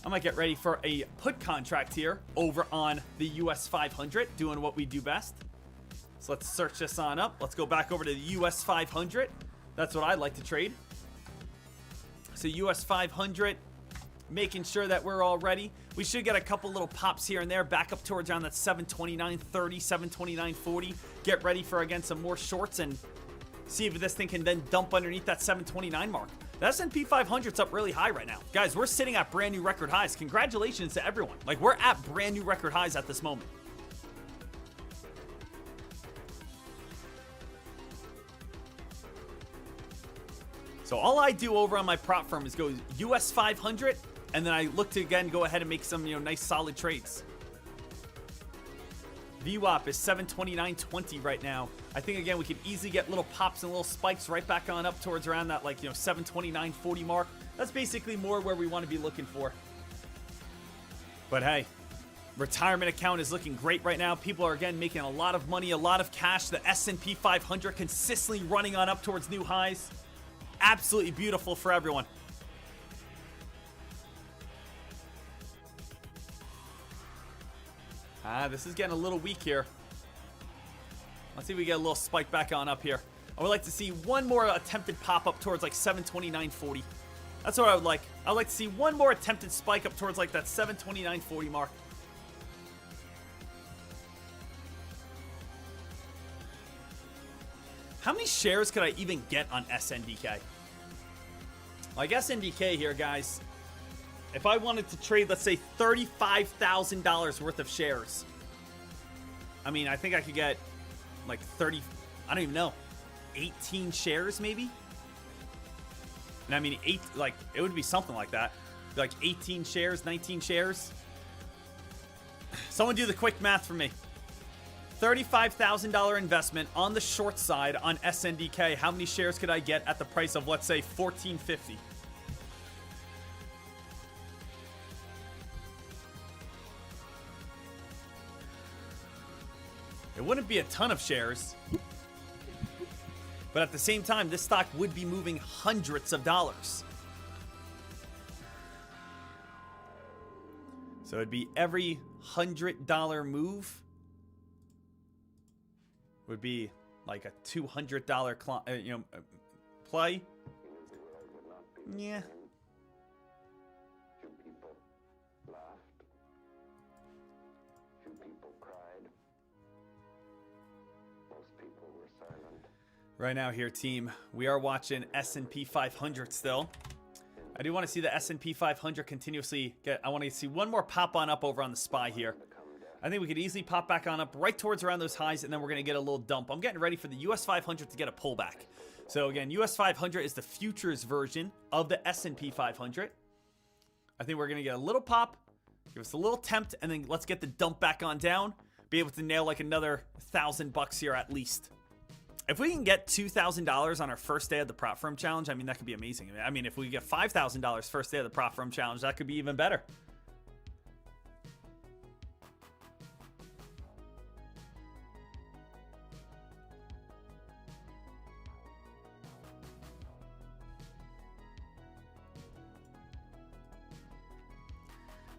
I might get ready for a put contract here over on the US 500, doing what we do best. So let's search this on up. Let's go back over to the US 500. That's what I like to trade. So US 500, making sure that we're all ready. We should get a couple little pops here and there, back up towards around that 729.30, 729.40. Get ready for, again, some more shorts and see if this thing can then dump underneath that 729 mark. The S&P 500's up really high right now. Guys, we're sitting at brand new record highs. Congratulations to everyone. Like, we're at brand new record highs at this moment. So all I do over on my prop firm is go US 500, and then I look to, again, go ahead and make some, nice solid trades. VWAP is 729.20 right now. I think, again, we could easily get little pops and little spikes right back on up towards around that, 729.40 mark. That's basically more where we want to be looking for. But hey, retirement account is looking great right now. People are, again, making a lot of money, a lot of cash. The S&P 500 consistently running on up towards new highs. Absolutely beautiful for everyone. This is getting a little weak here. Let's see if we get a little spike back on up here. I would like to see one more attempted pop up towards 729.40. That's what I would like. I'd like to see one more attempted spike up towards that 729.40 mark. How many shares could I even get on SNDK? Well, I guess SNDK here, guys. If I wanted to trade, let's say, $35,000 worth of shares. I mean, I think I could get 30, I don't even know, 18 shares maybe? And I mean, it would be something like that. 18 shares, 19 shares. Someone do the quick math for me. $35,000 investment on the short side on SNDK. How many shares could I get at the price of, let's say, $14.50? It wouldn't be a ton of shares. But at the same time, this stock would be moving hundreds of dollars. So it'd be every $100 move would be like a $200 play. Yeah. Right now here, team, we are watching S&P 500 still. I do want to see the S&P 500 continuously get... I want to see one more pop on up over on the SPY here. I think we could easily pop back on up right towards around those highs, and then we're going to get a little dump. I'm getting ready for the US 500 to get a pullback. So again, US 500 is the futures version of the S&P 500. I think we're going to get a little pop, give us a little tempt, and then let's get the dump back on down. Be able to nail another $1,000 here at least. If we can get $2,000 on our first day of the Prop Firm Challenge, I mean, that could be amazing. I mean, if we get $5,000 first day of the Prop Firm Challenge, that could be even better.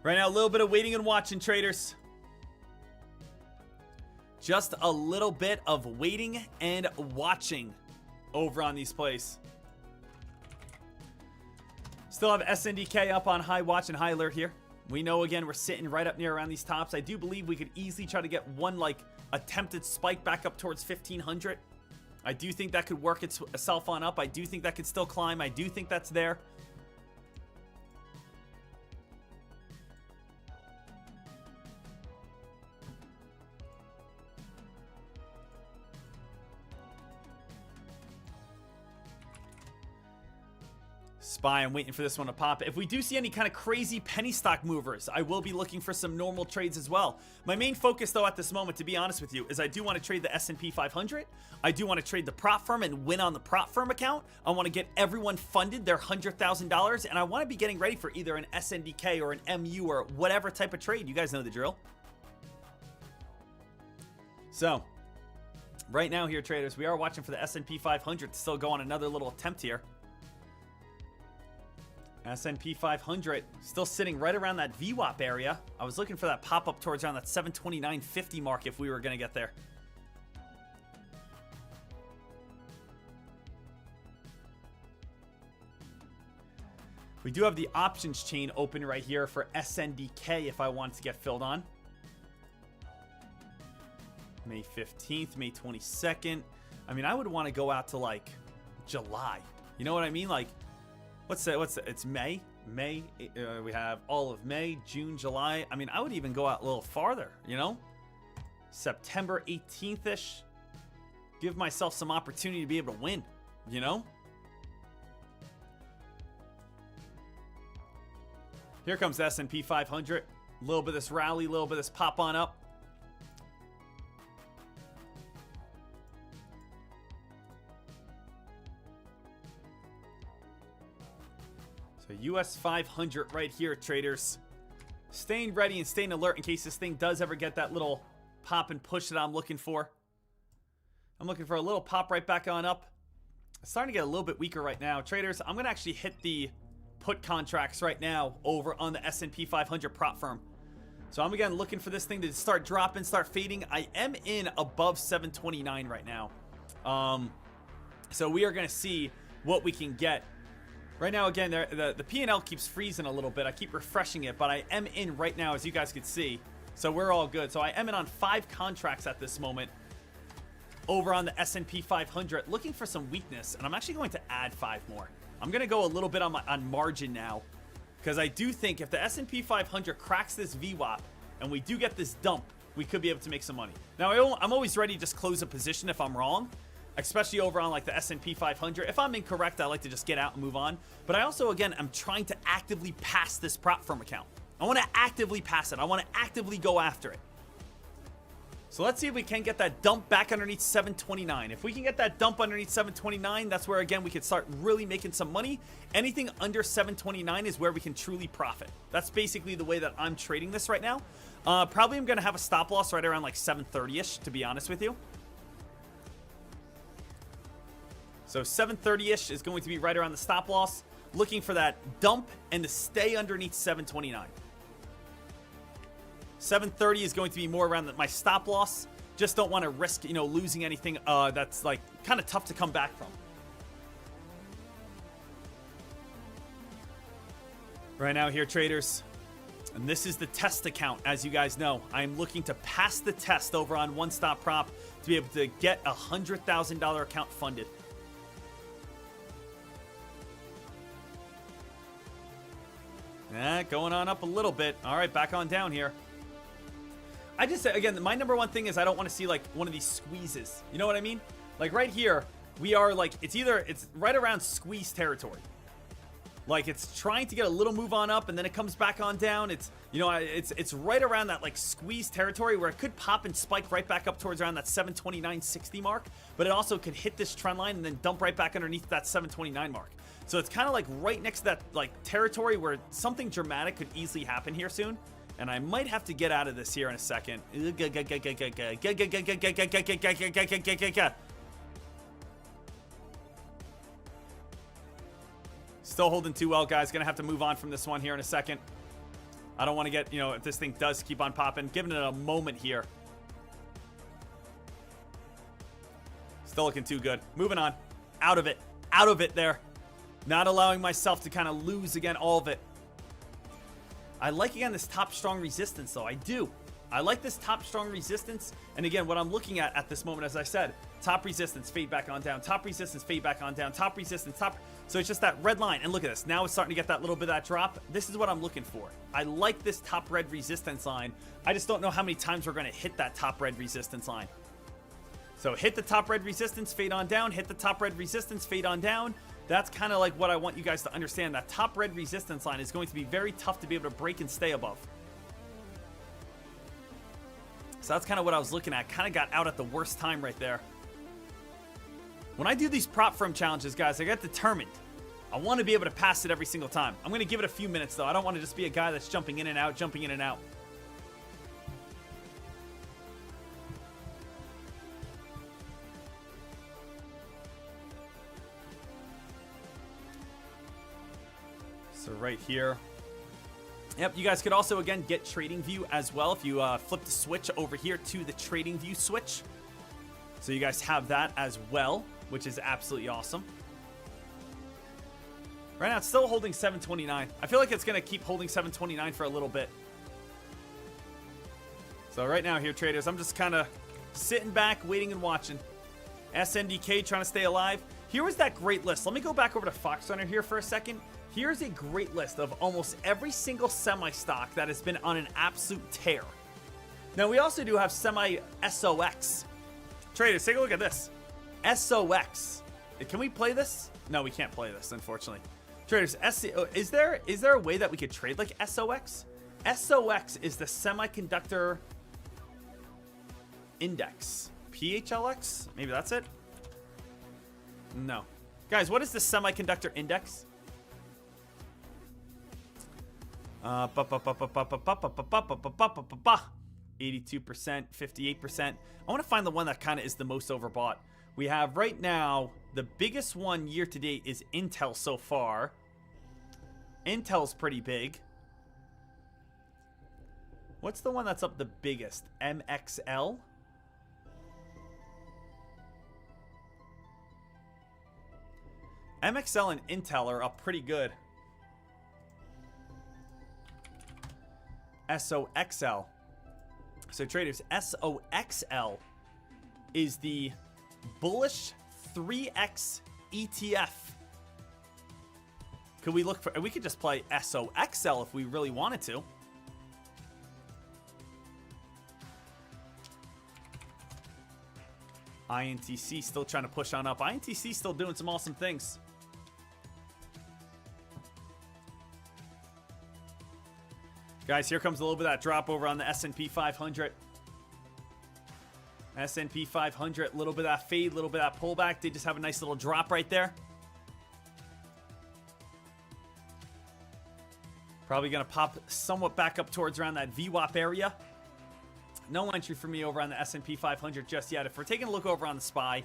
Right now, a little bit of waiting and watching, traders. Just a little bit of waiting and watching over on these plays. Still have SNDK up on high watch and high alert here. We know, again, we're sitting right up near around these tops. I do believe we could easily try to get one, attempted spike back up towards 1,500. I do think that could work itself on up. I do think that could still climb. I do think that's there. SPY, I'm waiting for this one to pop. If we do see any kind of crazy penny stock movers, I will be looking for some normal trades as well. My main focus, though, at this moment, to be honest with you, is I do want to trade the S&P 500. I do want to trade the prop firm and win on the prop firm account. I want to get everyone funded their $100,000, and I want to be getting ready for either an SNDK or an MU or whatever type of trade. You guys know the drill. So, right now here, traders, we are watching for the S&P 500 to still go on another little attempt here. S&P 500 still sitting right around that VWAP area. I was looking for that pop up towards around that 729.50 mark if we were going to get there. We do have the options chain open right here for SNDK if I want to get filled on. May 15th, May 22nd. I mean, I would want to go out to like July. You know what I mean? Like, what's that? It's May. May. We have all of May, June, July. I mean, I would even go out a little farther, you know? September 18th-ish. Give myself some opportunity to be able to win, you know? Here comes the S&P 500. A little bit of this rally, a little bit of this pop on up. So US 500 right here, traders. Staying ready and staying alert in case this thing does ever get that little pop and push that I'm looking for. I'm looking for a little pop right back on up. It's starting to get a little bit weaker right now. Traders, I'm going to actually hit the put contracts right now over on the S&P 500 prop firm. So I'm again looking for this thing to start dropping, start fading. I am in above 729 right now. So we are going to see what we can get. Right now, again, the P&L keeps freezing a little bit. I keep refreshing it, but I am in right now, as you guys can see. So we're all good. So I am in on 5 contracts at this moment over on the S&P 500, looking for some weakness, and I'm actually going to add 5 more. I'm going to go a little bit on margin now, because I do think if the S&P 500 cracks this VWAP and we do get this dump, we could be able to make some money. Now, I'm always ready to just close a position if I'm wrong, especially over on like the S&P 500. If I'm incorrect, I like to just get out and move on. But I also, again, I'm trying to actively pass this prop firm account. I want to actively pass it. I want to actively go after it. So let's see if we can get that dump back underneath 729. If we can get that dump underneath 729, that's where, again, we can start really making some money. Anything under 729 is where we can truly profit. That's basically the way that I'm trading this right now. Probably I'm going to have a stop loss right around like 730-ish, to be honest with you. So 730-ish is going to be right around the stop loss. Looking for that dump and to stay underneath 729. 730 is going to be more around my stop loss. Just don't want to risk, you know, losing anything that's like kind of tough to come back from. Right now here, traders. And this is the test account, as you guys know. I am looking to pass the test over on One Stop Prop to be able to get a $100,000 account funded. Going on up a little bit. All right, back on down here. I just say, again, my number one thing is I don't want to see like one of these squeezes. You know what I mean? Like right here, we are like, it's right around squeeze territory. Like it's trying to get a little move on up and then it comes back on down. It's, you know, it's right around that like squeeze territory where it could pop and spike right back up towards around that 729.60 mark. But it also could hit this trend line and then dump right back underneath that 729 mark. So it's kind of like right next to that like territory where something dramatic could easily happen here soon. And I might have to get out of this here in a second. Still holding too well, guys. Gonna have to move on from this one here in a second. I don't want to get, you know, if this thing does keep on popping, giving it a moment here. Still looking too good. Moving on. Out of it. Out of it there. Not allowing myself to kind of lose again all of it. I like, again, this top strong resistance, though. I do. I like this top strong resistance. And again, what I'm looking at this moment, as I said, top resistance, fade back on down. Top resistance, fade back on down. Top resistance, top. So it's just that red line. And look at this. Now it's starting to get that little bit of that drop. This is what I'm looking for. I like this top red resistance line. I just don't know how many times we're going to hit that top red resistance line. So hit the top red resistance, fade on down. Hit the top red resistance, fade on down. That's kind of like what I want you guys to understand. That top red resistance line is going to be very tough to be able to break and stay above. So that's kind of what I was looking at. Kind of got out at the worst time right there. When I do these prop firm challenges, guys, I get determined. I want to be able to pass it every single time. I'm going to give it a few minutes, though. I don't want to just be a guy that's jumping in and out, jumping in and out. right here. Yep, you guys could also, again, get Trading View as well if you flip the switch over here to the Trading View switch. So you guys have that as well, which is absolutely awesome. Right now, it's still holding 729. I feel like it's going to keep holding 729 for a little bit. So right now here, traders, I'm just kind of sitting back, waiting and watching. SNDK trying to stay alive. Here was that great list. Let me go back over to Fox Runner here for a second. Here's a great list of almost every single semi-stock that has been on an absolute tear. Now, we also do have semi-SOX. Traders, take a look at this. SOX. Can we play this? No, we can't play this, unfortunately. Traders, is there a way that we could trade like SOX? SOX is the Semiconductor Index. PHLX? Maybe that's it? No. Guys, what is the Semiconductor Index? 82%, 58%. I want to find the one that kind of is the most overbought. We have right now, the biggest one year to date is Intel so far. Intel's pretty big. What's the one that's up the biggest? MXL? MXL and Intel are up pretty good. SOXL. So traders, SOXL is the bullish 3X ETF. Could we look for, we could just play SOXL if we really wanted to. INTC still trying to push on up. INTC still doing some awesome things. Guys, here comes a little bit of that drop over on the S&P 500. S&P 500, a little bit of that fade, a little bit of that pullback. They just have a nice little drop right there. Probably going to pop somewhat back up towards around that VWAP area. No entry for me over on the S&P 500 just yet. If we're taking a look over on the SPY,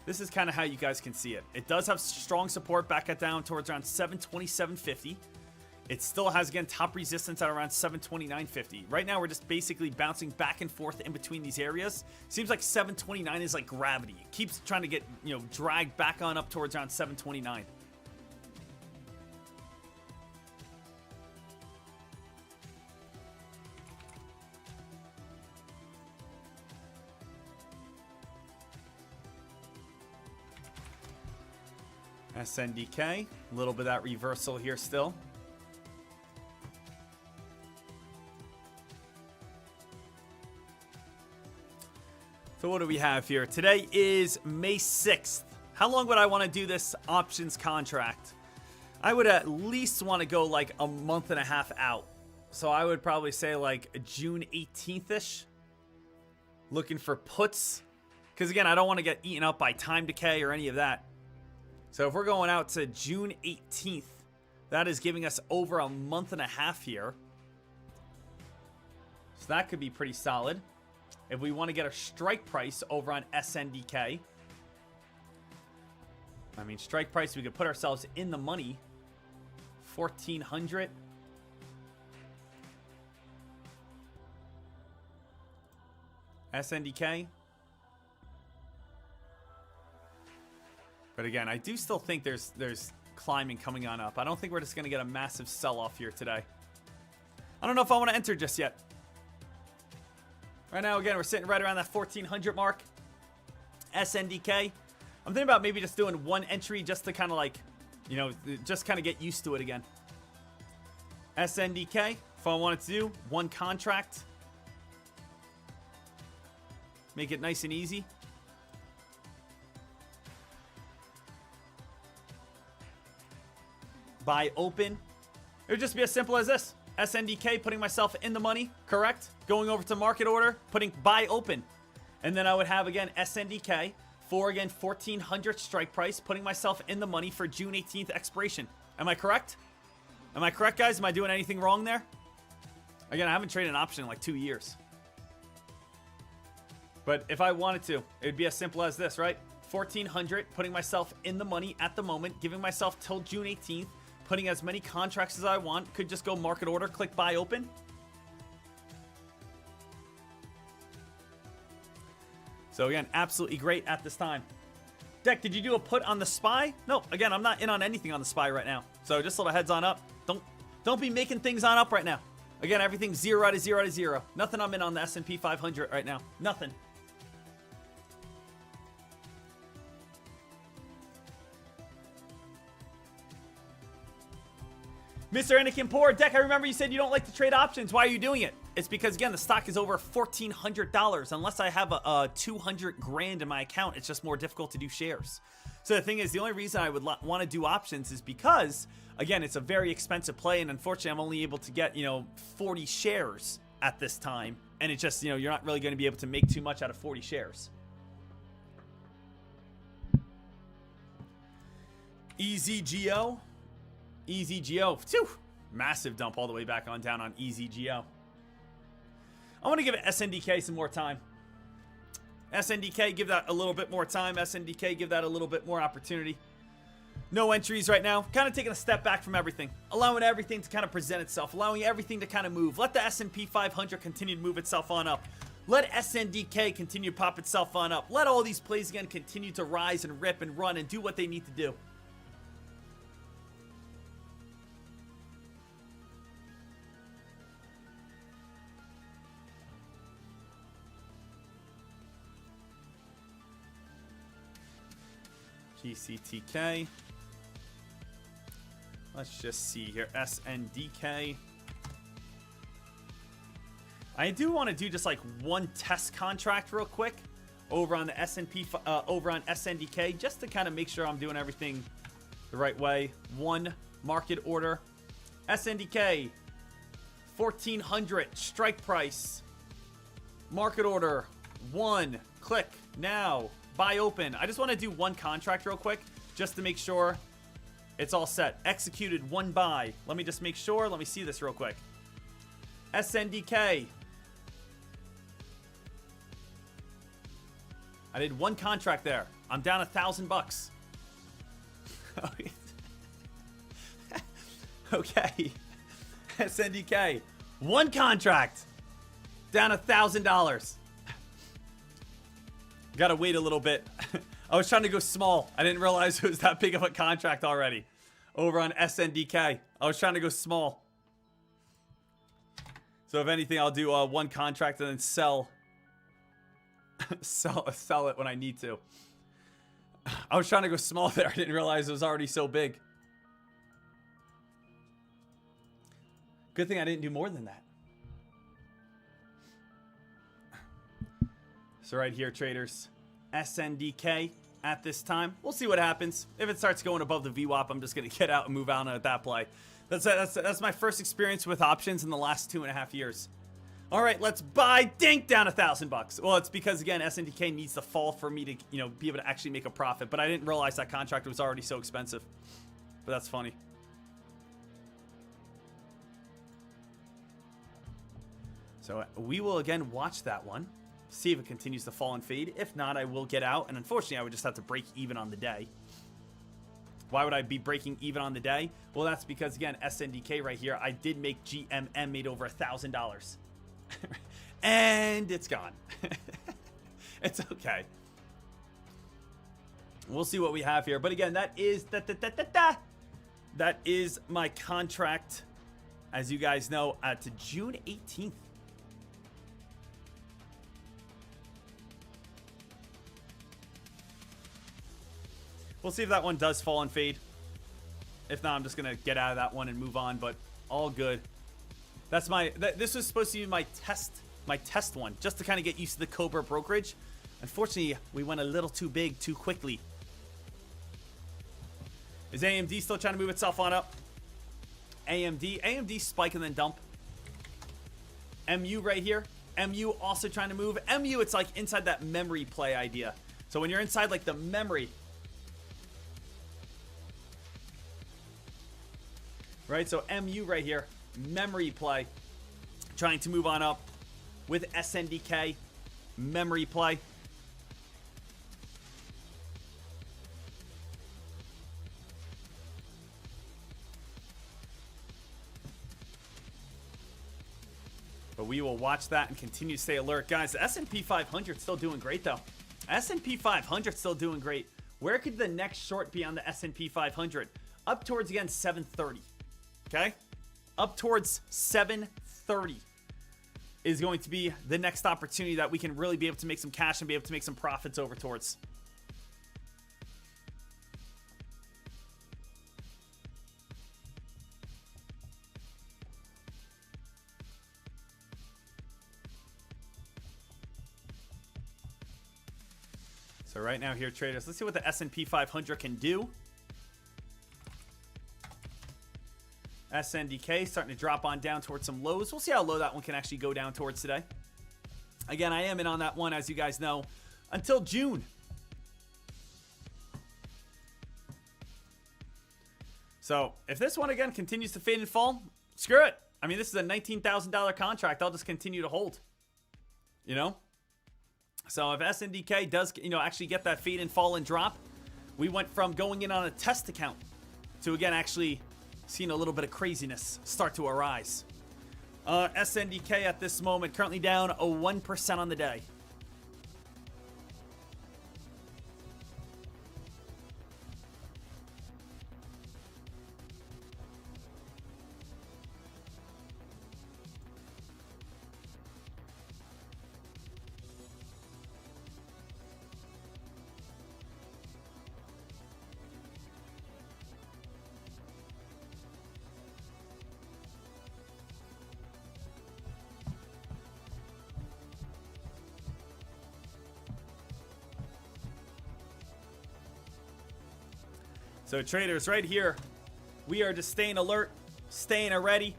this is kind of how you guys can see it. It does have strong support back at down towards around 727.50. It still has, again, top resistance at around 729.50. Right now, we're just basically bouncing back and forth in between these areas. Seems like 729 is like gravity. It keeps trying to get, dragged back on up towards around 729. SNDK, a little bit of that reversal here still. So what do we have here? Today is May 6th. How long would I want to do this options contract? I would at least want to go like a month and a half out. So I would probably say like June 18th-ish. Looking for puts. Because again, I don't want to get eaten up by time decay or any of that. So if we're going out to June 18th, that is giving us over a month and a half here. So that could be pretty solid. If we want to get a strike price over on SNDK. I mean, strike price, we could put ourselves in the money. 1,400. SNDK. But again, I do still think there's climbing coming on up. I don't think we're just going to get a massive sell-off here today. I don't know if I want to enter just yet. Right now, again, we're sitting right around that 1,400 mark. SNDK. I'm thinking about maybe just doing one entry just to kind of like, just kind of get used to it again. SNDK, if I wanted to do one contract. Make it nice and easy. Buy open. It would just be as simple as this. SNDK, putting myself in the money, correct? Going over to market order, putting buy open. And then I would have, again, SNDK for, again, 1,400 strike price, putting myself in the money for June 18th expiration. Am I correct? Am I correct, guys? Am I doing anything wrong there? Again, I haven't traded an option in like 2 years. But if I wanted to, it would be as simple as this, right? 1,400, putting myself in the money at the moment, giving myself till June 18th, putting as many contracts as I want. Could just go market order, click buy open. So again, absolutely great at this time. Deck, did you do a put on the SPY? No, again, I'm not in on anything on the SPY right now. So just a little heads on up. Don't be making things on up right now. Again, everything's 0 out of 0 out of 0. Nothing I'm in on the S&P 500 right now. Nothing. Mr. Anakin Poor, Deck, I remember you said you don't like to trade options. Why are you doing it? It's because, again, the stock is over $1,400. Unless I have a 200 grand in my account, it's just more difficult to do shares. So the thing is, the only reason I would want to do options is because, again, it's a very expensive play, and unfortunately, I'm only able to get, 40 shares at this time. And it's just, you're not really going to be able to make too much out of 40 shares. EZGO. EZGO. Phew. Massive dump all the way back on down on EZGO. I want to give SNDK some more time. SNDK, give that a little bit more time. SNDK, give that a little bit more opportunity. No entries right now. Kind of taking a step back from everything. Allowing everything to kind of present itself. Allowing everything to kind of move. Let the S&P 500 continue to move itself on up. Let SNDK continue to pop itself on up. Let all these plays again continue to rise and rip and run and do what they need to do. GCTK. Let's just see here. SNDK. I do want to do just like one test contract real quick over on the S&P, over on SNDK, just to kind of make sure I'm doing everything the right way. One market order. SNDK. 1400 strike price. Market order. One. Click now. Buy open. I just want to do one contract real quick just to make sure it's all set. Executed one buy. Let me just make sure. Let me see this real quick. SNDK. I did one contract there. I'm down $1,000. Okay. SNDK. One contract. Down $1,000. Gotta wait a little bit. I was trying to go small. I didn't realize it was that big of a contract already. Over on SNDK. I was trying to go small. So if anything, I'll do one contract and then sell it when I need to. I was trying to go small there. I didn't realize it was already so big. Good thing I didn't do more than that. So right here, traders, SNDK at this time. We'll see what happens. If it starts going above the VWAP, I'm just going to get out and move on at that play. That's my first experience with options in the last 2.5 years. All right, let's buy Dink down $1,000. Well, it's because, again, SNDK needs to fall for me to, be able to actually make a profit. But I didn't realize that contract was already so expensive. But that's funny. So we will, again, watch that one. See if it continues to fall and fade. If not, I will get out. And unfortunately, I would just have to break even on the day. Why would I be breaking even on the day? Well, that's because, again, SNDK right here, I did make GMM, made over $1,000. And it's gone. It's okay. We'll see what we have here. But again, that is that is my contract, as you guys know, to June 18th. We'll see if that one does fall and fade. If not, I'm just gonna get out of that one and move on. But all good. That's this was supposed to be my test one, just to kind of get used to the Cobra brokerage. Unfortunately, we went a little too big too quickly. Is AMD still trying to move itself on up? AMD spike and then dump. MU right here. MU also trying to move. MU, it's like inside that memory play idea. So when you're inside like the memory. Right, so MU right here, memory play, trying to move on up with SNDK, memory play. But we will watch that and continue to stay alert. Guys, the S&P 500 still doing great, though. S&P 500 still doing great. Where could the next short be on the S&P 500? Up towards, again, 730. Okay? Up towards 730 is going to be the next opportunity that we can really be able to make some cash and be able to make some profits over towards. So right now here, traders, let's see what the S&P 500 can do. SNDK starting to drop on down towards some lows. We'll see how low that one can actually go down towards today. Again, I am in on that one, as you guys know, until June. So if this one, again, continues to fade and fall, screw it. I mean, this is a $19,000 contract. I'll just continue to hold. You know? So if SNDK does, actually get that fade and fall and drop, we went from going in on a test account to, again, actually seeing a little bit of craziness start to arise. SNDK at this moment currently down 1% on the day. So traders, right here, we are just staying alert, staying ready,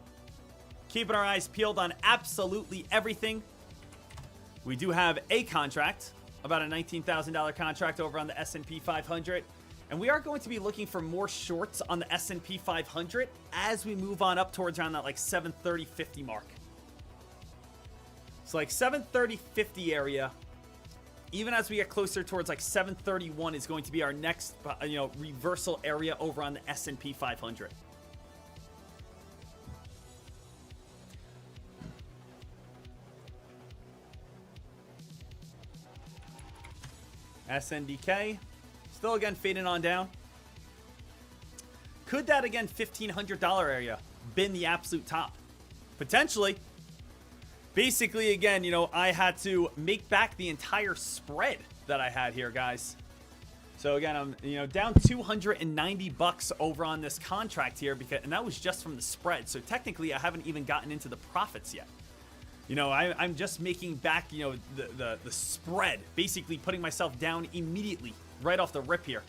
keeping our eyes peeled on absolutely everything. We do have a contract, about a $19,000 contract over on the S&P 500. And we are going to be looking for more shorts on the S&P 500 as we move on up towards around that like 730.50 mark. So like 730.50 area. Even as we get closer towards like 731 is going to be our next, reversal area over on the S&P 500. SNDK, still again fading on down. Could that again $1,500 area been the absolute top? Potentially. Basically, again, I had to make back the entire spread that I had here, guys. So again, I'm, down $290 over on this contract here, and that was just from the spread. So technically, I haven't even gotten into the profits yet. I'm just making back, the spread, basically putting myself down immediately right off the rip here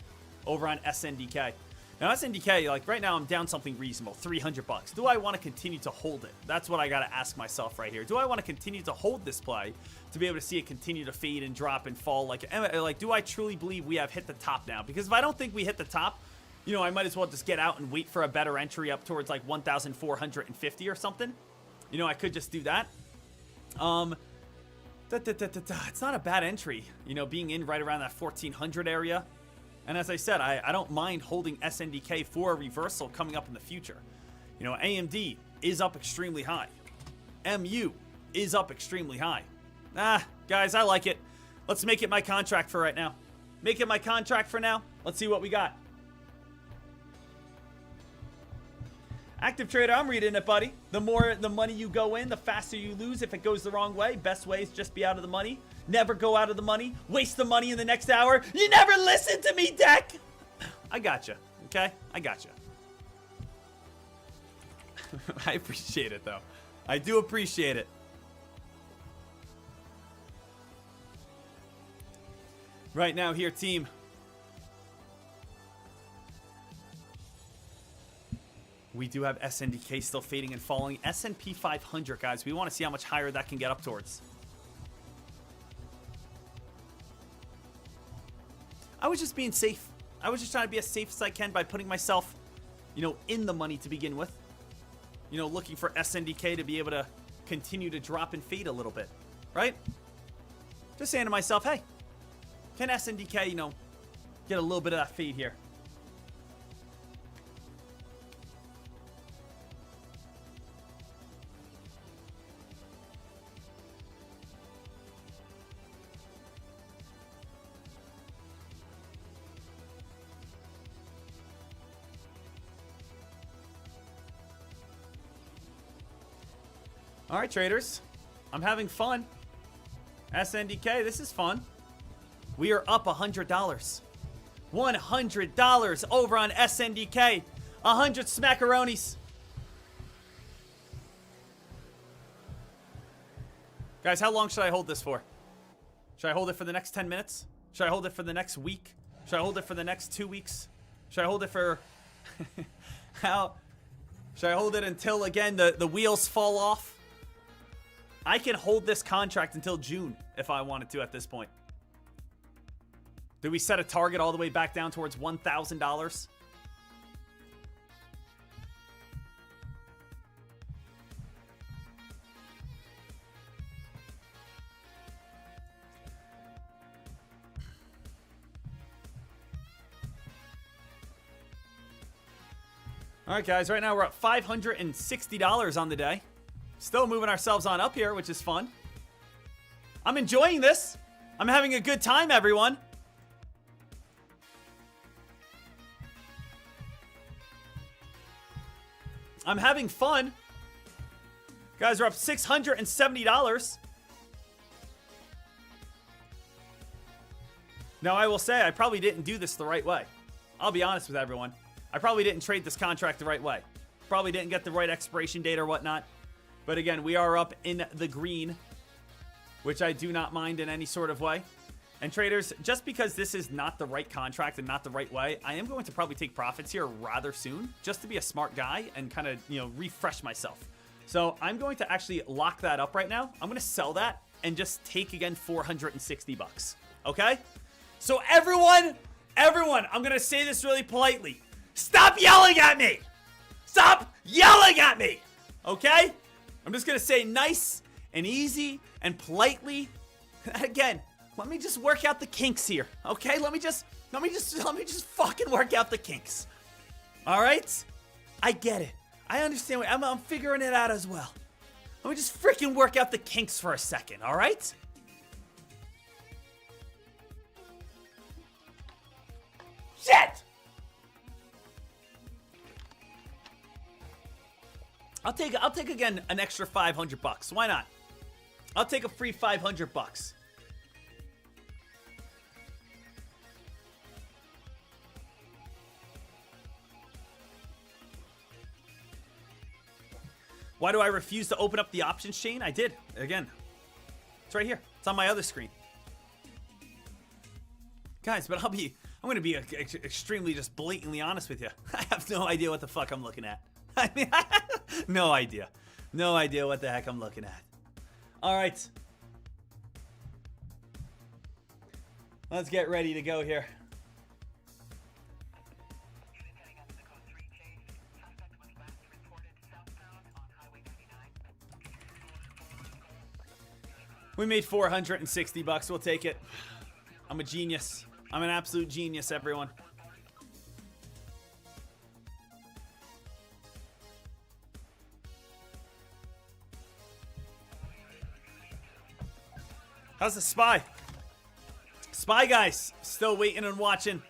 over on SNDK. Now, SNDK, like right now, I'm down something reasonable, $300. Do I want to continue to hold it? That's what I got to ask myself right here. Do I want to continue to hold this play to be able to see it continue to fade and drop and fall? Like, do I truly believe we have hit the top now? Because if I don't think we hit the top, I might as well just get out and wait for a better entry up towards like 1,450 or something. I could just do that. It's not a bad entry, being in right around that 1,400 area. And as I said, I don't mind holding SNDK for a reversal coming up in the future. AMD is up extremely high. MU is up extremely high. Guys, I like it. Let's make it my contract for right now. Make it my contract for now. Let's see what we got. Active trader, I'm reading it, buddy. The more the money you go in, the faster you lose if it goes the wrong way. Best way is just be out of the money. Never go out of the money. Waste the money in the next hour. You never listen to me, Deck. I gotcha. Okay? I gotcha. I appreciate it, though. I do appreciate it. Right now here, team. We do have SNDK still fading and falling. S&P 500, guys. We want to see how much higher that can get up towards. I was just being safe. I was just trying to be as safe as I can by putting myself, in the money to begin with. Looking for SNDK to be able to continue to drop and fade a little bit. Right? Just saying to myself, hey, can SNDK, get a little bit of that fade here? All right, traders. I'm having fun. SNDK, this is fun. We are up $100. $100 over on SNDK. 100 smackaronis. Guys, how long should I hold this for? Should I hold it for the next 10 minutes? Should I hold it for the next week? Should I hold it for the next 2 weeks? Should I hold it for... how... Should I hold it until, again, the wheels fall off? I can hold this contract until June if I wanted to at this point. Do we set a target all the way back down towards $1,000? All right, guys, right now we're at $560 on the day. Still moving ourselves on up here, which is fun. I'm enjoying this. I'm having a good time, everyone. I'm having fun. Guys, we're up $670. Now, I will say I probably didn't do this the right way. I'll be honest with everyone. I probably didn't trade this contract the right way. Probably didn't get the right expiration date or whatnot. But again, we are up in the green, which I do not mind in any sort of way. And traders, just because this is not the right contract and not the right way, I am going to probably take profits here rather soon, just to be a smart guy and kind of, you know, refresh myself. So I'm going to actually lock that up right now. I'm going to sell that and just take, again, 460 bucks. Okay? So everyone, I'm going to say this really politely. Stop yelling at me! Stop yelling at me! Okay? I'm just going to say nice and easy and politely. Again, let me just work out the kinks here. Okay? Let me just fucking work out the kinks. All right? I get it. I understand. I'm figuring it out as well. Let me just freaking work out the kinks for a second. All right? Shit! I'll take again an extra 500 bucks. Why not? I'll take a free 500 bucks. Why do I refuse to open up the options chain? I did. Again. It's right here. It's on my other screen. Guys, but I'm going to be extremely just blatantly honest with you. I have no idea what the fuck I'm looking at. I mean, no idea. No idea what the heck I'm looking at. All right. Let's get ready to go here. We made 460 bucks. We'll take it. I'm a genius. I'm an absolute genius, everyone. How's the spy? Spy guys, still waiting and watching.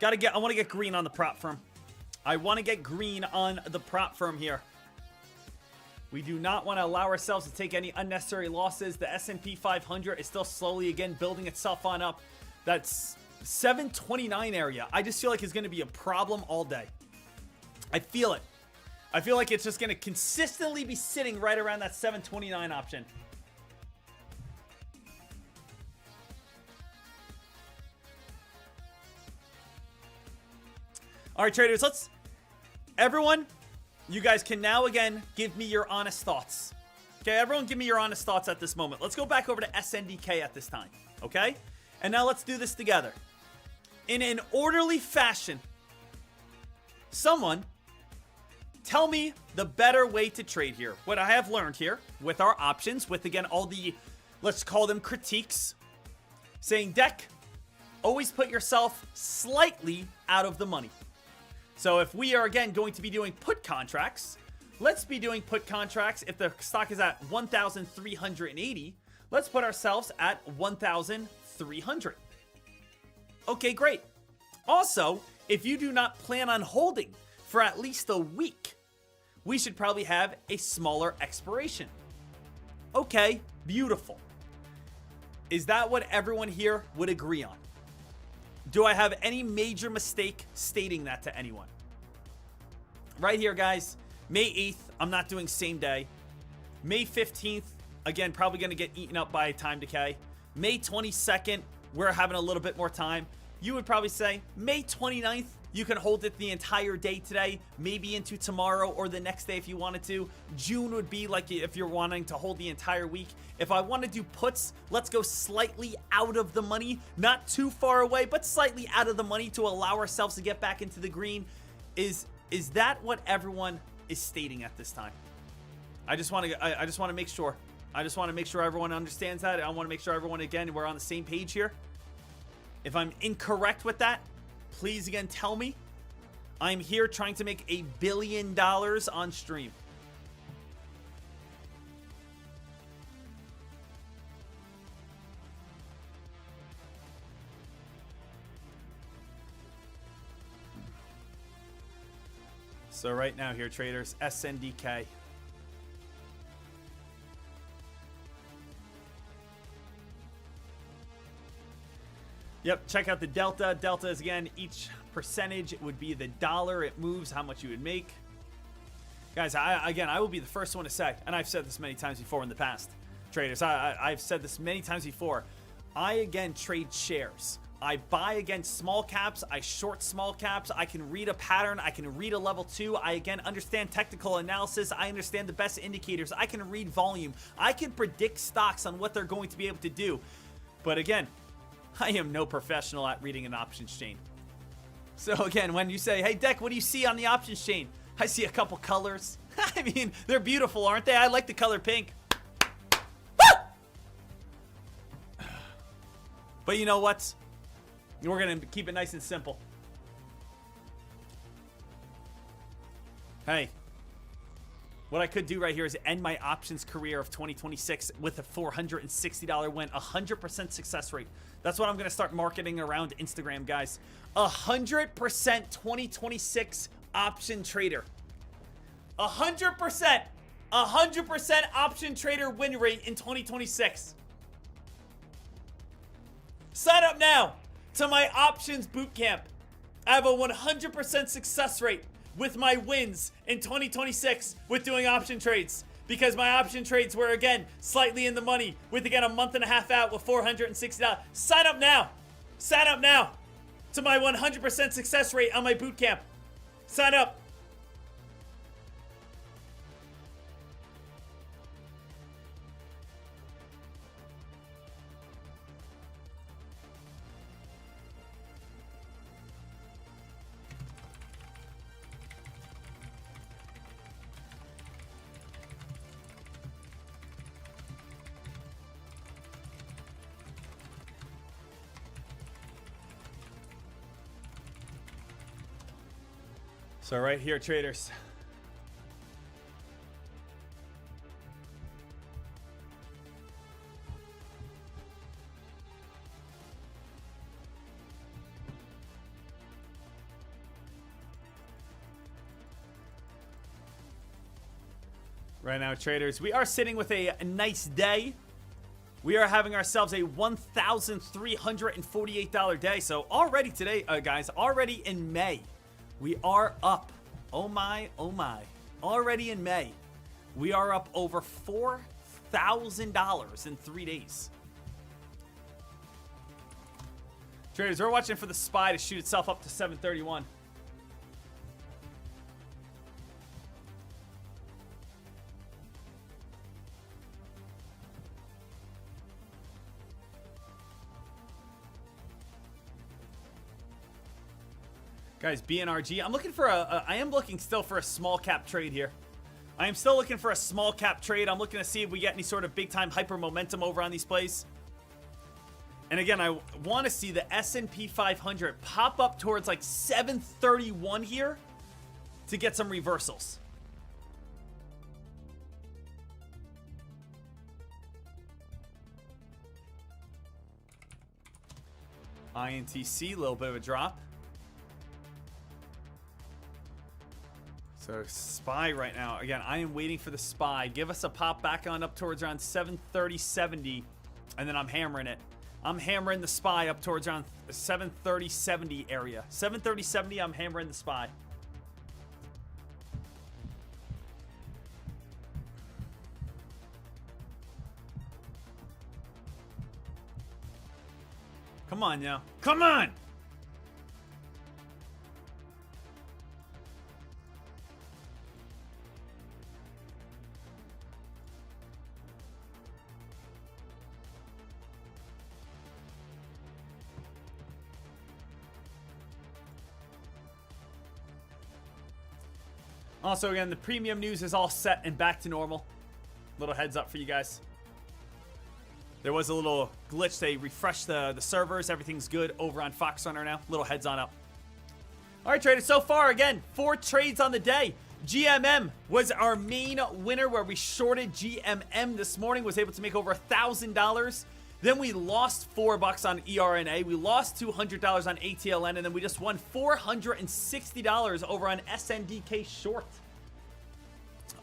I want to get green on the prop firm. I want to get green on the prop firm here. We do not want to allow ourselves to take any unnecessary losses. The S&P 500 is still slowly, again, building itself on up. That's 729 area. I just feel like it's going to be a problem all day. I feel it. I feel like it's just going to consistently be sitting right around that 729 option. All right, traders, everyone, you guys can now, again, give me your honest thoughts. Okay, everyone give me your honest thoughts at this moment. Let's go back over to SNDK at this time, okay? And now let's do this together. In an orderly fashion, someone tell me the better way to trade here. What I have learned here with our options, with, again, all the, let's call them critiques, saying, deck, always put yourself slightly out of the money. So if we are, again, going to be doing put contracts, let's be doing put contracts. If the stock is at 1,380, let's put ourselves at 1,300. Okay, great. Also, if you do not plan on holding for at least a week, we should probably have a smaller expiration. Okay, beautiful. Is that what everyone here would agree on? Do I have any major mistake stating that to anyone? Right here, guys. May 8th, I'm not doing same day. May 15th, again, probably going to get eaten up by time decay. May 22nd, we're having a little bit more time. You would probably say May 29th, you can hold it the entire day today, maybe into tomorrow or the next day if you wanted to. June would be like if you're wanting to hold the entire week. If I want to do puts, let's go slightly out of the money, not too far away, but slightly out of the money to allow ourselves to get back into the green. Is that what everyone is stating at this time? I just want to make sure. I just want to make sure everyone understands that. I want to make sure everyone, again, we're on the same page here. If I'm incorrect with that, please again tell me. I'm here trying to make $1 billion on stream. So right now here, traders, SNDK. Yep, check out the delta. Delta is, again, each percentage would be the dollar it moves, how much you would make. Guys, I will be the first one to say, and I've said this many times before in the past, traders, I've said this many times before. I, again, trade shares. I buy against small caps. I short small caps. I can read a pattern. I can read a level 2. I, again, understand technical analysis. I understand the best indicators. I can read volume. I can predict stocks on what they're going to be able to do. But, again, I am no professional at reading an options chain. So again, when you say, hey, Deck, what do you see on the options chain? I see a couple colors. I mean, they're beautiful, aren't they? I like the color pink. Woo! But you know what? We're going to keep it nice and simple. Hey, what I could do right here is end my options career of 2026 with a $460 win, 100% success rate. That's what I'm going to start marketing around Instagram, guys. 100% 2026 option trader. 100%. 100% option trader win rate in 2026. Sign up now to my options bootcamp. I have a 100% success rate with my wins in 2026 with doing option trades, because my option trades were, again, slightly in the money with, again, a month and a half out with $460. Sign up now. Sign up now to my 100% success rate on my bootcamp. Sign up. So right here, traders. Right now, traders, we are sitting with a nice day. We are having ourselves a $1,348 day. So already today, guys, already in May, we are up. Oh my, oh my. Already in May, we are up over $4,000 in 3 days. Traders, we're watching for the SPY to shoot itself up to 731. Guys, BNRG, I'm looking for I am looking still for a small cap trade here. I am still looking for a small cap trade. I'm looking to see if we get any sort of big time hyper momentum over on these plays. And again, I want to see the S&P 500 pop up towards like 731 here to get some reversals. INTC, a little bit of a drop. So SPY right now. Again, I am waiting for the SPY. Give us a pop back on up towards around 730.70, and then I'm hammering it. I'm hammering the SPY up towards around 730.70 area. 730.70, I'm hammering the SPY. Come on now. Come on! Also, again, the premium news is all set and back to normal. Little heads up for you guys. There was a little glitch. They refreshed the servers. Everything's good over on Fox Runner now. Little heads on up. All right, traders. So far, again, 4 trades on the day. GMM was our main winner where we shorted GMM this morning. Was able to make over $1,000. Then we lost $4 on ERNA. We lost $200 on ATLN. And then we just won $460 over on SNDK short.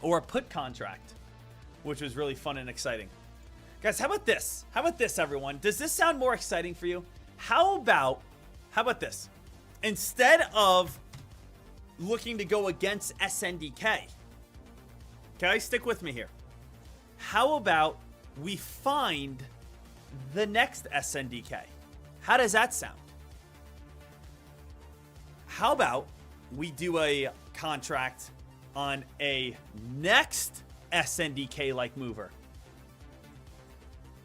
Or a put contract. Which was really fun and exciting. Guys, how about this? How about this, everyone? Does this sound more exciting for you? How about this? Instead of looking to go against SNDK, okay, stick with me here. How about we find the next SNDK? How does that sound? How about we do a contract on a next SNDK-like mover?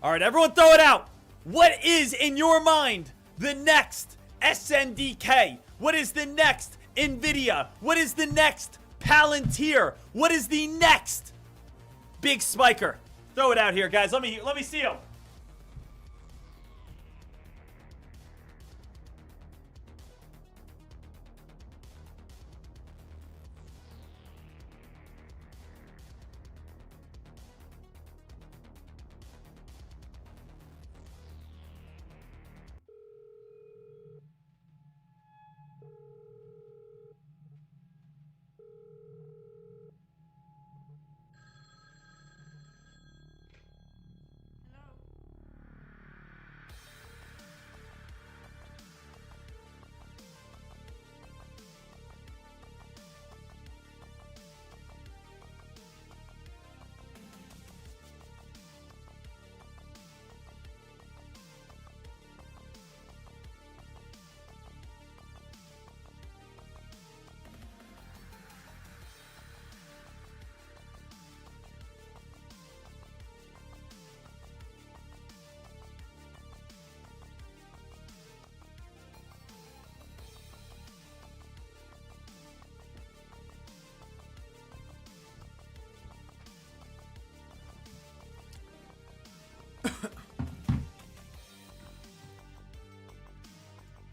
All right, everyone throw it out. What is, in your mind, the next SNDK? What is the next NVIDIA? What is the next Palantir? What is the next big spiker? Throw it out here, guys. Let me see them.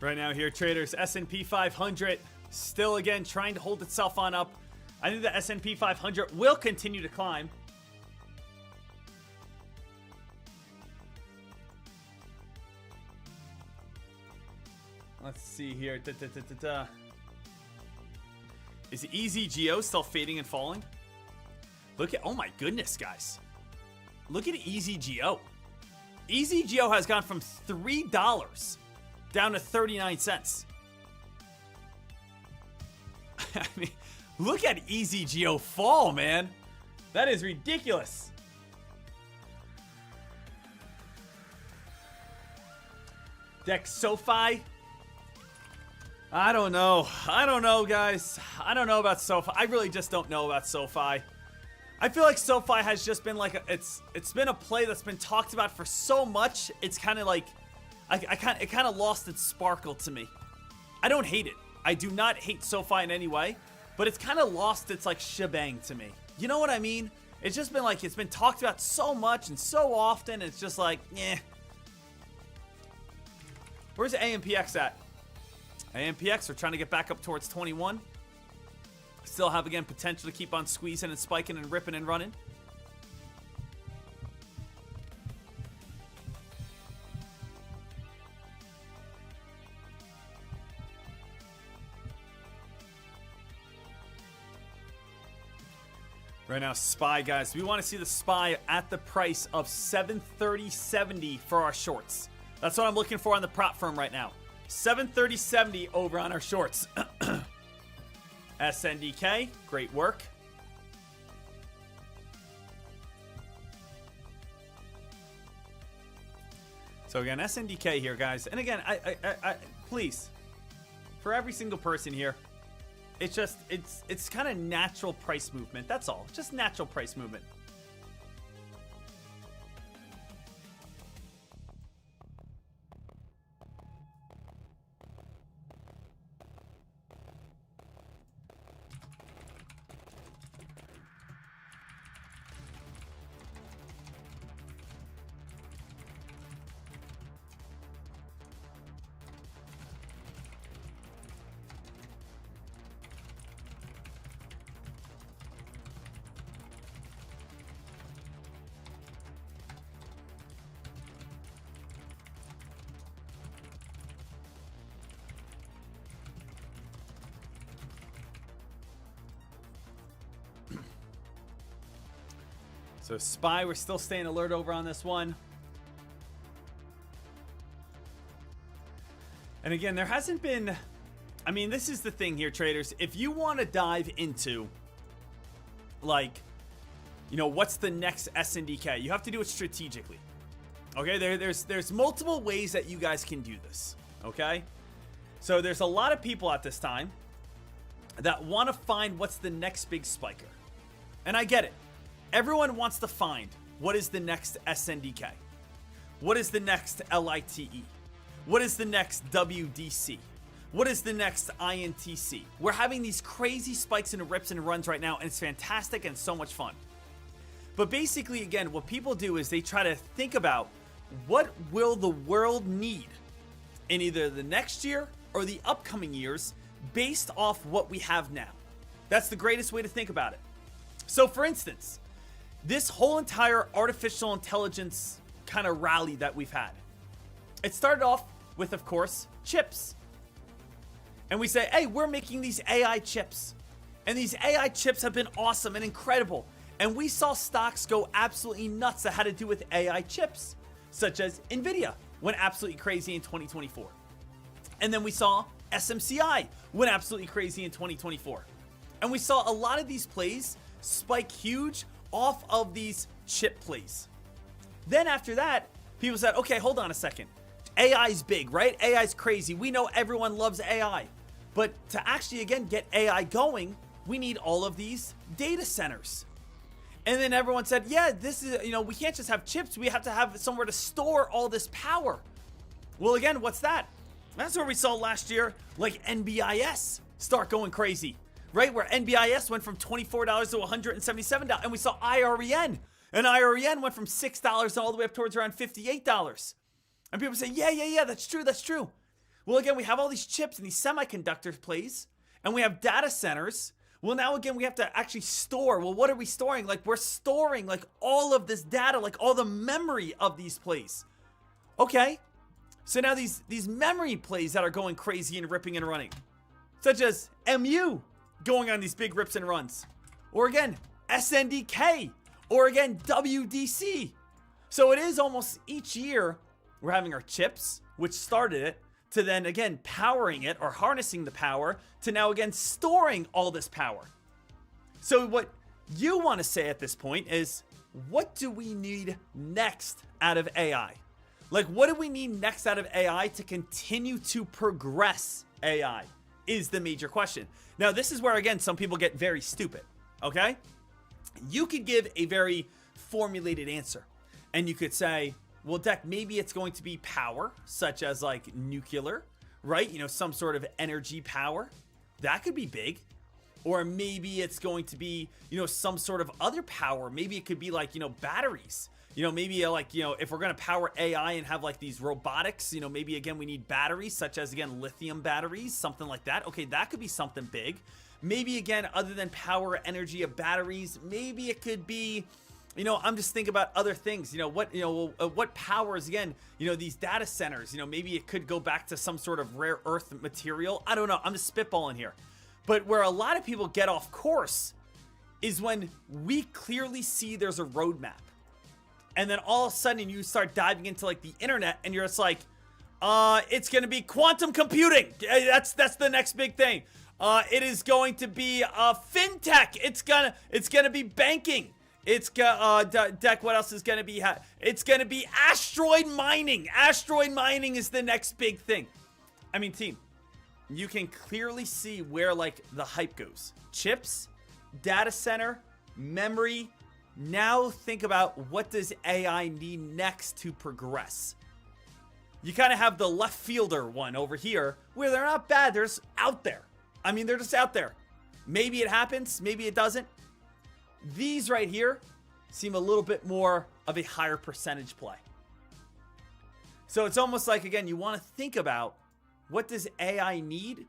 Right now here, traders, S&P 500 still again trying to hold itself on up. I think the S&P 500 will continue to climb. Let's see here. Is EZGO still fading and falling? Look at, oh my goodness, guys. Look at EZGO. EZGO has gone from $3 down to 39 cents. I mean, look at EZGO fall, man. That is ridiculous. Dex SoFi. I don't know. I don't know, guys. I don't know about SoFi. I really just don't know about SoFi. I feel like SoFi has just been like it's been a play that's been talked about for so much. It's kind of like it kind of lost its sparkle to me. I don't hate it. I do not hate SoFi in any way, but it's kind of lost its like shebang to me. You know what I mean? It's just been like it's been talked about so much and so often. It's just like, eh. Where's AMPX at? AMPX, we're trying to get back up towards 21. Still have, again, potential to keep on squeezing and spiking and ripping and running. Right now, SPY, guys. We want to see the SPY at the price of $730.70 for our shorts. That's what I'm looking for on the prop firm right now. $730.70 over on our shorts. SNDK, great work. So again, SNDK here, guys. And again, I please, for every single person here, it's just, it's kind of natural price movement. That's all. Just natural price movement. So SPY, we're still staying alert over on this one. And again, there hasn't been, I mean, this is the thing here, traders. If you want to dive into, like, you know, what's the next SNDK, you have to do it strategically. Okay, there's multiple ways that you guys can do this. Okay, so there's a lot of people at this time that want to find what's the next big spiker. And I get it. Everyone wants to find what is the next SNDK. What is the next LITE? What is the next WDC? What is the next INTC? We're having these crazy spikes and rips and runs right now, and it's fantastic and so much fun. But basically, again, what people do is they try to think about what will the world need in either the next year or the upcoming years based off what we have now. That's the greatest way to think about it. So for instance, this whole entire artificial intelligence kind of rally that we've had, it started off with, of course, chips. And we say, hey, we're making these AI chips. And these AI chips have been awesome and incredible. And we saw stocks go absolutely nuts that had to do with AI chips, such as Nvidia went absolutely crazy in 2024. And then we saw SMCI went absolutely crazy in 2024. And we saw a lot of these plays spike huge off of these chip plays. Then after that, people said, okay, hold on a second. AI's big, right? AI's crazy. We know everyone loves AI. But to actually, again, get AI going, we need all of these data centers. And then everyone said, yeah, this is, you know, we can't just have chips. We have to have somewhere to store all this power. Well, again, what's that? That's where we saw last year, like NBIS start going crazy. Right, where NBIS went from $24 to $177, and we saw IREN, and IREN went from $6 all the way up towards around $58. And people say, yeah, that's true. Well, again, we have all these chips and these semiconductor plays, and we have data centers. Well, now again, we have to actually store. Well, what are we storing? Like, we're storing like all of this data, like all the memory of these plays. Okay, so now these memory plays that are going crazy and ripping and running, such as MU. Going on these big rips and runs, or again SNDK, or again WDC. So it is almost each year we're having our chips, which started it, to then again powering it or harnessing the power, to now again storing all this power. So what you want to say at this point is, what do we need next out of AI? Like, what do we need next out of AI to continue to progress AI is the major question. Now, this is where, again, some people get very stupid, okay? You could give a very formulated answer, and you could say, well, Deck, maybe it's going to be power, such as like nuclear, right? You know, some sort of energy power. That could be big. Or maybe it's going to be, you know, some sort of other power. Maybe it could be like, you know, batteries. You know, maybe like, you know, if we're going to power AI and have like these robotics, you know, maybe again, we need batteries, such as again, lithium batteries, something like that. Okay, that could be something big. Maybe again, other than power, energy of batteries, maybe it could be, you know, I'm just thinking about other things, you know, what powers again, you know, these data centers, you know, maybe it could go back to some sort of rare earth material. I don't know. I'm just spitballing here. But where a lot of people get off course is when we clearly see there's a roadmap. And then all of a sudden you start diving into like the internet and you're just like, it's going to be quantum computing. That's the next big thing. It is going to be fintech. It's gonna be banking. It's Deck. What else is gonna be? It's gonna be asteroid mining. Asteroid mining is the next big thing. I mean, team, you can clearly see where like the hype goes. Chips, data center, memory. Now think about what does AI need next to progress. You kind of have the left fielder one over here where they're not bad. They're just out there. I mean, they're just out there. Maybe it happens. Maybe it doesn't. These right here seem a little bit more of a higher percentage play. So it's almost like, again, you want to think about what does AI need,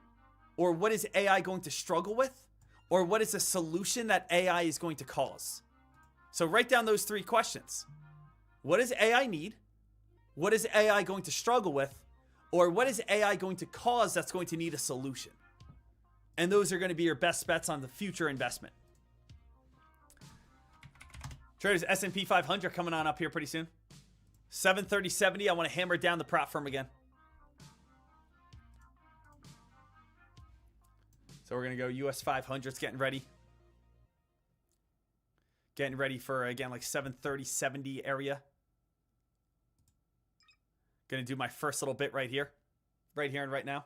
or what is AI going to struggle with, or what is a solution that AI is going to cause. So write down those three questions. What does AI need? What is AI going to struggle with? Or what is AI going to cause that's going to need a solution? And those are going to be your best bets on the future investment. Traders, S&P 500 coming on up here pretty soon. 730.70. I want to hammer down the prop firm again. So we're going to go US 500s getting ready. Getting ready for, again, like 730.70 area. Going to do my first little bit right here. Right here and right now.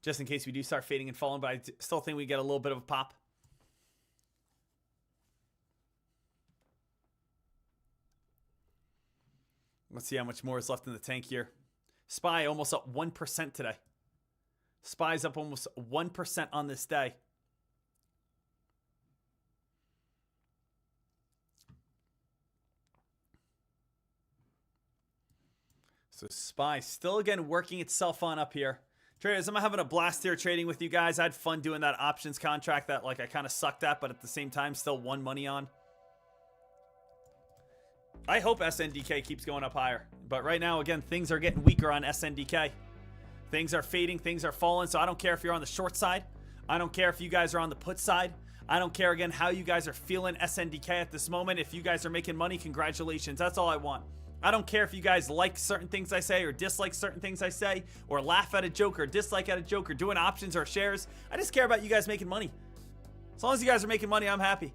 Just in case we do start fading and falling, but I still think we get a little bit of a pop. Let's see how much more is left in the tank here. SPY almost up 1% today. SPY's up almost 1% on this day. So SPY still again working itself on up here. Traders, I'm having a blast here trading with you guys. I had fun doing that options contract that like I kind of sucked at, but at the same time still won money on. I hope SNDK keeps going up higher. But right now, again, things are getting weaker on SNDK. Things are fading, things are falling. So I don't care if you're on the short side. I don't care if you guys are on the put side. I don't care, again, how you guys are feeling SNDK at this moment. If you guys are making money, congratulations. That's all I want. I don't care if you guys like certain things I say or dislike certain things I say or laugh at a joke or dislike at a joke or doing options or shares. I just care about you guys making money. As long as you guys are making money, I'm happy.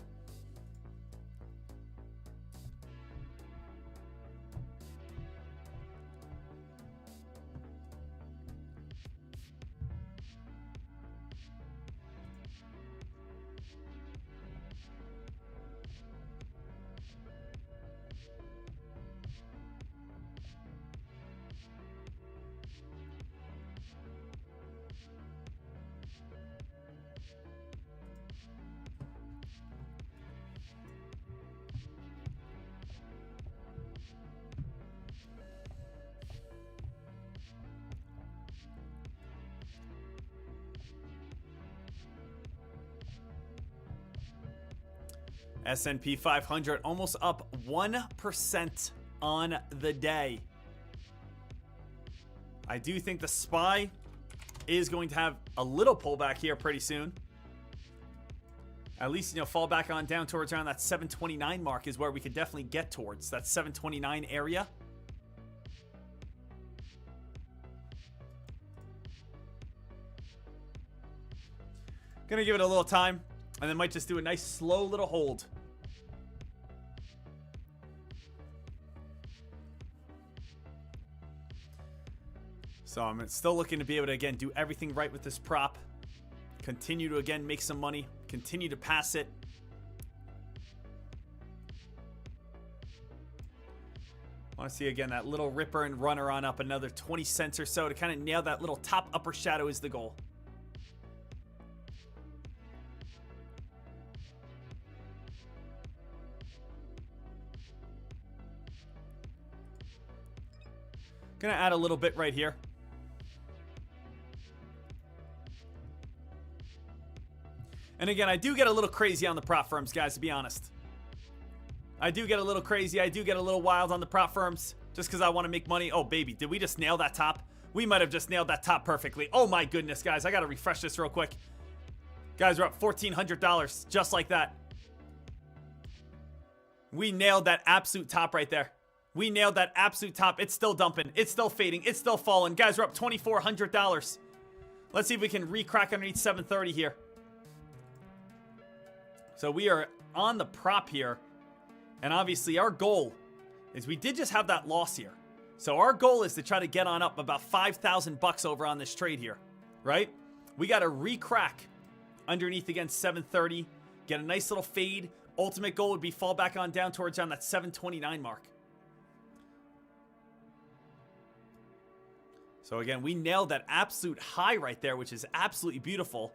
S&P 500 almost up 1% on the day. I do think the SPY is going to have a little pullback here pretty soon. At least, fall back on down towards around that 729 mark is where we could definitely get towards. That 729 area. Gonna give it a little time. And then might just do a nice slow little hold. So I'm still looking to be able to, again, do everything right with this prop. Continue to, again, make some money. Continue to pass it. I want to see, again, that little ripper and runner on up another 20 cents or so to kind of nail that little top upper shadow is the goal. Gonna add a little bit right here. And again, I do get a little crazy on the prop firms, guys, to be honest. I do get a little crazy. I do get a little wild on the prop firms just because I want to make money. Oh, baby, did we just nail that top? We might have just nailed that top perfectly. Oh, my goodness, guys. I got to refresh this real quick. Guys, we're up $1,400 just like that. We nailed that absolute top right there. We nailed that absolute top. It's still dumping. It's still fading. It's still falling. Guys, we're up $2,400. Let's see if we can re-crack underneath 730 here. So we are on the prop here. And obviously our goal is we did just have that loss here. So our goal is to try to get on up about 5,000 bucks over on this trade here, right? We got to re-crack underneath against 730, get a nice little fade. Ultimate goal would be fall back on down towards on that 729 mark. So again, we nailed that absolute high right there, which is absolutely beautiful.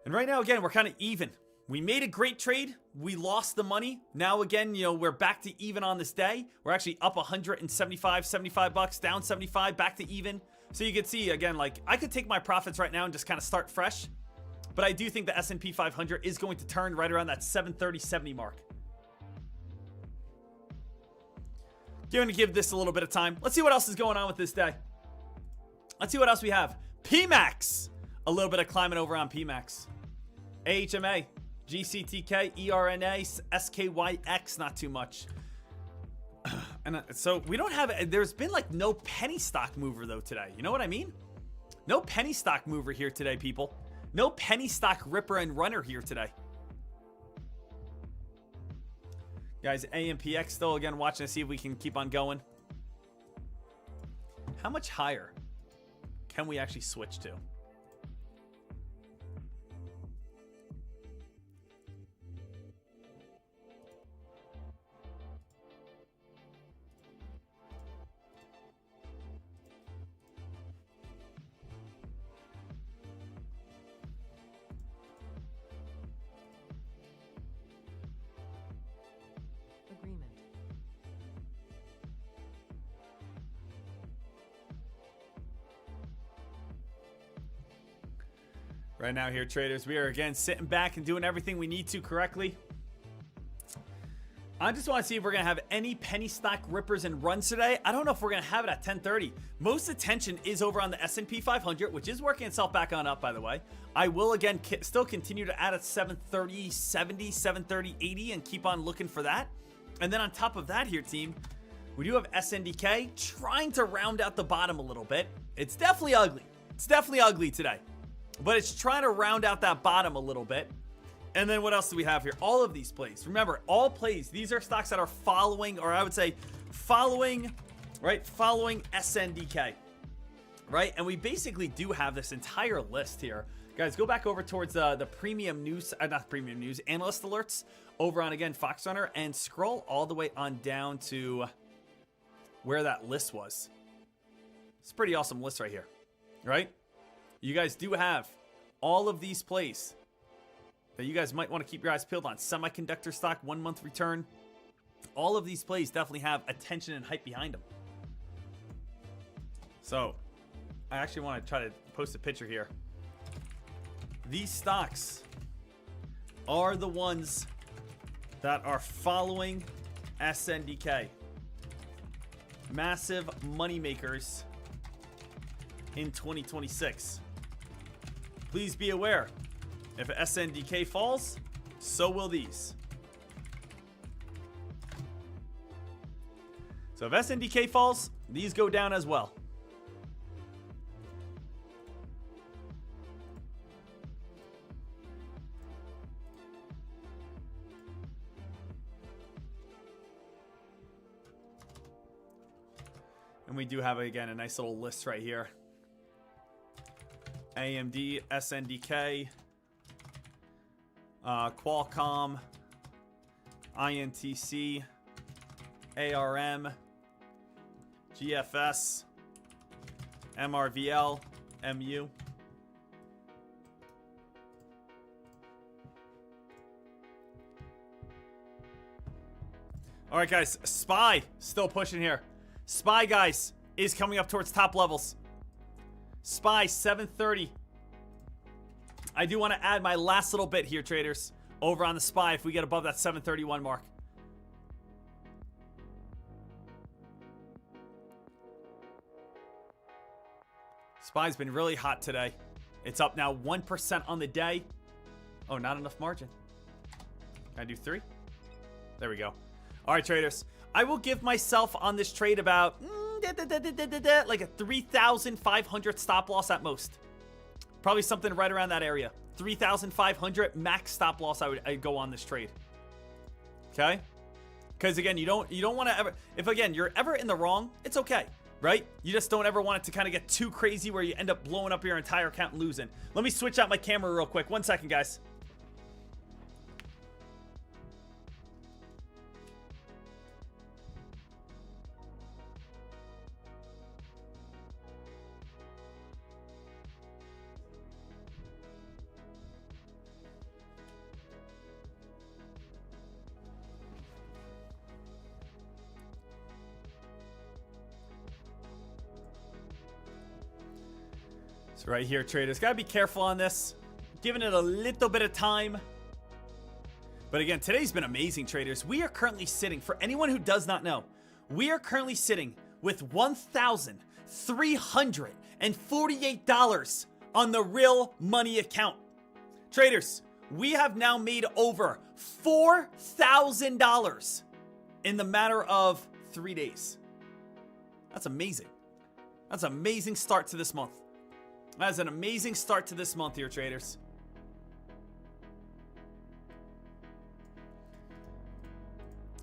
And right now, again, we're kind of even. We made a great trade. We lost the money. Now, again, you know, we're back to even on this day. We're actually up 75 bucks, down 75, back to even. So you can see, again, like, I could take my profits right now and just kind of start fresh. But I do think the S&P 500 is going to turn right around that 730.70 mark. Going to give this a little bit of time. Let's see what else is going on with this day. Let's see what else we have. PMAX. A little bit of climbing over on PMAX. AHMA. GCTK, ERNA, SKYX, not too much. And so we don't have, there's been like no penny stock mover though today. You know what I mean? No penny stock mover here today, people. No penny stock ripper and runner here today. Guys, AMPX still again watching to see if we can keep on going. How much higher can we actually switch to? Agreement. Right now here, traders, we are again sitting back and doing everything we need to correctly. I just want to see if we're going to have any penny stock rippers and runs today. I don't know if we're going to have it at 10:30. Most attention is over on the S&P 500, which is working itself back on up, by the way. I will, again, still continue to add at 730, 70, 730, 80 and keep on looking for that. And then on top of that here, team, we do have SNDK trying to round out the bottom a little bit. It's definitely ugly. It's definitely ugly today. But it's trying to round out that bottom a little bit. And then what else do we have here? All of these plays. Remember, all plays. These are stocks that are following, or I would say following, right? Following SNDK, right? And we basically do have this entire list here. Guys, go back over towards the premium news, not premium news, analyst alerts over on, again, Fox Runner, and scroll all the way on down to where that list was. It's a pretty awesome list right here, right? You guys do have all of these plays that you guys might want to keep your eyes peeled on. Semiconductor stock, 1 month return. All of these plays definitely have attention and hype behind them. So, I actually want to try to post a picture here. These stocks are the ones that are following SNDK. Massive money makers in 2026. Please be aware, if SNDK falls, so will these. So if SNDK falls, these go down as well. And we do have, again, a nice little list right here. AMD, SNDK, Qualcomm, INTC, ARM, GFS, MRVL, MU. All right, guys, SPY still pushing here. SPY, guys, is coming up towards top levels. SPY 730. I do want to add my last little bit here, traders, over on the SPY if we get above that 731 mark. SPY's been really hot today. It's up now 1% on the day. Oh, not enough margin. Can I do 3? There we go. All right, traders. I will give myself on this trade about like a 3,500 stop loss at most. Probably something right around that area. 3,500 max stop loss I'd go on this trade. Okay? Because again, you don't want to ever, if again, you're ever in the wrong, it's okay, right? You just don't ever want it to kind of get too crazy where you end up blowing up your entire account and losing. Let me switch out my camera real quick. 1 second, guys. So right here, traders, gotta be careful on this. Giving it a little bit of time. But again, today's been amazing, traders. We are currently sitting, for anyone who does not know, we are currently sitting with $1,348 on the real money account. Traders, we have now made over $4,000 in the matter of 3 days. That's amazing. That's an amazing start to this month. That is an amazing start to this month here, traders.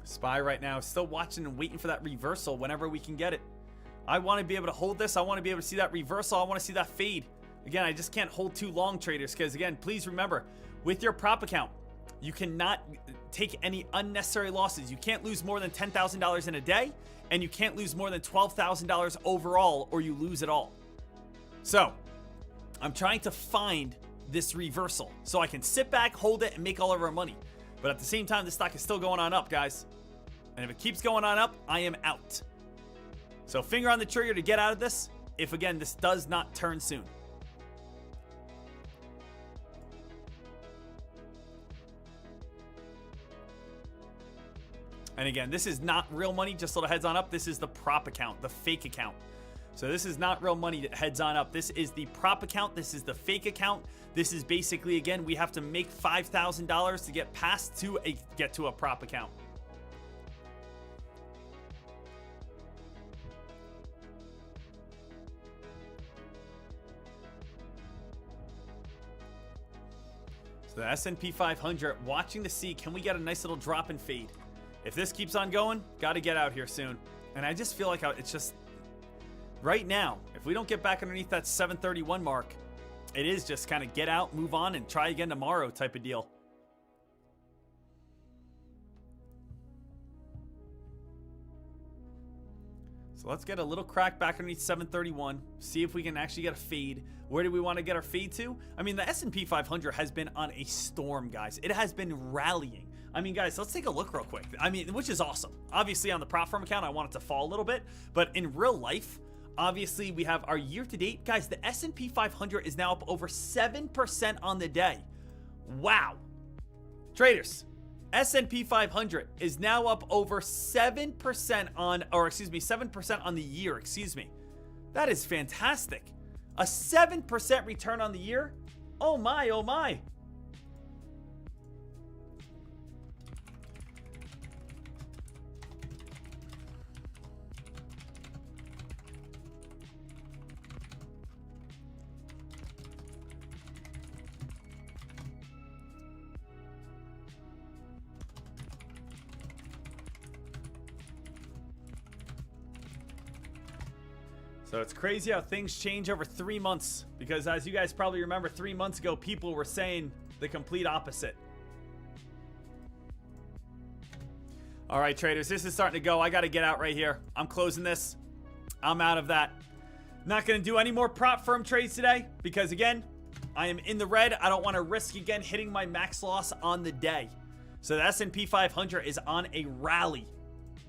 SPY right now is still watching and waiting for that reversal whenever we can get it. I want to be able to hold this. I want to be able to see that reversal. I want to see that fade. Again, I just can't hold too long, traders, because again, please remember, with your prop account, you cannot take any unnecessary losses. You can't lose more than $10,000 in a day, and you can't lose more than $12,000 overall, or you lose it all. So, I'm trying to find this reversal so I can sit back, hold it, and make all of our money. But at the same time, this stock is still going on up, guys. And if it keeps going on up, I am out. So finger on the trigger to get out of this if, again, this does not turn soon. And again, this is not real money, just a little heads on up. This is the prop account, the fake account. So this is not real money that heads on up. This is the prop account. This is the fake account. This is basically, again, we have to make $5,000 to get past to get to a prop account. So the S&P 500, watching to see, can we get a nice little drop and fade? If this keeps on going, got to get out here soon. And I just feel like it's just, right now, if we don't get back underneath that 731 mark, it is just kind of get out, move on, and try again tomorrow type of deal. So let's get a little crack back underneath 731. See if we can actually get a fade. Where do we want to get our fade to? I mean, the S&P 500 has been on a storm, guys. It has been rallying. I mean, guys, let's take a look real quick. I mean, which is awesome. Obviously, on the prop firm account, I want it to fall a little bit. But in real life, obviously, we have our year-to-date. Guys, the S&P 500 is now up over 7% on the day. Wow. Traders, S&P 500 is now up over 7% on, or excuse me, 7% on the year, excuse me. That is fantastic. A 7% return on the year? Oh my, oh my. So it's crazy how things change over 3 months, because as you guys probably remember, 3 months ago, people were saying the complete opposite. All right, traders, this is starting to go. I got to get out right here. I'm closing this. I'm out of that. Not going to do any more prop firm trades today because, again, I am in the red. I don't want to risk, again, hitting my max loss on the day. So the S&P 500 is on a rally.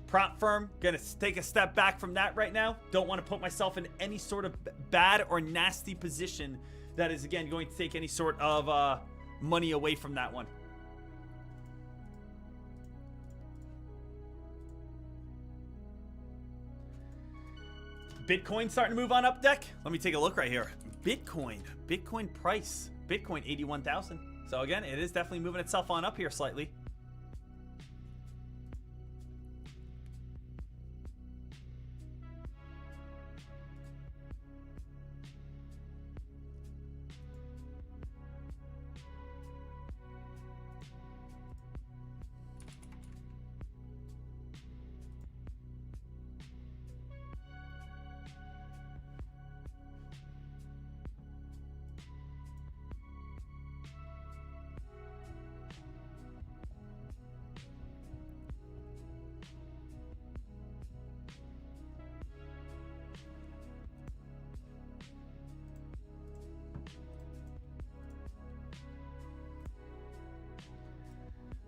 Prop firm, gonna take a step back from that right now. Don't want to put myself in any sort of bad or nasty position that is, again, going to take any sort of money away from that one. Bitcoin starting to move on up deck. Let me take a look right here. Bitcoin price. Bitcoin 81,000. So again, it is definitely moving itself on up here slightly.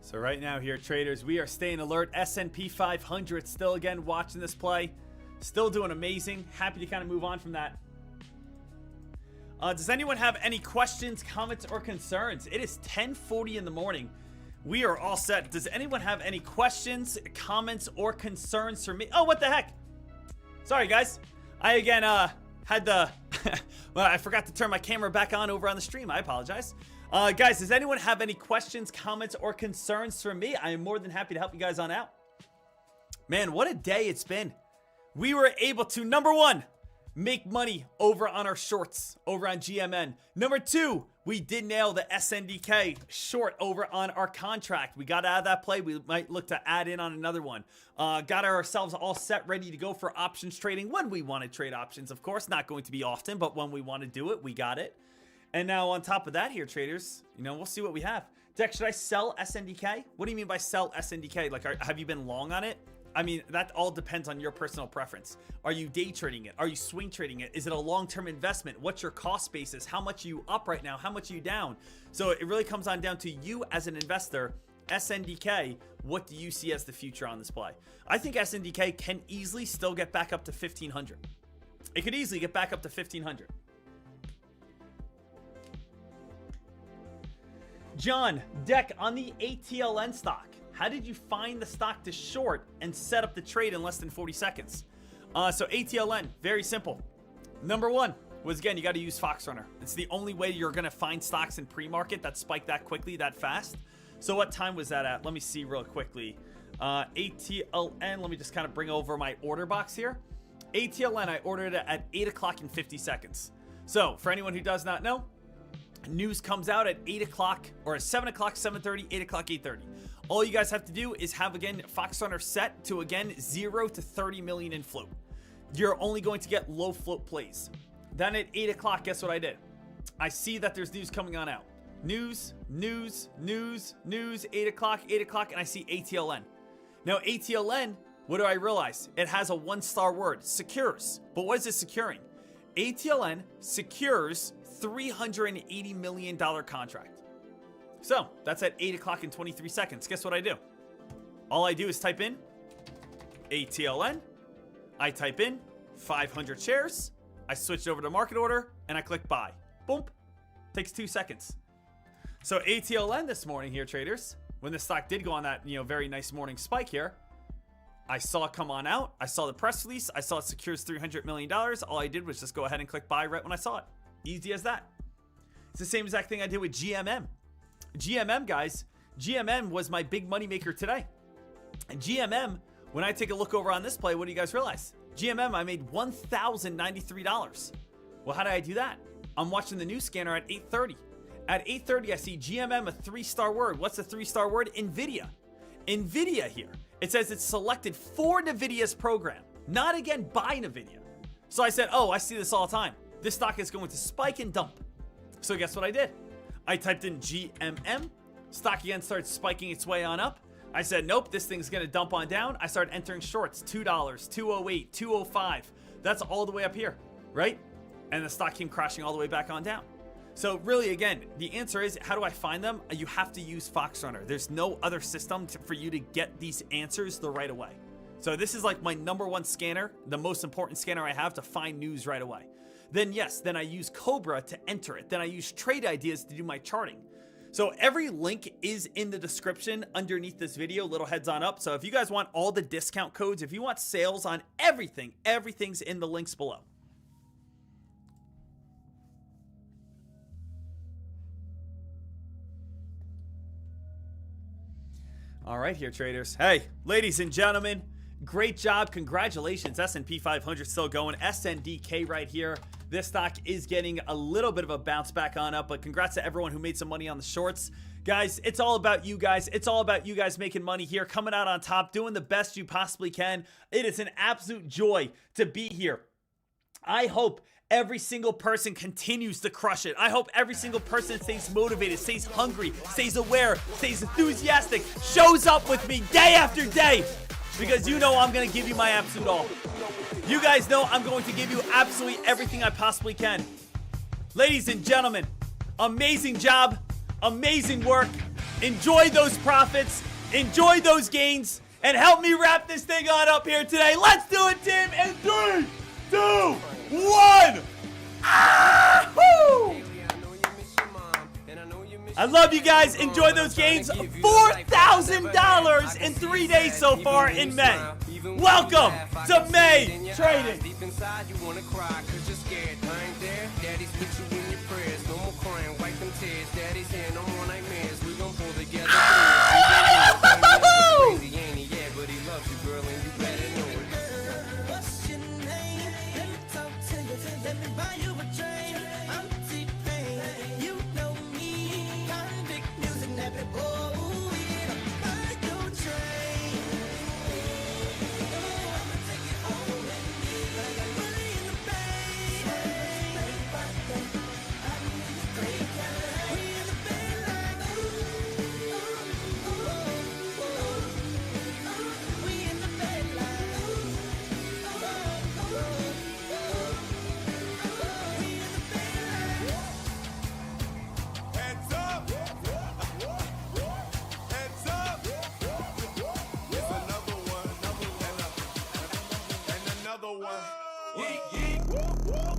So right now here, traders, we are staying alert. S&P 500 still again watching this play. Still doing amazing. Happy to kind of move on from that. Does anyone have any questions, comments, or concerns? It is 10:40 in the morning. We are all set. Does anyone have any questions, comments, or concerns for me? Oh, what the heck? Sorry, guys. I again had the... well, I forgot to turn my camera back on over on the stream. I apologize. Guys, does anyone have any questions, comments, or concerns for me? I am more than happy to help you guys on out. Man, what a day it's been. We were able to, number one, make money over on our shorts over on GMN. Number two, we did nail the SNDK short over on our contract. We got out of that play. We might look to add in on another one. Got ourselves all set, ready to go for options trading when we want to trade options. Of course, not going to be often, but when we want to do it, we got it. And now on top of that here, traders, you know, we'll see what we have. Deck, should I sell SNDK? What do you mean by sell SNDK? Like, have you been long on it? I mean, that all depends on your personal preference. Are you day trading it? Are you swing trading it? Is it a long-term investment? What's your cost basis? How much are you up right now? How much are you down? So it really comes on down to you as an investor. SNDK, what do you see as the future on this play? I think SNDK can easily still get back up to 1,500. It could easily get back up to 1,500. John, Deck, on the ATLN stock, how did you find the stock to short and set up the trade in less than 40 seconds? So ATLN, very simple. Number one was, again, you got to use Foxrunner. It's the only way you're going to find stocks in pre-market that spike that quickly, that fast. So what time was that at? Let me see real quickly. ATLN, let me just kind of bring over my order box here. ATLN, I ordered it at 8 o'clock and 50 seconds. So for anyone who does not know, news comes out at 8 o'clock or at 7 o'clock, 7:30, 8 o'clock, 8:30. All you guys have to do is have, again, Foxrunner set to, again, 0 to 30 million in float. You're only going to get low float plays. Then at 8 o'clock, guess what I did? I see that there's news coming on out. News, 8 o'clock, and I see ATLN. Now, ATLN, what do I realize? It has a one-star word, secures. But what is it securing? ATLN secures $380 million contract. So that's at 8 o'clock and 23 seconds. Guess what I do? All I do is type in ATLN. I type in 500 shares. I switch over to market order and I click buy. Boom. Takes 2 seconds. So ATLN this morning here, traders, when the stock did go on that, very nice morning spike here, I saw it come on out. I saw the press release. I saw it secures $300 million. All I did was just go ahead and click buy right when I saw it. Easy as that. It's the same exact thing I did with GMM. GMM, guys, GMM was my big money maker today. And GMM, when I take a look over on this play, what do you guys realize? GMM, I made $1,093. Well, how did I do that? I'm watching the news scanner at 8:30. At 8:30, I see GMM, a 3-star word. What's the 3-star word? NVIDIA. NVIDIA here. It says it's selected for NVIDIA's program, not again by NVIDIA. So I said, oh, I see this all the time. This stock is going to spike and dump. So guess what I did? I typed in GMM. Stock again started spiking its way on up. I said, nope, this thing's going to dump on down. I started entering shorts, $2, $2.08, $2.05. That's all the way up here, right? And the stock came crashing all the way back on down. So really, again, the answer is, how do I find them? You have to use Foxrunner. There's no other system for you to get these answers the right away. So this is like my number one scanner, the most important scanner I have to find news right away. Then yes, then I use Cobra to enter it. Then I use Trade Ideas to do my charting. So every link is in the description underneath this video, little heads on up. So if you guys want all the discount codes, if you want sales on everything, everything's in the links below. All right here, traders. Hey, ladies and gentlemen, great job. Congratulations. S&P 500 still going. SNDK right here. This stock is getting a little bit of a bounce back on up, but congrats to everyone who made some money on the shorts. Guys, it's all about you guys. It's all about you guys making money here, coming out on top, doing the best you possibly can. It is an absolute joy to be here. I hope every single person continues to crush it. I hope every single person stays motivated, stays hungry, stays aware, stays enthusiastic, shows up with me day after day, because you know I'm going to give you my absolute all. You guys know I'm going to give you absolutely everything I possibly can. Ladies and gentlemen, amazing job, amazing work. Enjoy those profits, enjoy those gains, and help me wrap this thing on up here today. Let's do it, Tim, in 3, 2, 1. Ah-hoo! I love you guys. Enjoy those gains. $4,000 in 3 days so far in May. Welcome to May Trading. Deep inside you wanna cry cause you're scared. I ain't there. Daddy's with you in your prayers. No more crying, wipe them tears. Daddy's here, no more nightmares. We gon' pull together. Crazy ain't he? Yeah, but he loves you, girl, and you better know it. What's your name? Let me talk to you. Let me buy you a drink. I'm T-Pain. You know me. Convict music, never oh, yeah. Buy your train. I'ma take it home with me. I got money in the bank. I need a great guy. We in the bed like we in the bed like Heads up! Heads up! It's another one, and another one. Yeet, yeet.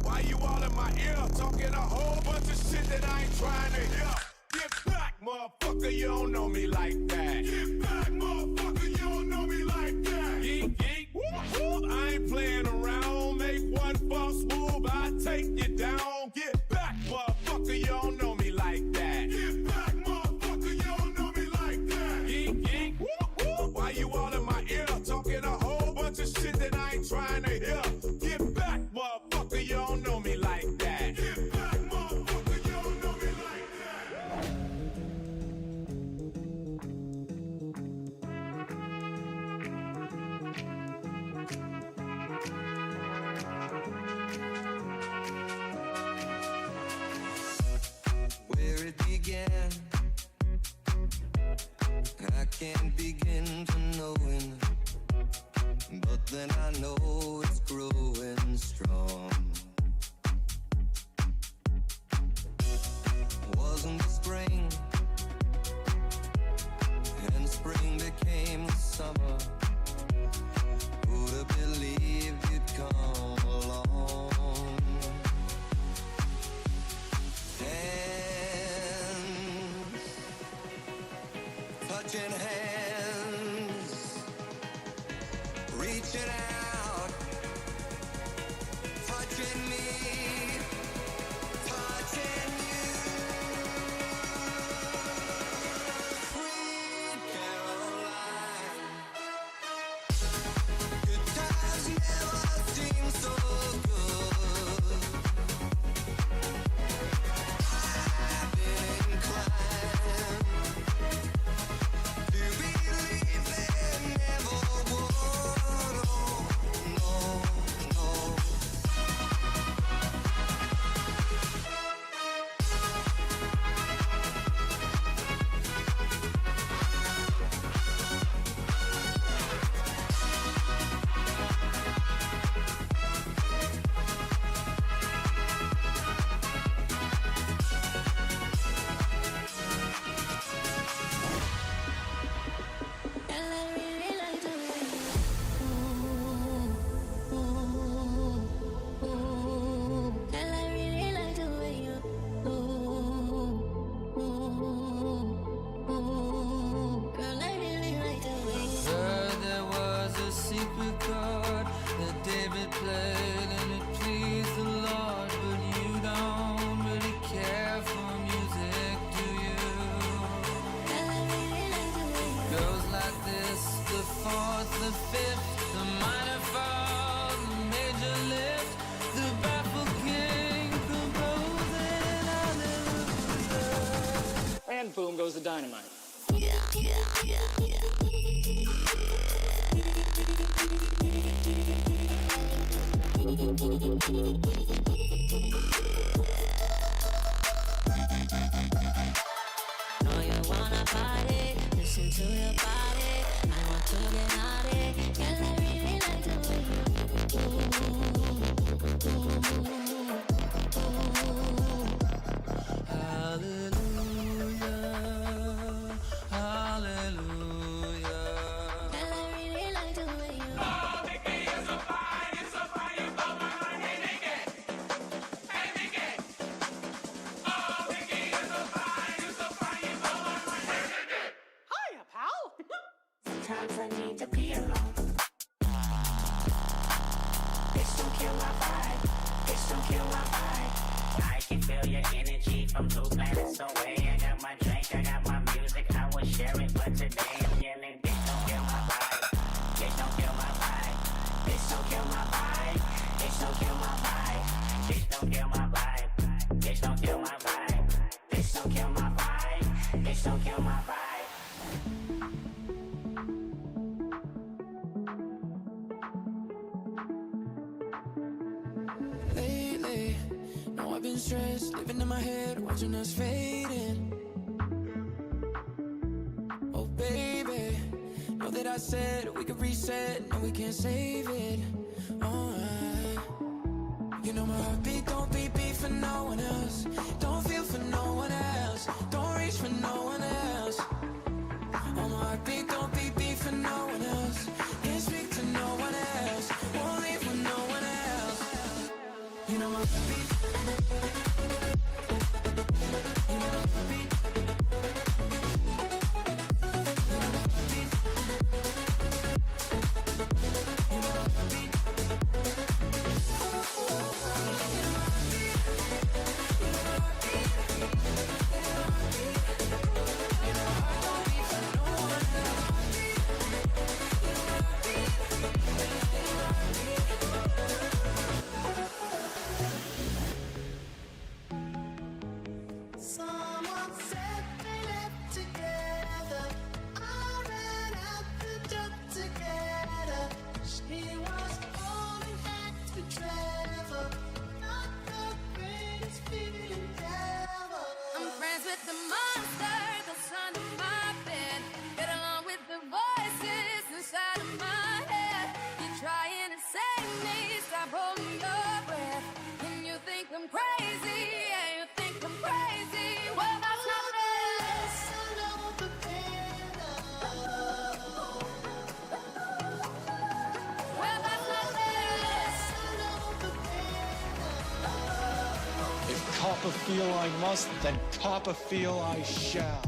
Why you all in my ear? Talking a whole bunch of shit that I ain't trying to hear. Get back, motherfucker, you don't know me like that. Get back, motherfucker, you don't know me like that. Yeet, yeet. I ain't playing around. Make one false move, I take you down. Get back, motherfucker, you don't know me like that. Get back, motherfucker, you don't know me like that. Yeet, yeet. Why you all in my ear? Talking a whole bunch of shit that I ain't trying to hear. Get back, motherfucker, you don't know me like that. Get back, motherfucker, you don't know me like that. Where it began, I can't begin to knowing, but then I know it's growing strong. Wasn't the spring, and spring became the summer. Who'd have believed you'd come along? Hands, touching hands, reaching out, touching me, touching you. Sweet Caroline, good times never seem so good. I've been inclined to believe there never would. Oh, no, no. played and it pleased the Lord, but you don't really care for music, do you? Goes like this, the fourth, the fifth, the minor fall, the major lift, the baffled king composing hallelujah. And boom goes the dynamite. Know you wanna party, listen to your body. I want to get naughty, girl, I really like the way you hallelujah, hallelujah. Girl, I really like the way you Hiya, pal. Sometimes I need to be alone. Bitch, don't kill my vibe. Bitch, don't kill my vibe. I can feel your energy from 2 planets away. I got my drink, I got my music, I will share it. But today I'm yelling, bitch, don't kill my vibe. Bitch, don't kill my vibe. Bitch, don't kill my vibe. Bitch, don't kill my vibe. Bitch, don't kill my vibe. Bitch, don't kill my vibe. Bitch, don't kill my vibe. Bitch, don't kill my vibe. lately. No, I've been stressed, living in my head, watching us fading. Oh baby, know that I said we could reset, no we can't save it. Alright, you know my heartbeat don't beat for no one else. Don't feel for no one else. Don't reach for no one else. Oh, my heartbeat don't beat for no one else. Can't speak to no one else. Won't leave with no one else. You know my heartbeat. You know my heartbeat. You know my heartbeat. You know my heartbeat. Someone said they left together. I ran out the door together. She was holding back to Trevor. Not the greatest feeling ever. I'm friends with the monster that's under my bed. Get along with the voices inside of my head. You're trying to save me, stop holding your breath. And you think I'm crazy, yeah, you think I'm crazy. Well, that's not fair. Well, that's not fair. If cop a feel I must, then cop a feel I shall.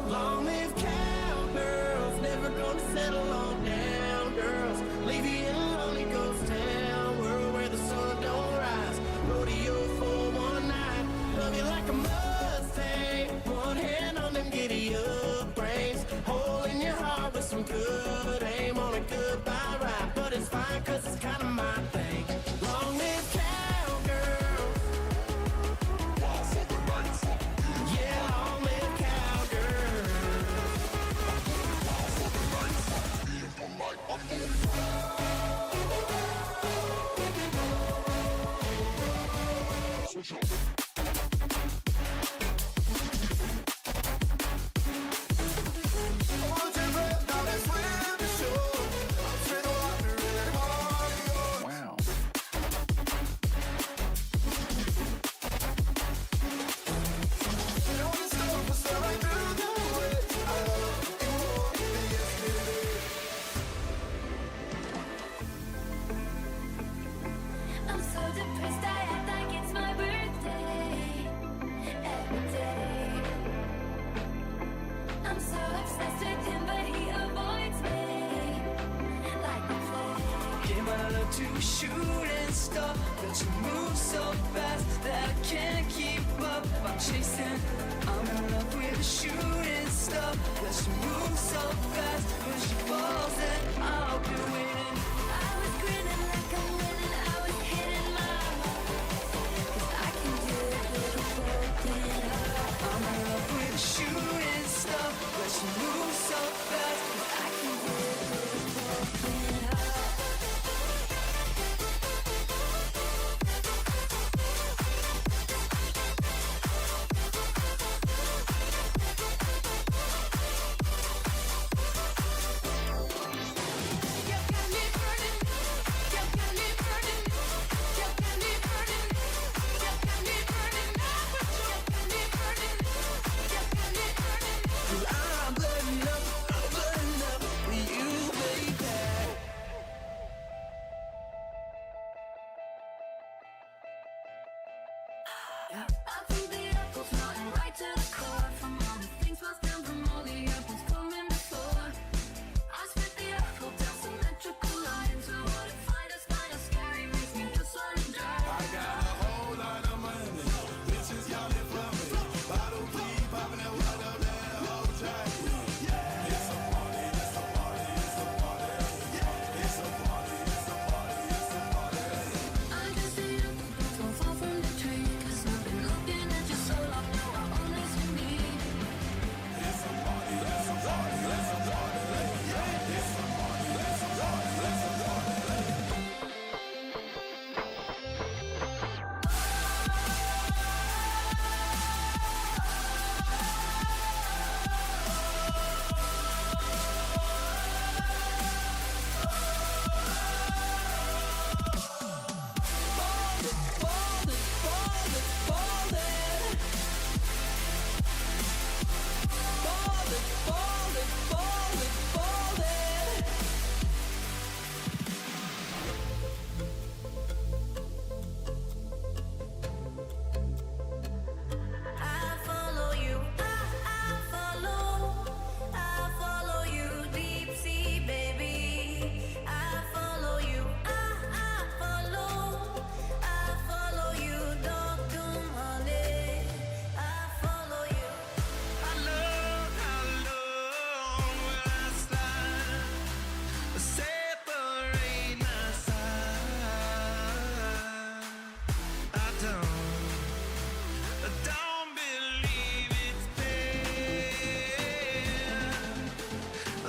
Long live cowgirls, never gonna settle on down girls. Leave you in a lonely ghost town, world where the sun don't rise. Rodeo for one night, love you like a Mustang. One hand on them giddy up brains, hole in your heart with some good aim on a goodbye ride. But it's fine 'cause it's kinda my thing. Long live cowgirls. Yeah, long live cowgirls. I'm so depressed, I act like it's my birthday every day. I'm so obsessed with him, but he avoids me like the plague. Came out of to shoot and stop, but you move so fast that I can't keep up. I'm chasing, I'm in love with a shooting star, but you move so fast when she falls and I'll be waiting. I was grinning like I'm winning, I was hitting my marks, 'cause I can do it with a broken heart. I'm in love with a shooting star, but she moves so fast, 'cause I can do it with a broken heart. I'm burning up with you, baby. I'm from the apples, nothing right to the core. From all the things passed down from all the apples coming before. I spit the apple down symmetrical lines. So what if I just find a scary makes me just wanna die. I got a whole lot of money, bitches yelling for me. Bottle keep popping that water up that whole track. It's a party, it's a party, it's a party. It's a party, it's a party, it's a party. I just see you, don't fall from the tree. 'Cause I've been looking at you so long now, I only see me. It's a party, it's a party, it's a party. It's a party, it's a party, it's a party. I follow you, I follow you, deep sea baby. I follow you, I follow you, dog to money. I follow you. How long will I slide? Separate my side. I don't believe it's fair.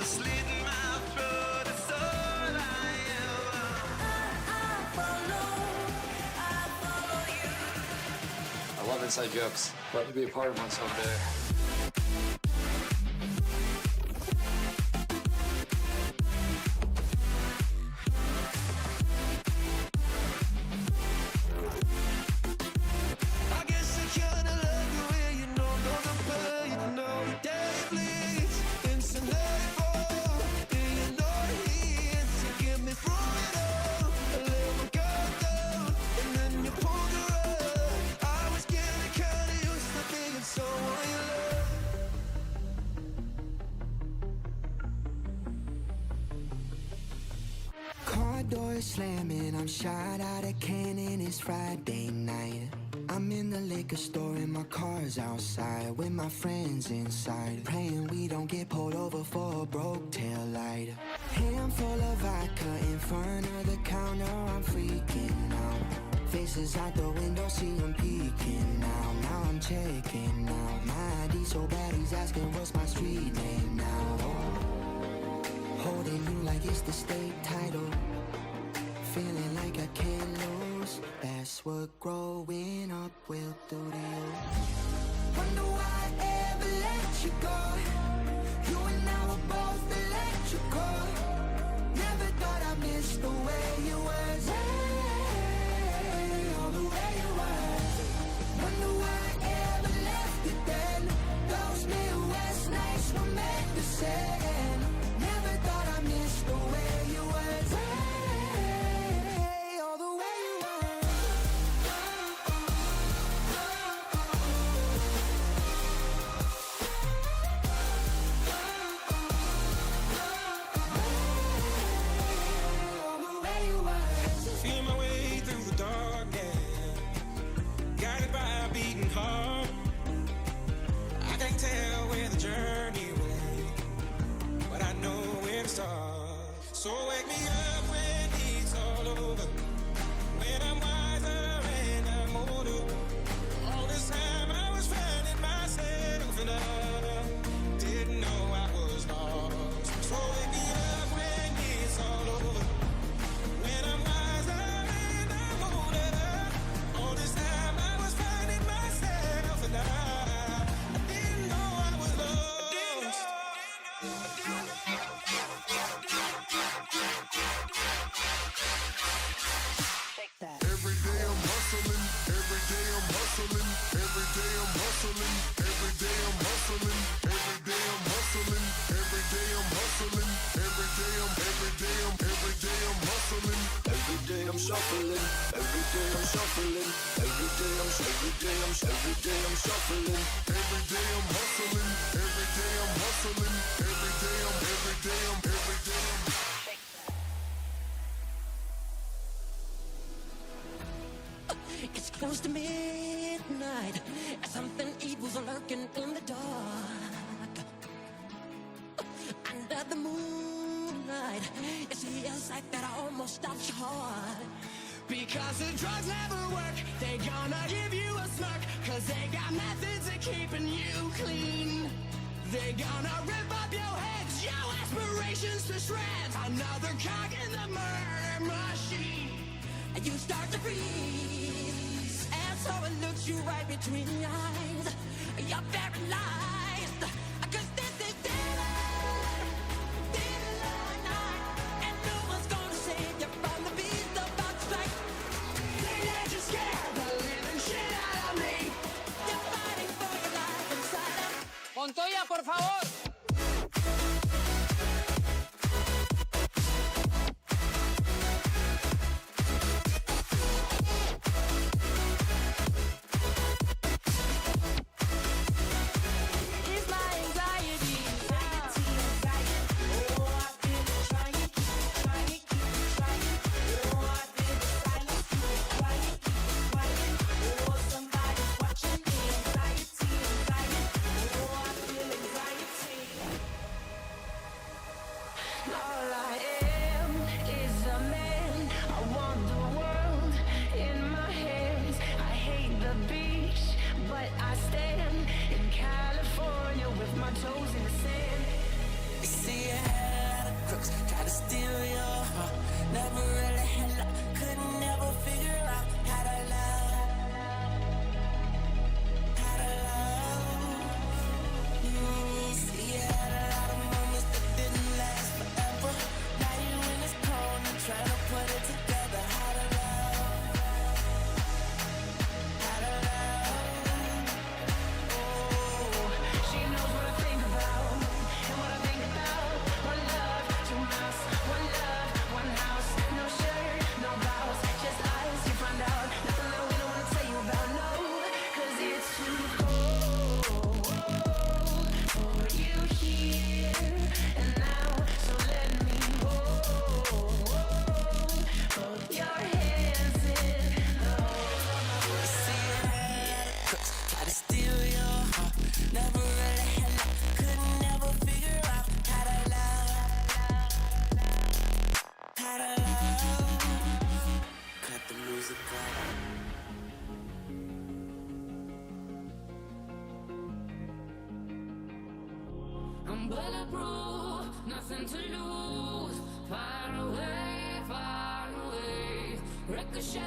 Slitting my throat is all I follow you. I love inside jokes. Love to be a part of one someday. I guess I kinda like the way you know the play, you know your day bleeds. It's a nightfall, and you know he is to get me through it all. I let my guard down, and then you pulled the rug. I was getting kinda used to being someone you love. Car door slamming, I'm shot out of cannon, it's Friday night. I'm in the liquor store and my car's outside with my friends inside, praying we don't get pulled over for a broke tail light. Handful of vodka in front of the counter, I'm freaking out. Faces out the window, see them peeking now. Now I'm checking out my ID so bad he's asking what's my street name now. Holding you like it's the state title, feeling like I can't lose. That's what growing up will do to you. Wonder why I ever let you go. You and I were both electrical. Never thought I missed the way you were. Hey, all the way you were. Wonder why I ever left it then. Those Midwest nights were meant to send. Never thought I missed the way you were. Hey, all the way you were. Feel my way through the dark, yeah. Guided by a beating heart. I can't tell where the journey will end, but I know where to start. So wake me up when it's all over, when I'm wiser and I'm older. All this time I was finding myself and I didn't know I was lost. So wake me up when it's all over, when I'm wiser and I'm older. All this time I was finding myself and I didn't know I was lost. Every day I'm hustling, every day I'm hustling, every day I'm hustling, every day I'm hustling, every day I'm hustling, every day I'm hustling, every day I'm hustling, every day I'm shuffling, every day I'm shuffling, every day I'm shuffling, every day I'm hustling, every day I'm hustling, every day I'm It's close to midnight, and something evil's lurking in the dark. Under the moonlight, it's the sight that almost stops your heart. Because the drugs never work, they gonna give you a smirk. Cause they got methods of keeping you clean. They gonna rip up your heads, your aspirations to shreds. Another cog in the murder machine. And you start to freeze, and so it looks you right between the eyes. You're paralyzed, cause this is daylight, night, and no one's gonna save you from the beast about to strike. They let you scare the living shit out of me. You're fighting for your life inside out. Montoya, por favor. It's my anxiety. All I am is a man. I want the world in my hands. I hate the beach, but I stand in California with my toes in the sand. You see, I had a crooks try to steal your heart. Never really had luck, couldn't never figure out how to love. How to love. See, I had a lot of moments that didn't last forever. Now you in this corner trying to put it together. How to love. How to love. Oh, she knows what I think about and what I think about. One love, 2 miles, one love, one house. No shirt, no blouse, just eyes. You find out nothing that we don't wanna tell you about. No, 'cause it's too cold for you here and now. So let me hold your hands in the You see, I had a crooks try to steal your heart. Never really had luck, couldn't never figure out how to love. How to love. Cut the music off. I'm bulletproof, nothing to lose. Far away, ricochet.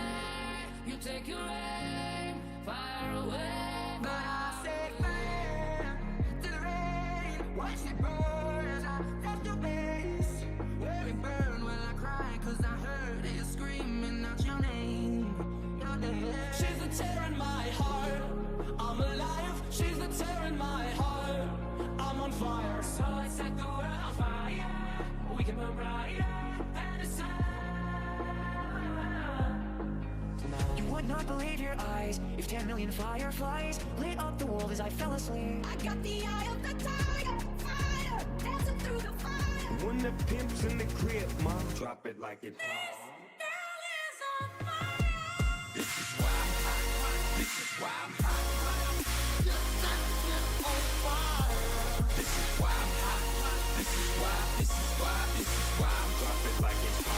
You take your aim, fire away. But I set fire to the rain. Watch it burn as I left your base. Where it burned while I cried, cause I heard it screaming out your name. Your name. She's the tear in my heart. I'm alive. She's the tear in my heart. I'm on fire. So let's set the world on fire. We can burn brighter than the sun. You would not believe your eyes if 10 million fireflies lit up the world as I fell asleep. I got the eye of the tiger, fire, dancing through the fire. When the pimp's in the crib, mom, drop it like it's hot. This is why I'm hot. This is why I'm hot. On fire. This is why I'm hot. This is why I'm drop it like it's hot.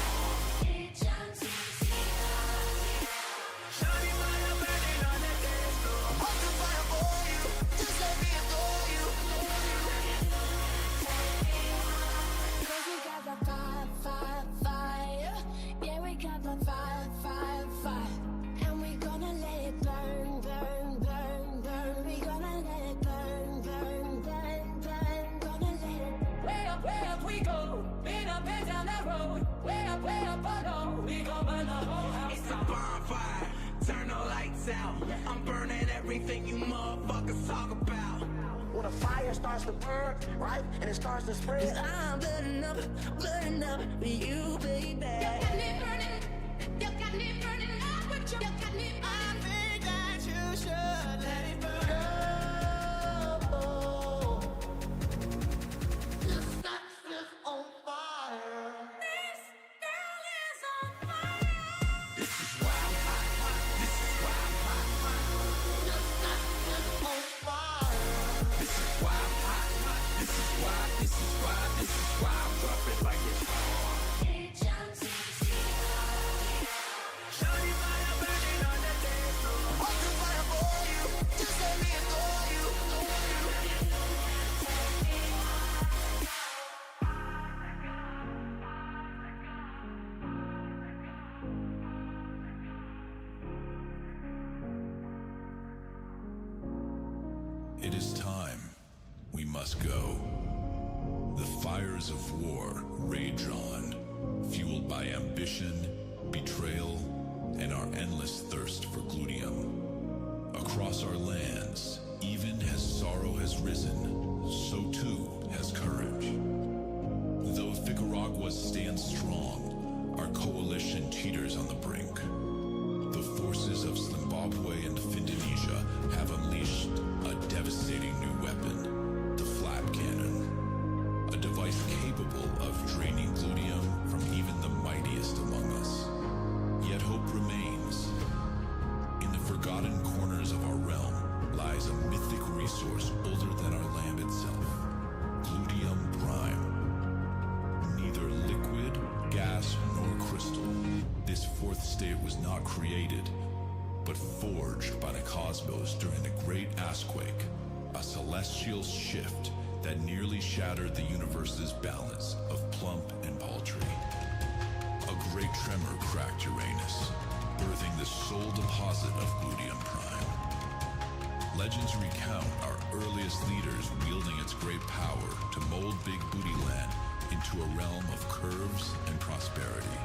Shawty fire burning on the dance floor. I'm on the fire for you. Just let me adore you. Cause we got the fire. Yeah, we got the fire. And we gonna let it burn. We gonna let it burn. Gonna let it. Way up we go. Been up and down that road. Way up, oh no. We gon' burn the whole house. It's a bonfire, turn the lights out. I'm burning everything you motherfuckers talk about. When a fire starts to burn, right, and it starts to spread, 'Cause I'm burning up for you, baby. You got me burning up with you. You got me. I think that you should let it burn. this is on fire. This girl is on fire. This is why I'm hot. This is why I'm hot. This is on fire. This is why I'm hot. This is why I'm drop it like it's hot. Shawty fire burning on the dance floor. I'm on the fire for you. Just let me adore you. It is time. We must go. The fires of war rage on, fueled by ambition, betrayal, and our endless thirst for gluteum. Across our lands, even as sorrow has risen, so too has courage. Though Nicaragua stands strong, our coalition teeters on the brink. The forces of Zimbabwe and Indonesia have unleashed a devastating new weapon, the flap cannon. A device capable of draining gluteum from even the mightiest among us. Yet hope remains. In the forgotten corners of our realm lies a mythic resource older than our land itself. Gluteum prime. Neither liquid, gas, nor crystal. This fourth state was not created, but forged by the cosmos during the Great Assquake, a celestial shift that nearly shattered the universe's balance of plump and paltry. A great tremor cracked Uranus, birthing the sole deposit of gluteum prime. Legends recount our earliest leaders wielding its great power to mold Big Booty Land into a realm of curves and prosperity.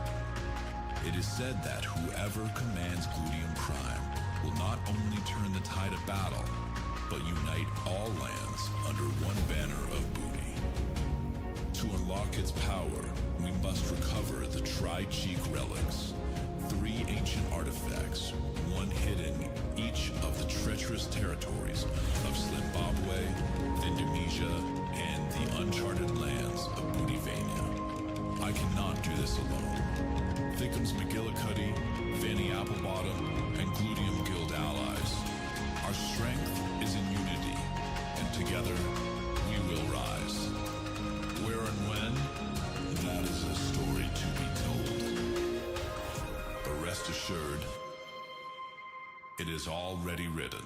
It is said that whoever commands gluteum prime will not only turn the tide of battle, but unite all lands under one banner of booty. To unlock its power, we must recover the Tri-Cheek relics, 3 ancient artifacts, one hidden each of the treacherous territories of Zimbabwe, Indonesia, and the uncharted lands of Bootyvania. I cannot do this alone. Thickums McGillicuddy, Fanny Applebottom, and Gluteum Guild allies. Our strength is in unity, and together we will rise. Where and when? That is a story to be told. But rest assured, it is already written.